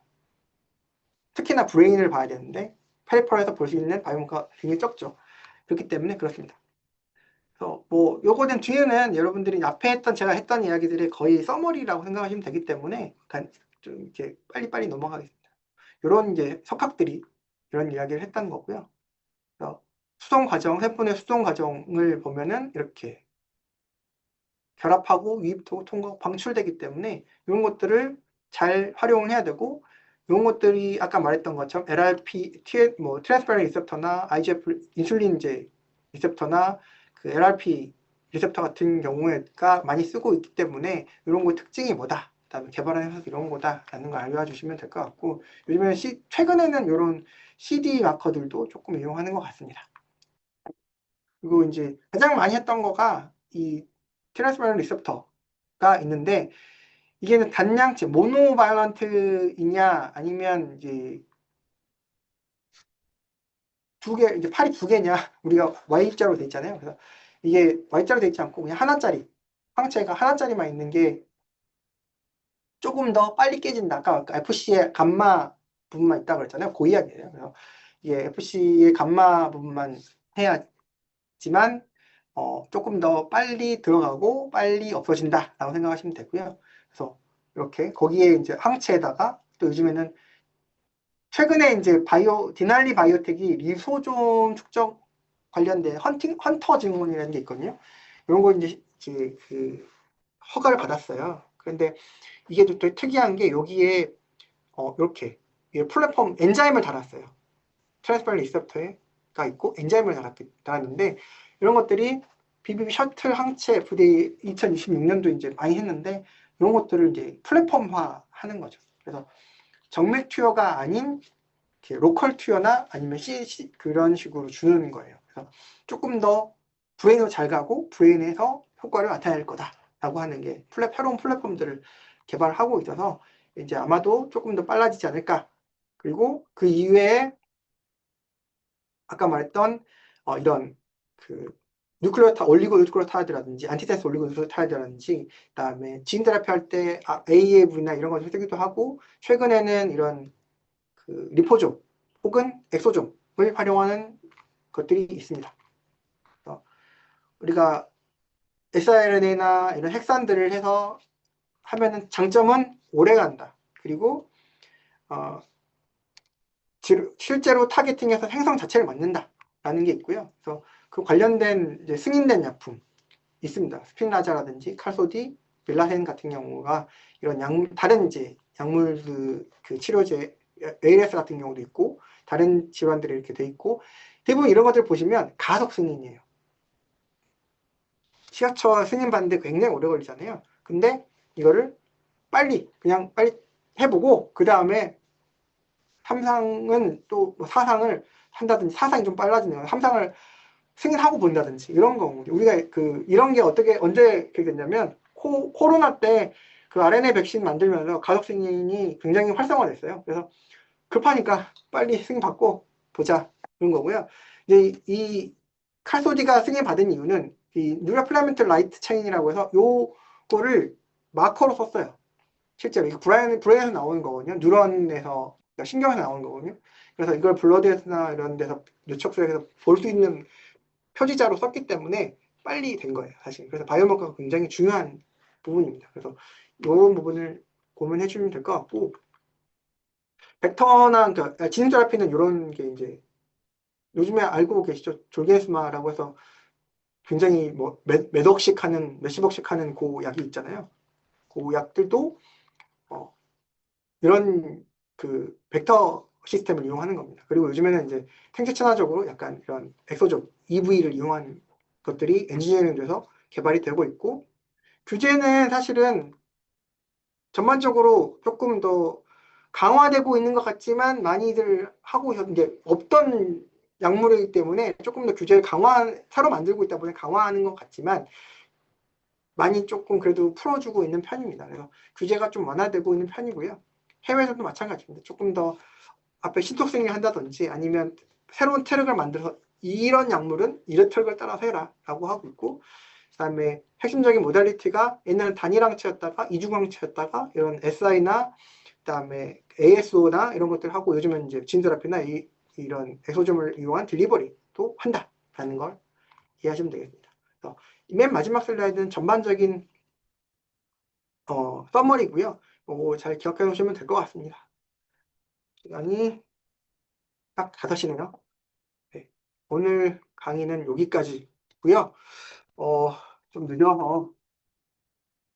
특히나 브레인을 봐야 되는데 페리퍼럴에서 볼 수 있는 바이오마커가 굉장히 적죠. 그렇기 때문에 그렇습니다. 그래서 뭐 요거는 뒤에는 여러분들이 앞에 제가 했던 이야기들이 거의 서머리라고 생각하시면 되기 때문에 좀 이렇게 빨리빨리 넘어가겠습니다. 이런 이제 석학들이 이런 이야기를 했던 거고요. 그래서 세포의 수송 과정을 보면은 이렇게 결합하고 유입도 통과 방출되기 때문에 이런 것들을 잘 활용을 해야 되고 이런 것들이 아까 말했던 것처럼 LRP, 트랜스페런 리셉터나 IGF 인슐린제 리셉터나 그 LRP 리셉터 같은 경우에가 많이 쓰고 있기 때문에 이런 거 특징이 뭐다. 그다음에 개발해서 이런 거다라는 걸 알려주시면 될 것 같고 요즘에 최근에는 이런 CD 마커들도 조금 이용하는 것 같습니다. 그리고 이제 가장 많이 했던 거가 이 트랜스페런 리셉터가 있는데 이게 단양체 모노바이런트이냐 아니면 이제 이제 팔이 두 개냐 우리가 Y자로 돼 있잖아요. 그래서 이게 Y자로 돼 있지 않고 그냥 하나짜리 항체가 하나짜리만 있는 게 조금 더 빨리 깨진다. 아까 FC의 감마 부분만 있다고 그랬잖아요. 그 이야기예요. 그래서 이게 FC의 감마 부분만 해야지만 조금 더 빨리 들어가고 빨리 없어진다라고 생각하시면 되고요. 그래서 이렇게 거기에 이제 항체에다가 또 요즘에는 최근에 이제 디날리 바이오텍이 리소좀 축적 관련된 헌터 증후군이라는 게 있거든요. 이런 거 이제 그 허가를 받았어요. 그런데 이게 또 특이한 게 여기에 이렇게 플랫폼 엔자임을 달았어요. 트랜스퍼런 리셉터가 있고 엔자임을 달았는데 이런 것들이 BBB 셔틀 항체 FDA 2026년도 이제 많이 했는데 이런 것들을 이제 플랫폼화 하는 거죠. 그래서 정맥 투여가 아닌 로컬 투여나 아니면 그런 식으로 주는 거예요. 그래서 조금 더 브레인으로 잘 가고 브레인에서 효과를 나타낼 거다라고 하는 게 새로운 플랫폼들을 개발하고 있어서 이제 아마도 조금 더 빨라지지 않을까. 그리고 그 이외에 아까 말했던 이런 그 올리고 누클레오타이드라든지 안티센스 올리고 누클레오타이드라든지 그다음에 진 테라피 할 때 AAV나 이런 걸 쓰기도 하고 최근에는 이런 그 리포좀 혹은 엑소좀을 활용하는 것들이 있습니다. 우리가 siRNA나 이런 핵산들을 해서 하면은 장점은 오래 간다. 그리고 실제로 타겟팅해서 행성 자체를 맞는다라는 게 있고요. 그래서 그 관련된 이제 승인된 약품 있습니다. 스핀라자라든지 칼소디, 멜라센 같은 경우가 이런 다른 이제 약물 그 치료제 ALS 같은 경우도 있고 다른 질환들이 이렇게 돼 있고 대부분 이런 것들 보시면 가속 승인이에요. 지하철 승인 받는데 굉장히 오래 걸리잖아요. 근데 이거를 그냥 빨리 해보고 그 다음에 3상은 또뭐 4상을 한다든지 4상이 좀 빨라지는 거예요. 3상을 승인하고 본다든지 이런 거 우리가 이런 게 언제 그렇게 됐냐면 코로나 때 그 RNA 백신 만들면서 가속 승인이 굉장히 활성화됐어요. 그래서 급하니까 빨리 승인 받고 보자 그런 거고요. 이제 이 칼소디가 승인 받은 이유는 이 뉴로필라멘트 라이트 체인이라고 해서 요거를 마커로 썼어요. 실제로 이거 브레인에서 나오는 거거든요. 뉴런에서 그러니까 신경에서 나오는 거거든요. 그래서 이걸 블러드에서나 이런 데서 뇌척소에서 볼 수 있는 표지자로 썼기 때문에 빨리 된 거예요, 사실. 그래서 바이오마커가 굉장히 중요한 부분입니다. 그래서 이런 부분을 고민해 주면 될 것 같고, 벡터나 그러니까 지능테라피는 이런 게 이제 요즘에 알고 계시죠? 졸게스마라고 해서 굉장히 뭐 몇억씩 하는 몇십억씩 하는 그 약이 있잖아요. 그 약들도 이런 그 벡터 시스템을 이용하는 겁니다. 그리고 요즘에는 이제 생체 친화적으로 약간 이런 엑소존 EV를 이용한 것들이 엔지니어링 돼서 개발이 되고 있고 규제는 사실은 전반적으로 조금 더 강화되고 있는 것 같지만 많이들 하고 이제 없던 약물이기 때문에 조금 더 규제를 새로 만들고 있다 보니 강화하는 것 같지만 많이 조금 그래도 풀어주고 있는 편입니다. 그래서 규제가 좀 완화되고 있는 편이고요. 해외에서도 마찬가지입니다. 조금 더 앞에 신속승인을 한다든지 아니면 새로운 트랙을 만들어서 이런 약물은 이런 트랙을 따라서 해라 라고 하고 있고 그 다음에 핵심적인 모달리티가 옛날엔 단일항체였다가 이중항체였다가 이런 SI나 그 다음에 ASO나 이런 것들 하고 요즘은 이제 진드라피나 이런 엑소점을 이용한 딜리버리도 한다라는 걸 이해하시면 되겠습니다. 그래서 맨 마지막 슬라이드는 전반적인 서머리고요. 잘 기억해 놓으시면 될 것 같습니다. 시간이 딱 5시네요. 네. 오늘 강의는 여기까지고요. 좀 늦어서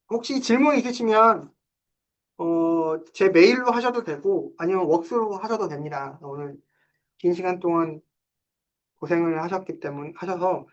혹시 질문 있으시면 제 메일로 하셔도 되고 아니면 웍스로 하셔도 됩니다. 오늘 긴 시간 동안 고생을 하셨기 때문에 하셔서